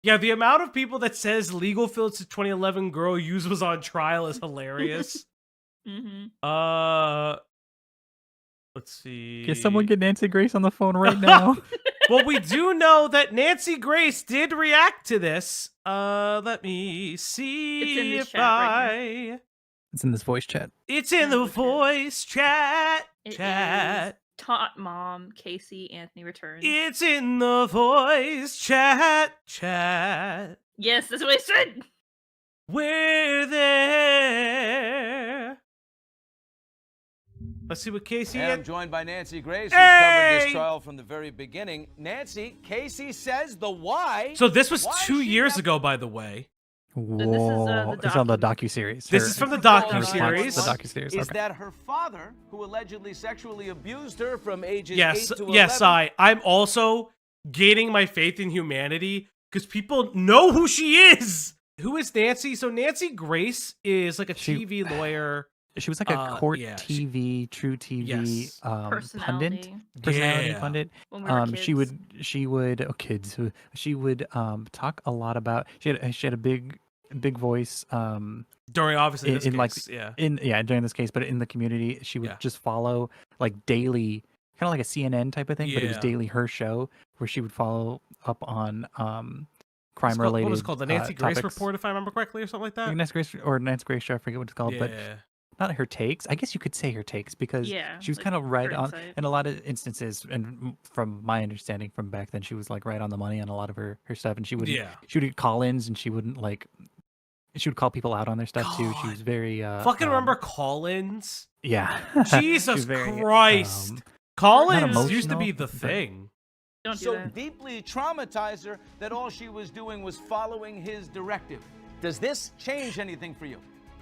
the amount of people that says legal fields to 2011 girl use was on trial is hilarious. Let's see. Can someone get Nancy Grace on the phone right now? Well, we do know that Nancy Grace did react to this. Let me see if It's in this voice chat. It's in the voice chat. Taunt mom, Casey Anthony returns. It's in the voice chat. Yes, that's what I said. We're there. Let's see what Casey And I'm joined by Nancy Grace, who's covered this trial from the very beginning. Nancy, Casey says the why. So this was 2 years ago, by the way. Whoa. It's on the docuseries. This is from the docuseries. The docuseries. Is that her father, who allegedly sexually abused her from ages 8 to 11? Yes, I'm also gaining my faith in humanity because people know who she is. Who is Nancy? So Nancy Grace is like a TV lawyer. She was like a court TV, true TV personality pundit. When we were kids. She would talk a lot about. She had a big voice. During obviously this case, during this case, but in the community, she would just follow like daily, kind of like a CNN type of thing, but it was daily her show where she would follow up on crime related. What was it called? The Nancy Grace topics. Report, if I remember correctly, or something like that. Nancy Grace show. I forget what it's called, but. Not her takes. I guess you could say her takes because she was kind of right on in a lot of instances. And from my understanding from back then, she was like right on the money on a lot of her stuff. And she would call ins and she wouldn't like. She would call people out on their stuff too. She was very fucking remember call-ins. Yeah, Jesus Christ, call-ins used to be the thing. Don't do so that. Deeply traumatized her that all she was doing was following his directive. Does this change anything for you?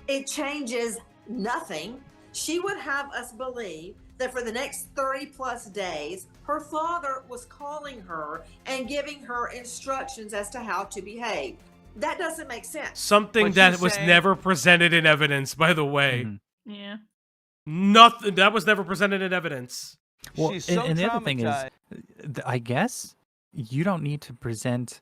It changes nothing. She would have us believe that for the next 30 plus days, her father was calling her and giving her instructions as to how to behave. That doesn't make sense. Something that was never presented in evidence, by the way. Yeah. Nothing that was never presented in evidence. Well, and the other thing is, I guess you don't need to present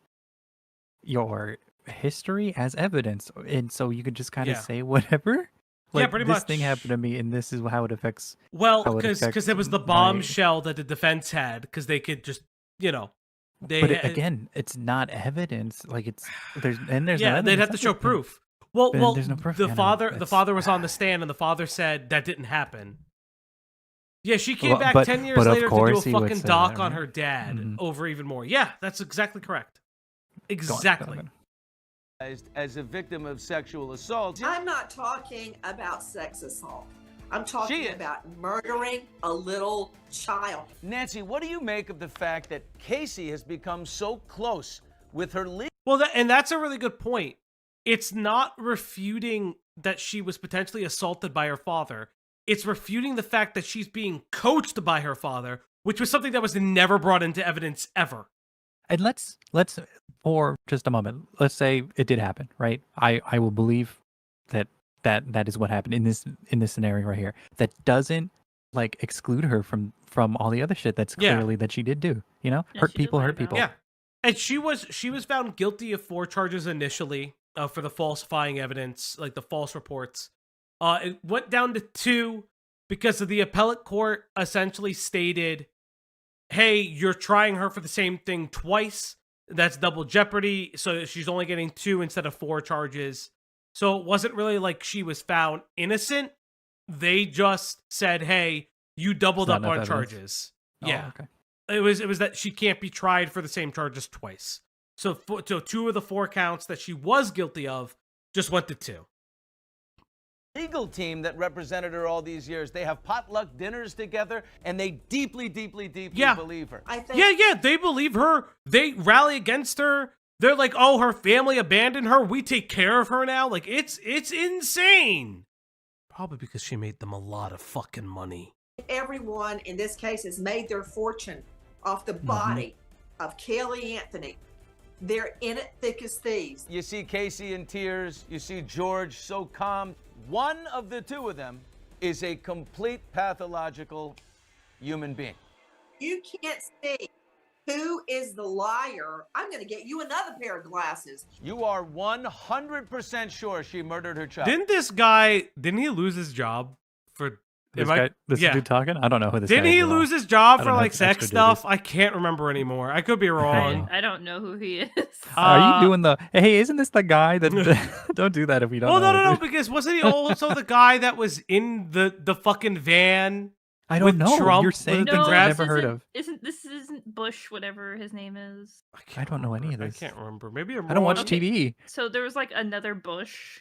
your history as evidence, and so you could just kind of say whatever. Like, pretty this much. thing happened to me, and this is how it affects. Well, how it because affects it was the bombshell that the defense had, because they could just, they. But again, it's not evidence. Like there's no yeah, they'd have to show proof. Well, there's no proof. the father was on the stand, and the father said that didn't happen. Yeah, she came back 10 years later to do a fucking doc on her dad over even more. Yeah, that's exactly correct. Exactly. As a victim of sexual assault. I'm not talking about sex assault. I'm talking about murdering a little child. Nancy, what do you make of the fact that Casey has become so close with her legal? Well, and that's a really good point. It's not refuting that she was potentially assaulted by her father. It's refuting the fact that she's being coached by her father, which was something that was never brought into evidence ever. And let's for just a moment, let's say it did happen, right? I will believe that is what happened in this scenario right here. That doesn't like exclude her from all the other shit that's clearly that she did do. Hurt people. Yeah, and she was found guilty of 4 charges initially for the falsifying evidence, like the false reports. It went down to 2 because of the appellate court essentially stated, hey, you're trying her for the same thing twice. That's double jeopardy. So she's only getting 2 instead of 4 charges. So it wasn't really like she was found innocent. They just said, hey, you doubled up on charges. Yeah. Okay. It was that she can't be tried for the same charges twice. So 2 of the 4 counts that she was guilty of just went to 2. Legal team that represented her all these years, they have potluck dinners together, and they deeply believe her. Yeah, they believe her. They rally against her. They're like, oh, her family abandoned her. We take care of her now. Like, it's insane. Probably because she made them a lot of fucking money. Everyone in this case has made their fortune off the body of Caylee Anthony. They're in it thick as thieves. You see Casey in tears. You see George so calm. One of the 2 of them is a complete pathological human being. You can't see who is the liar. I'm going to get you another pair of glasses. You are 100% sure she murdered her child. Didn't he lose his job for this dude talking? I don't know who this Didn't guy he is lose his job I for don't know like if sex extra stuff? I can't remember anymore. I could be wrong. I don't know who he is. Are you doing the? Hey, isn't this the guy that? Don't do that if you don't. Well, know no, because wasn't he also the guy that was in the fucking van? I don't with know. Trump You're saying with things the I've never heard of. This isn't Bush, whatever his name is. I don't know any of this. I can't remember. Maybe I'm I don't watch wrong. TV. So there was like another Bush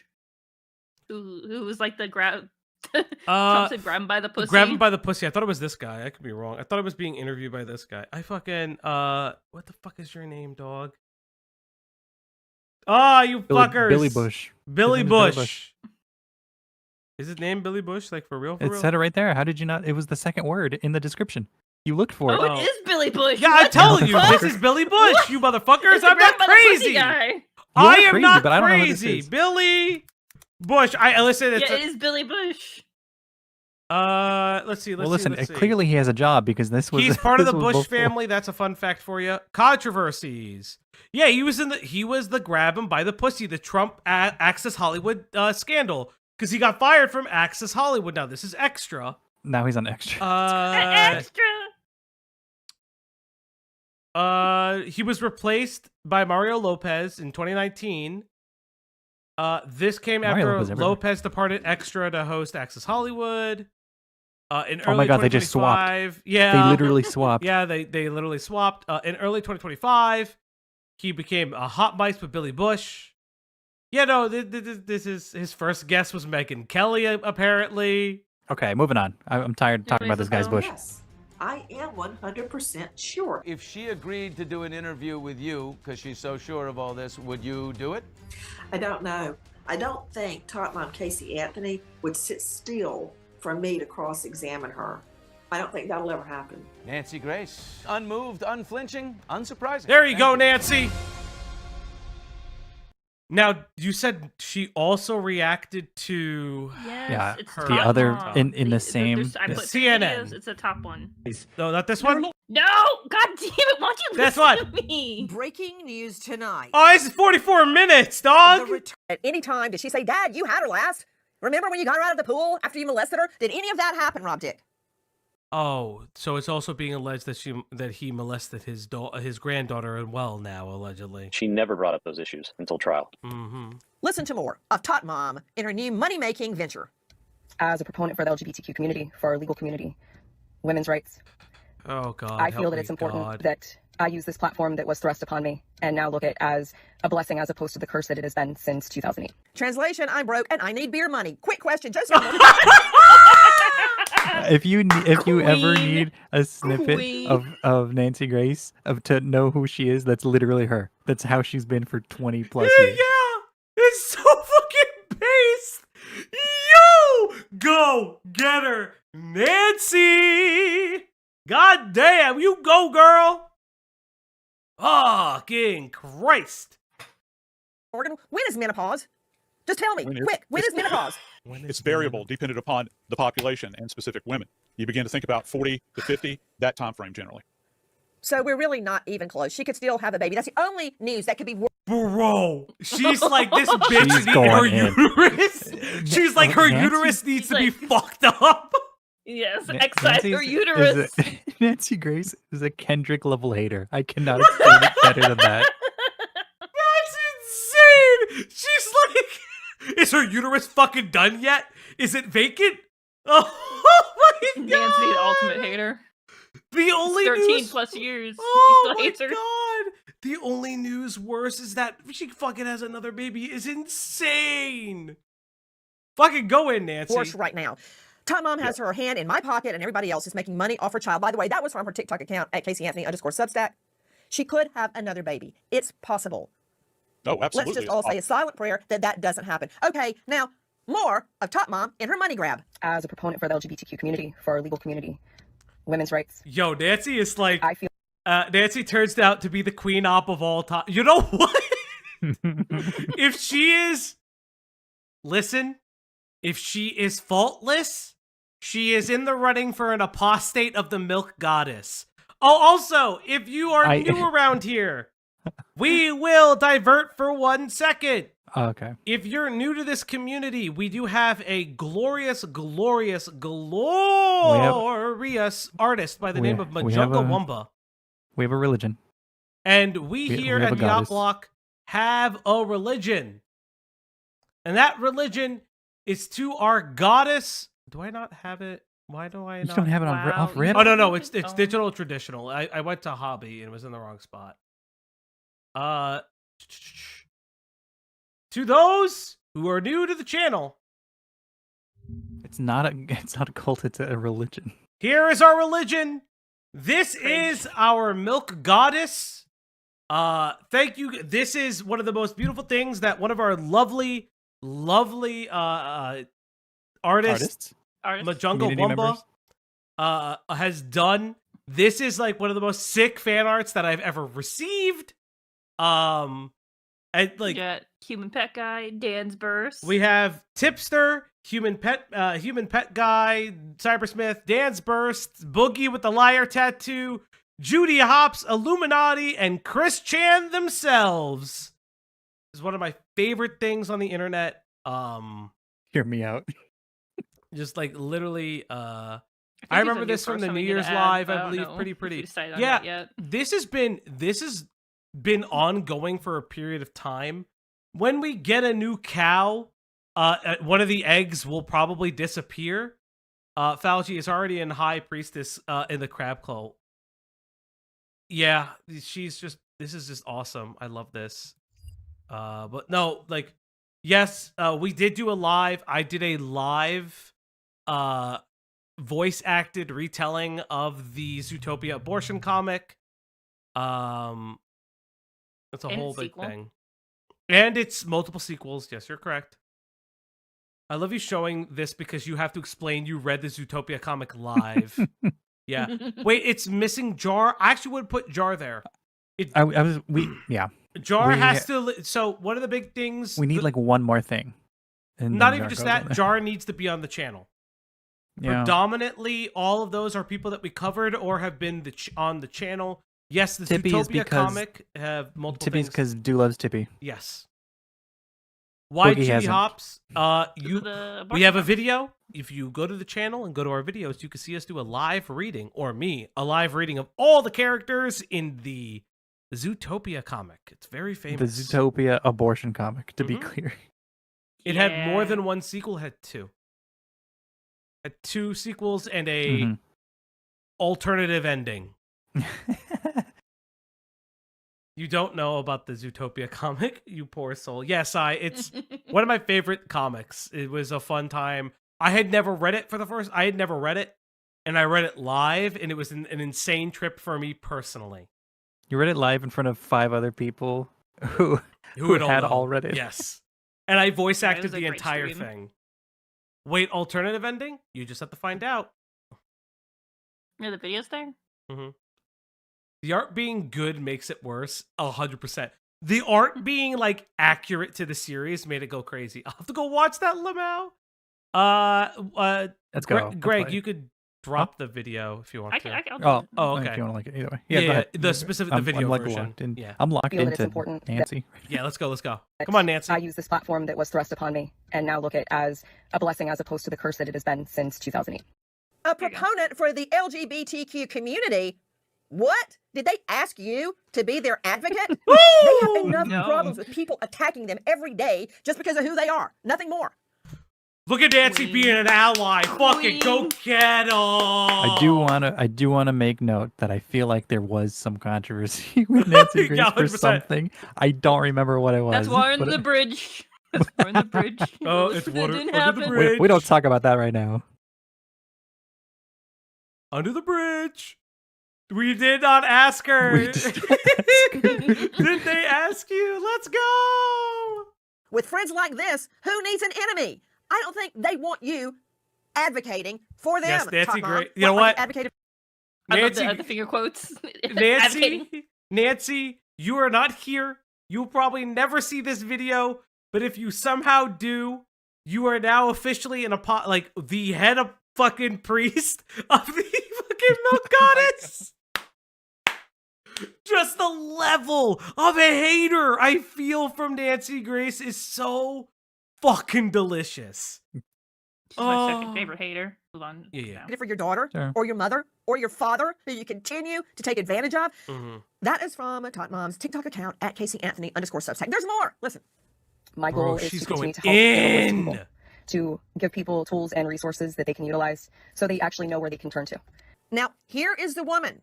who was like the Trump said grab him by the pussy. Grab him by the pussy. I thought it was this guy. I could be wrong. I thought I was being interviewed by this guy. I fucking what the fuck is your name, dog? You fuckers. Billy Bush. Billy Bush. Is his name Billy Bush? Like for real? It said it right there. How did you not? It was the second word in the description. You looked for it. Oh, it is Billy Bush. Yeah, I'm telling you, this is Billy Bush, you motherfuckers. I'm not crazy. Guy. I am not but I don't know who this crazy. is. Billy Bush. I listen. Yeah, it is Billy Bush. Let's see. Well, listen. Clearly, he has a job because this was. He's part of the this was Bush before. family. That's a fun fact for you. Controversies. Yeah, he was the grab him by the pussy, the Trump Access Hollywood scandal, because he got fired from Access Hollywood. Now this is extra. Now he's on extra. Extra. He was replaced by Mario Lopez in 2019. This came Mario after Lopez Lopez departed Extra to host Access Hollywood. In Oh early my God, they just swapped. 2025 Yeah, They literally swapped. Yeah, they literally swapped. In early 2025, he became a hot mice with Billy Bush. Yeah, no, this is his first guest was Megyn Kelly apparently. Okay, moving on. I'm tired of talking about this guy's Bush. Yes, I am 100% sure. If she agreed to do an interview with you, because she's so sure of all this, would you do it? I don't know. I don't think top mom Casey Anthony would sit still for me to cross-examine her. I don't think that'll ever happen. Nancy Grace, unmoved, unflinching, unsurprising. There you go, Nancy. Now, you said she also reacted to Yes, it's the top other mom. in the same I put CNN. videos, it's a top one. No, not this one. No! God damn it, why don't you That's listen what. to me? Breaking news tonight. Oh, this is 44 minutes, dog. At any time, did she say, Dad, you had her last? Remember when you got her out of the pool after you molested her? Did any of that happen, Rob Dick? Oh, so it's also being alleged that he molested his granddaughter as well now, allegedly. She never brought up those issues until trial. Mm-hmm. Listen to more of Tot Mom in her new money-making venture. As a proponent for the LGBTQ community, for our legal community, women's rights, Oh, God. I feel that it's important that I use this platform that was thrust upon me and now look at it as a blessing as opposed to the curse that it has been since 2008. Translation, I'm broke and I need beer money. Quick question, just If you ever need a snippet of Nancy Grace to know who she is, that's literally her. That's how she's been for 20 plus years. Yeah, it's so fucking based. Yo, go get her, Nancy. God damn, you go, girl. Fucking Christ. Morgan, when is menopause? Just tell me, quick, when is menopause? It's variable dependent upon the population and specific women. You begin to think about 40 to 50, that time frame generally. So we're really not even close. She could still have a baby. That's the only news that could be. Bro, she's like this bitch She's in her going in. uterus. She's like her Nancy- uterus needs to be fucked up. Yes, Na- excise her Nancy's- uterus. Nancy Grace is a Kendrick level hater. I cannot explain it better than that. That's insane. She's like, is her uterus fucking done yet? Is it vacant? Oh my God. Nancy, the ultimate hater. The only 13 news... plus years. Oh she still my hates her. God. The only news worse is that she fucking has another baby is insane. Fucking go in, Nancy. Force right now. Tot Mom has her hand in my pocket and everybody else is making money off her child. By the way, that was from her TikTok account at CaseyAnthony_Substack. She could have another baby. It's possible. Oh, absolutely. Let's just all say a silent prayer that that doesn't happen. Okay, now more of Tot Mom in her money grab. As a proponent for the LGBTQ community, for our legal community, women's rights. Yo, Nancy is like, I feel Nancy turns out to be the queen op of all time. You know what? If she is, listen, if she is faultless, she is in the running for an apostate of the milk goddess. Oh, also, if you are new around here, we will divert for 1 second. Okay. If you're new to this community, we do have a glorious artist by the name of Majunga Wumba. We have a religion. And we here have at a the Op goddess. Block have a religion. And that religion is to our goddess. Do I not have it? Why do I not? You don't have it on off rip? Oh, no, it's digital traditional. I went to hobby and it was in the wrong spot. To those who are new to the channel, It's not a cult, it's a religion. here is our religion. This is our milk goddess. Thank you. This is one of the most beautiful things that one of our lovely artists? Majunga Community Wumba, members? has done. This is like one of the most sick fan arts that I've ever received. And like, got human pet guy, Dan's burst. we have Tipster, human pet guy, Cybersmith, Dan's Burst, Boogie with the liar tattoo, Judy Hops, Illuminati, and Chris Chan themselves. This is one of my favorite things on the internet. Hear me out. Just like literally, I I remember this from the New Year's Live, I believe. Pretty. Yeah, this has been ongoing for a period of time. When we get a new cow, one of the eggs will probably disappear. Fauci is already in High Priestess in the crab cult. Yeah, this is just awesome. I love this. But no, like, yes, we did do a live. I did a live voice acted retelling of the Zootopia abortion comic. It's a And whole big sequel. thing. And it's multiple sequels. Yes, you're correct. I love you showing this because you have to explain you read the Zootopia comic live. Yeah. Wait, it's missing Jar. I actually would put Jar there. Jar has to. So one of the big things. We need like one more thing. And not even just that. Jar needs to be on the channel. Yeah. Predominantly, all of those are people that we covered or have been on the channel. Yes, the Tippy Zootopia comic have multiple Tippy's things. because Do loves Tippy. Yes. Why Boogie Chili hasn't. Hops? We have a video. If you go to the channel and go to our videos, you can see us do a live reading, or me, a live reading of all the characters in the Zootopia comic. It's very famous. The Zootopia abortion comic, to be clear. It had more than one sequel. Had two. Had two sequels and a alternative ending. You don't know about the Zootopia comic, you poor soul. Yes, it's one of my favorite comics. It was a fun time. I had never read it and I read it live, and it was an insane trip for me personally. You read it live in front of 5 other people who had all read it. Yes. And I voice acted was a the great entire stream. thing. Wait, alternative ending? You just have to find out. Yeah, the video's there. Mm-hmm. The art being good makes it worse, 100%. The art being like accurate to the series made it go crazy. I'll have to go watch that, Lamau. Let's go. Greg, Let's you could drop the video if you want to. Oh, okay. If you want to like it either way. Yeah, go ahead. the video I'm like version. locked in. Yeah. I'm locked feel that it's into important that- Nancy. Yeah, let's go. Come on, Nancy. I use this platform that was thrust upon me and now look at it as a blessing as opposed to the curse that it has been since 2008. A proponent for the LGBTQ community. What? Did they ask you to be their advocate? They have enough problems with people attacking them every day just because of who they are. Nothing more. Look at Nancy being an ally. Fucking go get him. I do wanna make note that I feel like there was some controversy with Nancy Grace for 100%. something. I don't remember what it was. That's water but under the bridge. That's water under the bridge. Oh, it's That water didn't under the happen. bridge. we don't talk about that right now. Under the bridge. We did not ask her. We just Did they ask you? Let's go. With friends like this, who needs an enemy? I don't think they want you advocating for them. Yes, Nancy Top Mom. Grace. You know Like what? Advocated. I love Nancy, the finger quotes. Nancy, Nancy, you are not here. You'll probably never see this video, but if you somehow do, you are now officially like the head of fucking priest of the fucking milk goddess. Just the level of a hater I feel from Nancy Grace is so fucking delicious. She's my second favorite hater. Hold on. Yeah. For your daughter Sure. or your mother or your father who you continue to take advantage of. Mm-hmm. That is from Tot Mom's TikTok account at @CaseyAnthony_Substack. There's more. Listen. My goal is she's to continue going to help in. people, to give people tools and resources that they can utilize so they actually know where they can turn to. Now, here is the woman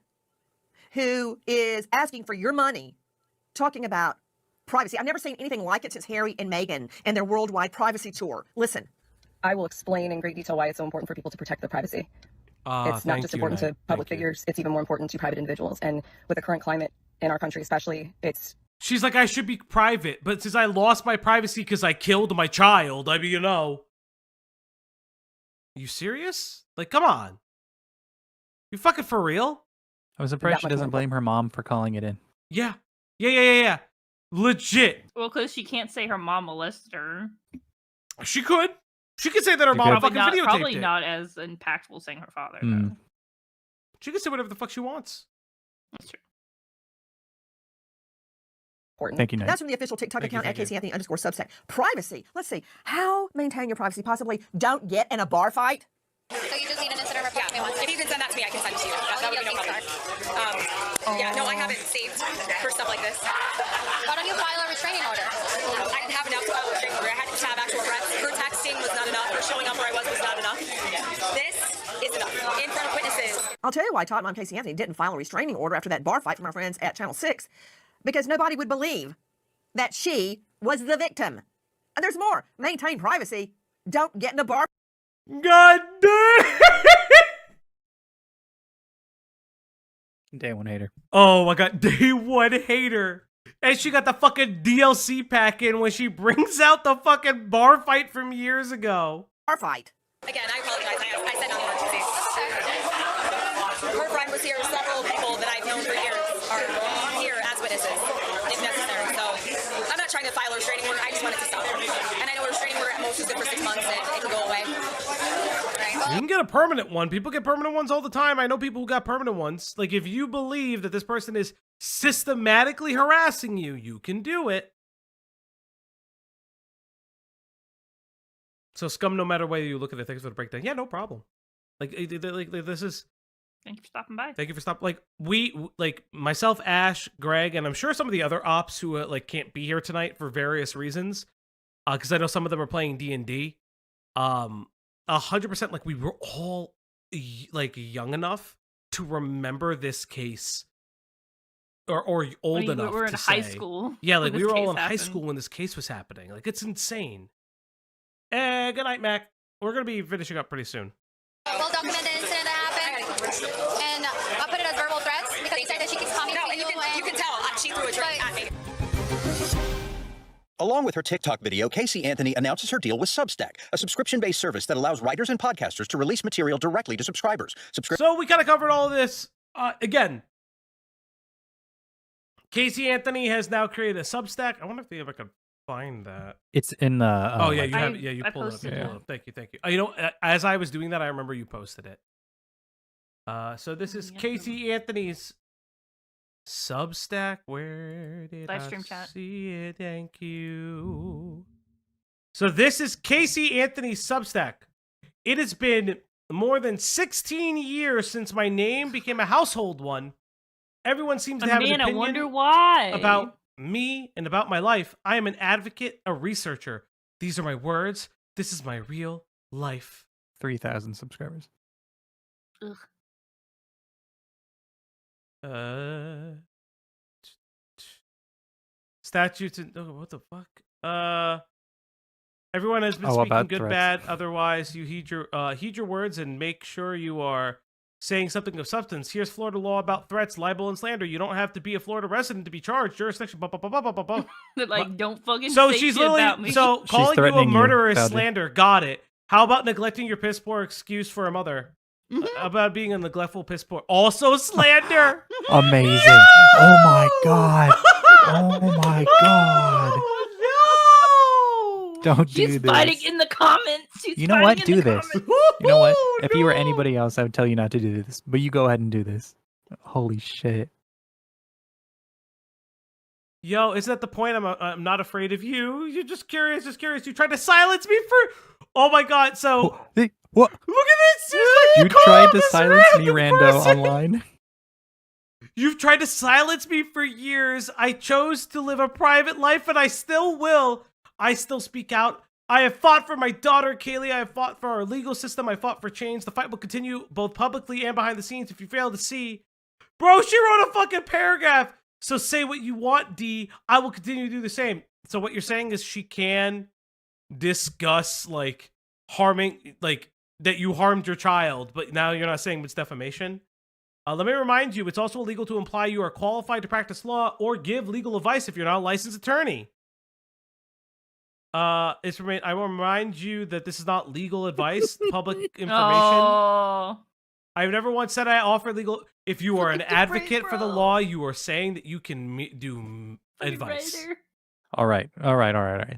who is asking for your money, talking about privacy. I've never seen anything like it since Harry and Meghan and their worldwide privacy tour. Listen. I will explain in great detail why it's so important for people to protect their privacy. It's not just important to public figures, it's even more important to private individuals. And with the current climate in our country especially, it's... She's like, I should be private, but since I lost my privacy because I killed my child, I mean, you know. You serious? Like, come on. You fucking for real? I was surprised she doesn't blame her mom for calling it in. Yeah. Legit. Well, because she can't say her mom molested her. She could. She could say that her mom fucking videotaped Probably it. not as impactful saying her father. Mm. She can say whatever the fuck she wants. That's true. Thank you, Nancy. That's from the official TikTok account at @CaseyAnthony_Substack. Privacy. Let's see. How maintain your privacy? Possibly don't get in a bar fight. So you just need an incident report? Yeah. If you can send that to me, I can send it to you. That would be no problem. Yeah, no, I haven't saved for stuff like this. Why don't you file a restraining order? I didn't have enough to file a restraining order. I had to have actual threats. Her texting was not enough. Her showing up where I was not enough. This is enough. In front of witnesses. I'll tell you why Tot Mom Casey Anthony didn't file a restraining order after that bar fight from our friends at Channel 6. Because nobody would believe that she was the victim. And there's more. Maintain privacy. Don't get in a bar. God damn. Day one hater. Oh my god, day one hater. And she got the fucking DLC pack in when she brings out the fucking bar fight from years ago. Bar fight. Again, I apologize. I said non-emergency. Her friend was here. Several people that I've known for years are here as witnesses, if necessary. So I'm not trying to file a restraining order. I just want it to stop. And I know a restraining order at most is good for 6 months, and it can go away. You can get a permanent one. People get permanent ones all the time. I know people who got permanent ones. Like, if you believe that this person is systematically harassing you, you can do it. So, Scum, no matter whether you look at it, thanks for the breakdown. Yeah, no problem. Like this is... Thank you for stopping by. Thank you for stopping. Like, myself, Ash, Greg, and I'm sure some of the other ops who, can't be here tonight for various reasons. Because I know some of them are playing D&D. 100%, like, we were all, young enough to remember this case. Or old enough to say. We were in high school. Yeah, like, we were all in high school when this case was happening. Like, it's insane. Good night, Mac. We're going to be finishing up pretty soon. We'll document the incident that happened, and I'll put it as verbal threats, because he said that she keeps coming to you. You can tell. She threw a drink at me. Along with her TikTok video, Casey Anthony announces her deal with Substack, a subscription-based service that allows writers and podcasters to release material directly to subscribers. So we kind of covered all of this. Again, Casey Anthony has now created a Substack. I wonder if they ever could find that. It's in the... oh, yeah, you have. Yeah, you pulled it up. Yeah. Thank you. You know, as I was doing that, I remember you posted it. So this is Casey Anthony's Substack. Where did Live stream I chat. see it? Thank you. So this is Casey Anthony's Substack. It has been more than 16 years since my name became a household one. Everyone seems to have an opinion I wonder why. about me and about my life. I am an advocate, a researcher. These are my words. This is my real life. 3,000 subscribers. Ugh. Statutes and what the fuck? Everyone has been speaking good, threats. bad. Otherwise, you heed your words and make sure you are saying something of substance. Here's Florida law about threats, libel, and slander. You don't have to be a Florida resident to be charged. Jurisdiction. Like, don't fucking. So say she's shit literally about me. so calling you a murderer is Bowdy. slander. Got it. How about neglecting your piss poor excuse for a mother? About being a neglectful piss poor, also slander. Amazing. Oh my god. Oh my god. Don't do She's this. fighting in the comments. She's You know what? fighting Do in the this. comments. You know what? If you were anybody else, I would tell you not to do this. But you go ahead and do this. Holy shit. Yo, isn't that the point? I'm not afraid of you. You're just curious. You tried to silence me for. Oh my god. So. What? Look at this. You tried to silence me, Rando, online. You've tried to silence me for years. I chose to live a private life, and I still will. I still speak out. I have fought for my daughter, Caylee. I have fought for our legal system. I fought for change. The fight will continue both publicly and behind the scenes. If you fail to see. Bro, she wrote a fucking paragraph. So say what you want, D. I will continue to do the same. So what you're saying is she can discuss, like, harming, like, that you harmed your child, but now you're not saying it's defamation? Let me remind you, it's also illegal to imply you are qualified to practice law or give legal advice if you're not a licensed attorney. I will remind you that this is not legal advice, public information. Oh. I've never once said I offer legal. If you are an advocate for the law, you are saying that you can do advice. All right.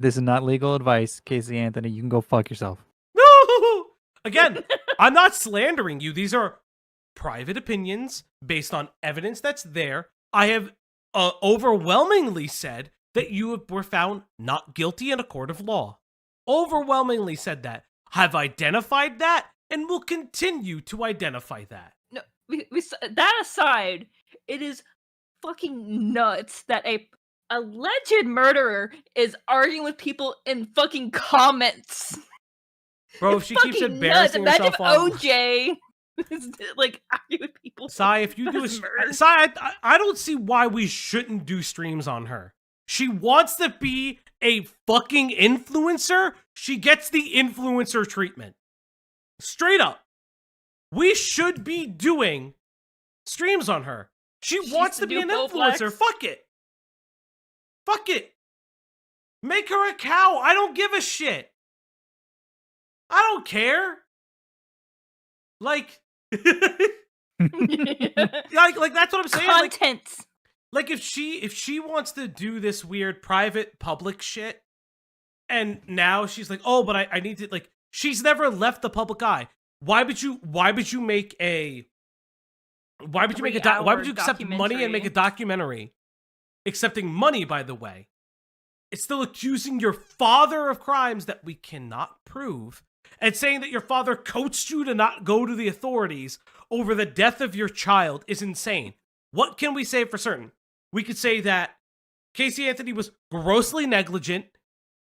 This is not legal advice, Casey Anthony. You can go fuck yourself. No! Again, I'm not slandering you. These are private opinions based on evidence that's there. I have overwhelmingly said that you were found not guilty in a court of law. Overwhelmingly said that. Have identified that and will continue to identify that. No, that aside, it is fucking nuts that a alleged murderer is arguing with people in fucking comments. Bro, if she keeps embarrassing herself on OJ is like arguing with people. Sai, if you do I don't see why we shouldn't do streams on her. She wants to be a fucking influencer. She gets the influencer treatment. Straight up. We should be doing streams on her. She wants to be an influencer. Fuck it. Fuck it. Make her a cow. I don't give a shit. I don't care. Like, like that's what I'm saying. Content. Like if she wants to do this weird private public shit, and now she's like, oh, but I need to, like, she's never left the public eye. Why would you accept money and make a documentary? Accepting money, by the way. It's still accusing your father of crimes that we cannot prove, and saying that your father coached you to not go to the authorities over the death of your child is insane. What can we say for certain? We could say that Casey Anthony was grossly negligent,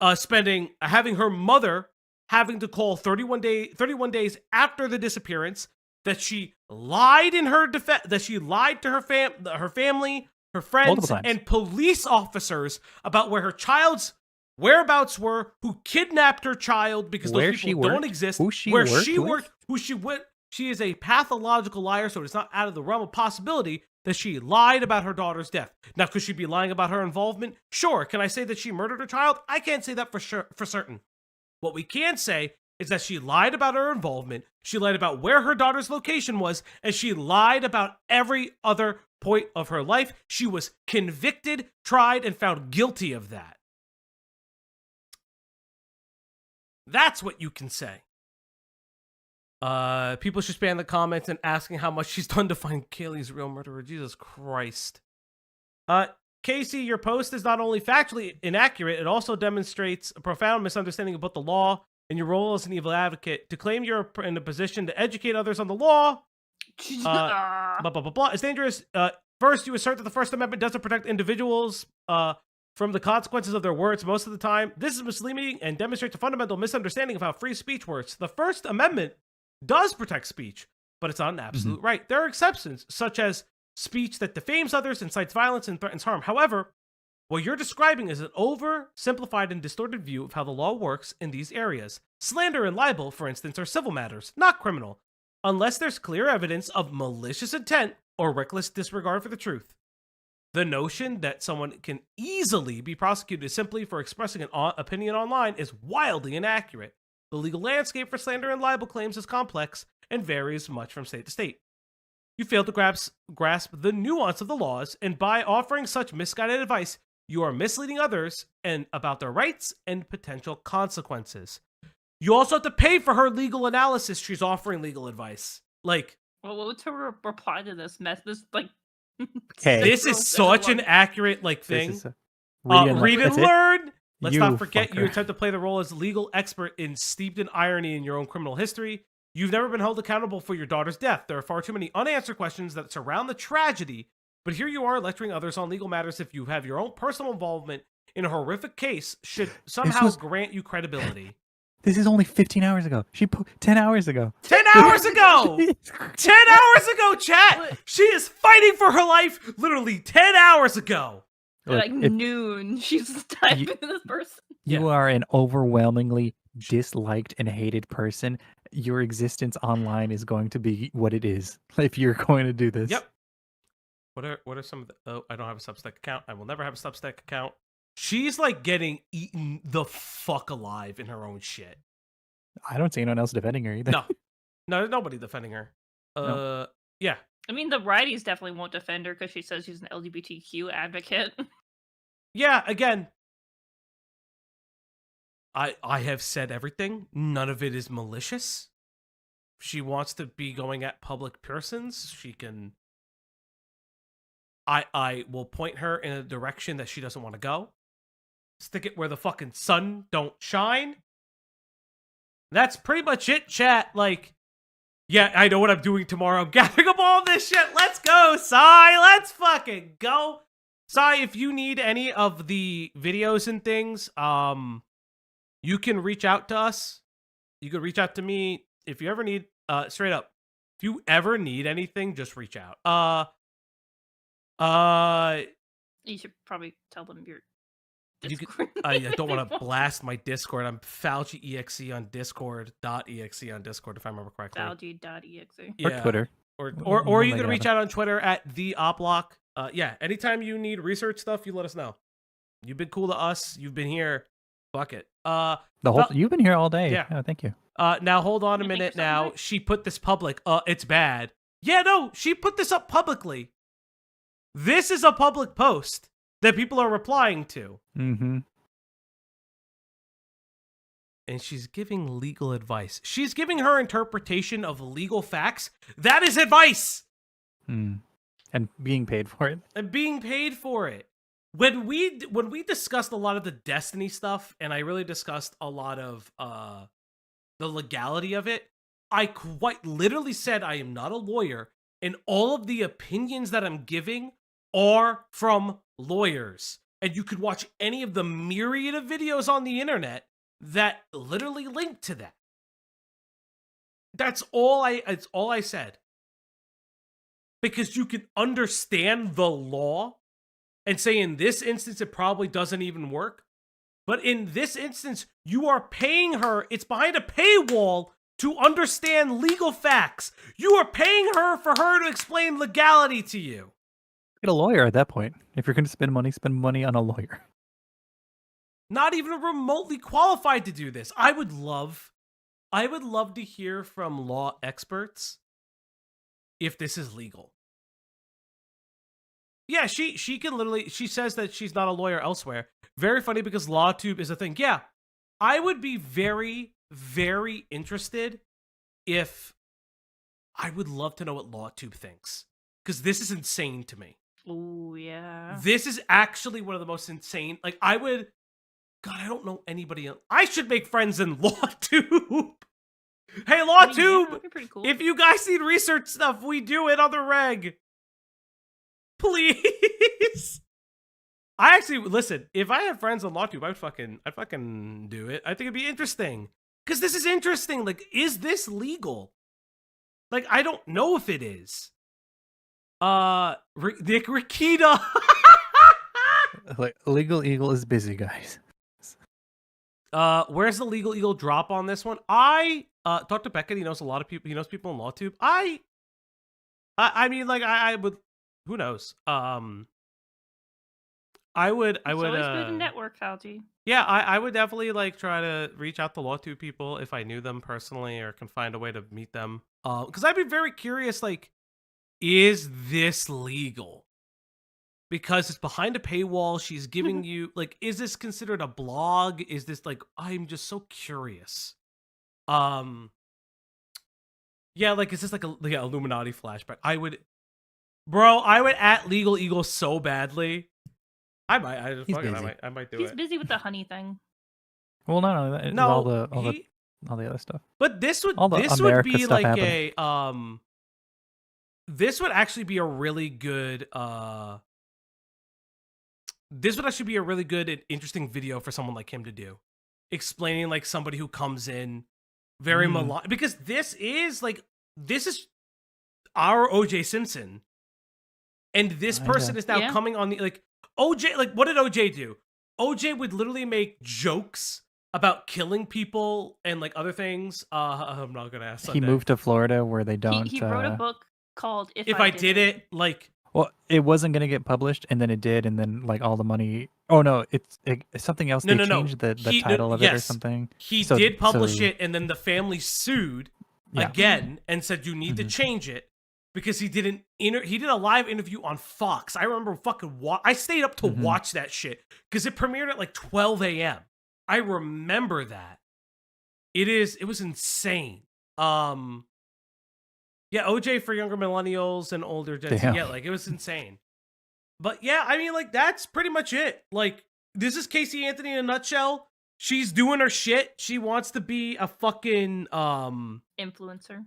having her mother having to call 31 days after the disappearance, that she lied in her defense, that she lied to her family, her friends, and police officers about where her child's whereabouts were, who kidnapped her child because those people don't exist, where she worked, who she went. She is a pathological liar, so it's not out of the realm of possibility that she lied about her daughter's death. Now, could she be lying about her involvement? Sure. Can I say that she murdered her child? I can't say that for certain. What we can say is that she lied about her involvement, she lied about where her daughter's location was, and she lied about every other point of her life. She was convicted, tried, and found guilty of that. That's what you can say. People should spam the comments and asking how much she's done to find Caylee's real murderer. Jesus Christ. Casey, your post is not only factually inaccurate, it also demonstrates a profound misunderstanding about the law and your role as an evil advocate. To claim you're in a position to educate others on the law, blah, blah, blah, blah, is dangerous. First, you assert that the First Amendment doesn't protect individuals from the consequences of their words most of the time. This is misleading and demonstrates a fundamental misunderstanding of how free speech works. The First Amendment does protect speech, but it's not an absolute right. There are exceptions, such as speech that defames others, incites violence, and threatens harm. However, what you're describing is an oversimplified and distorted view of how the law works in these areas. Slander and libel, for instance, are civil matters, not criminal, unless there's clear evidence of malicious intent or reckless disregard for the truth. The notion that someone can easily be prosecuted simply for expressing an opinion online is wildly inaccurate. The legal landscape for slander and libel claims is complex and varies much from state to state. You fail to grasp the nuance of the laws, and by offering such misguided advice, you are misleading others and about their rights and potential consequences. You also have to pay for her legal analysis. She's offering legal advice. Like, well, what's her reply to this mess? This this is such an accurate thing. Read and learn. Let's not forget you attempt to play the role as a legal expert steeped in irony in your own criminal history. You've never been held accountable for your daughter's death. There are far too many unanswered questions that surround the tragedy, but here you are lecturing others on legal matters if you have your own personal involvement in a horrific case should somehow grant you credibility. This is only 15 hours ago. 10 hours ago. 10 hours ago! 10 hours ago, chat! She is fighting for her life literally 10 hours ago. Like noon, she's typing this person. You are an overwhelmingly disliked and hated person. Your existence online is going to be what it is if you're going to do this. Yep. What are some of the... Oh, I don't have a Substack account. I will never have a Substack account. She's like getting eaten the fuck alive in her own shit. I don't see anyone else defending her either. No, nobody defending her. No. Yeah. I mean, the righties definitely won't defend her because she says she's an LGBTQ advocate. Yeah, again, I have said everything. None of it is malicious. If she wants to be going at public persons, she can... I will point her in a direction that she doesn't want to go. Stick it where the fucking sun don't shine. That's pretty much it, chat. Like, yeah, I know what I'm doing tomorrow. I'm gathering up all this shit. Let's go, Sai. Let's fucking go. Sai, if you need any of the videos and things, you can reach out to us. You can reach out to me if you ever need, straight up. If you ever need anything, just reach out. You should probably tell them your Discord. I don't want to blast my Discord. I'm Falgy.exe on Discord.exe on Discord, if I remember correctly. Falgy.exe. Or Twitter. Or you can reach out on Twitter at @theoplock. Yeah, anytime you need research stuff, you let us know. You've been cool to us. You've been here. Fuck it. You've been here all day. Yeah. Oh, thank you. Now hold on a minute. Now she put this public. It's bad. Yeah, no, she put this up publicly. This is a public post that people are replying to. Mm-hmm. And she's giving legal advice. She's giving her interpretation of legal facts. That is advice. And being paid for it. And being paid for it. When we discussed a lot of the Destiny stuff, and I really discussed a lot of the legality of it, I quite literally said I am not a lawyer, and all of the opinions that I'm giving are from lawyers. And you could watch any of the myriad of videos on the internet that literally link to that. It's all I said. Because you can understand the law and say in this instance it probably doesn't even work. But in this instance, you are paying her, it's behind a paywall to understand legal facts. You are paying her for her to explain legality to you. Get a lawyer at that point. If you're going to spend money on a lawyer. Not even remotely qualified to do this. I would love to hear from law experts if this is legal. Yeah, she can literally, she says that she's not a lawyer elsewhere. Very funny because LawTube is a thing. Yeah, I would be very, very interested if, I would love to know what LawTube thinks. Because this is insane to me. Oh, yeah. This is actually one of the most insane, like I don't know anybody else. I should make friends in LawTube. Hey, LawTube, that'd be pretty cool. If you guys need research stuff, we do it on the reg. Please. I actually, listen, if I had friends on LawTube, I'd fucking do it. I think it'd be interesting. Because this is interesting. Like, is this legal? Like, I don't know if it is. Nick Rikita. Like, Legal Eagle is busy, guys. Where's the Legal Eagle drop on this one? I talked to Beckett. He knows a lot of people. He knows people in LawTube. I mean, like, I would. Who knows? I would. It's always good to network, Algie. Yeah, I would definitely like try to reach out to LawTube people if I knew them personally or can find a way to meet them. Because I'd be very curious. Like, is this legal? Because it's behind a paywall. She's giving you, like, is this considered a blog? Is this, like, I'm just so curious. Yeah, like, is this like a Illuminati flashback? I would at Legal Eagle so badly. I might do it. He's busy with the honey thing. Well, no, all the other stuff. But this would America be stuff like happening. this would actually be a really good this would actually be a really good and interesting video for someone like him to do, explaining like somebody who comes in very because this is our OJ Simpson, and this person is now coming on the like OJ. Like, what did OJ do? OJ would literally make jokes about killing people and like other things. I'm not gonna ask. He moved to Florida where they don't. He wrote a book called "If I Did It." Like, well, it wasn't gonna get published, and then it did, and then like all the money. Oh no, it's something else. They changed the title of it or something. He did publish it, and then the family sued again and said you need to change it because he did a live interview on Fox. I remember I stayed up to watch that shit because it premiered at like 12 a.m. I remember that. It was insane. Yeah, OJ for younger millennials and older Gen Z. Yeah, like, it was insane. But yeah, I mean, like, that's pretty much it. Like, this is Casey Anthony in a nutshell. She's doing her shit. She wants to be a fucking influencer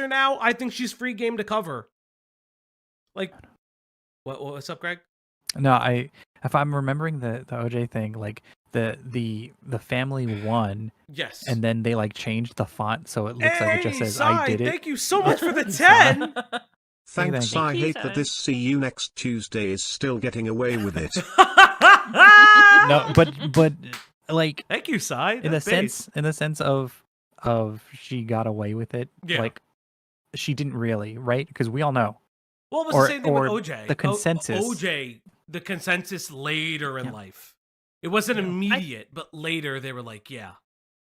now. I think she's free game to cover. Like, what's up, Greg? No, if I'm remembering the OJ thing, like the family won. Yes. And then they like changed the font so it looks like it just says I did it. Thank you so much for the 10. Thanks. I hate that this See You Next Tuesday is still getting away with it. No, but like, thank you, Sai. In the sense of she got away with it. Yeah. Like, she didn't really, right? Because we all know. Well, it was the same thing with OJ. The consensus. OJ, the consensus later in life. It wasn't immediate, but later they were like, yeah.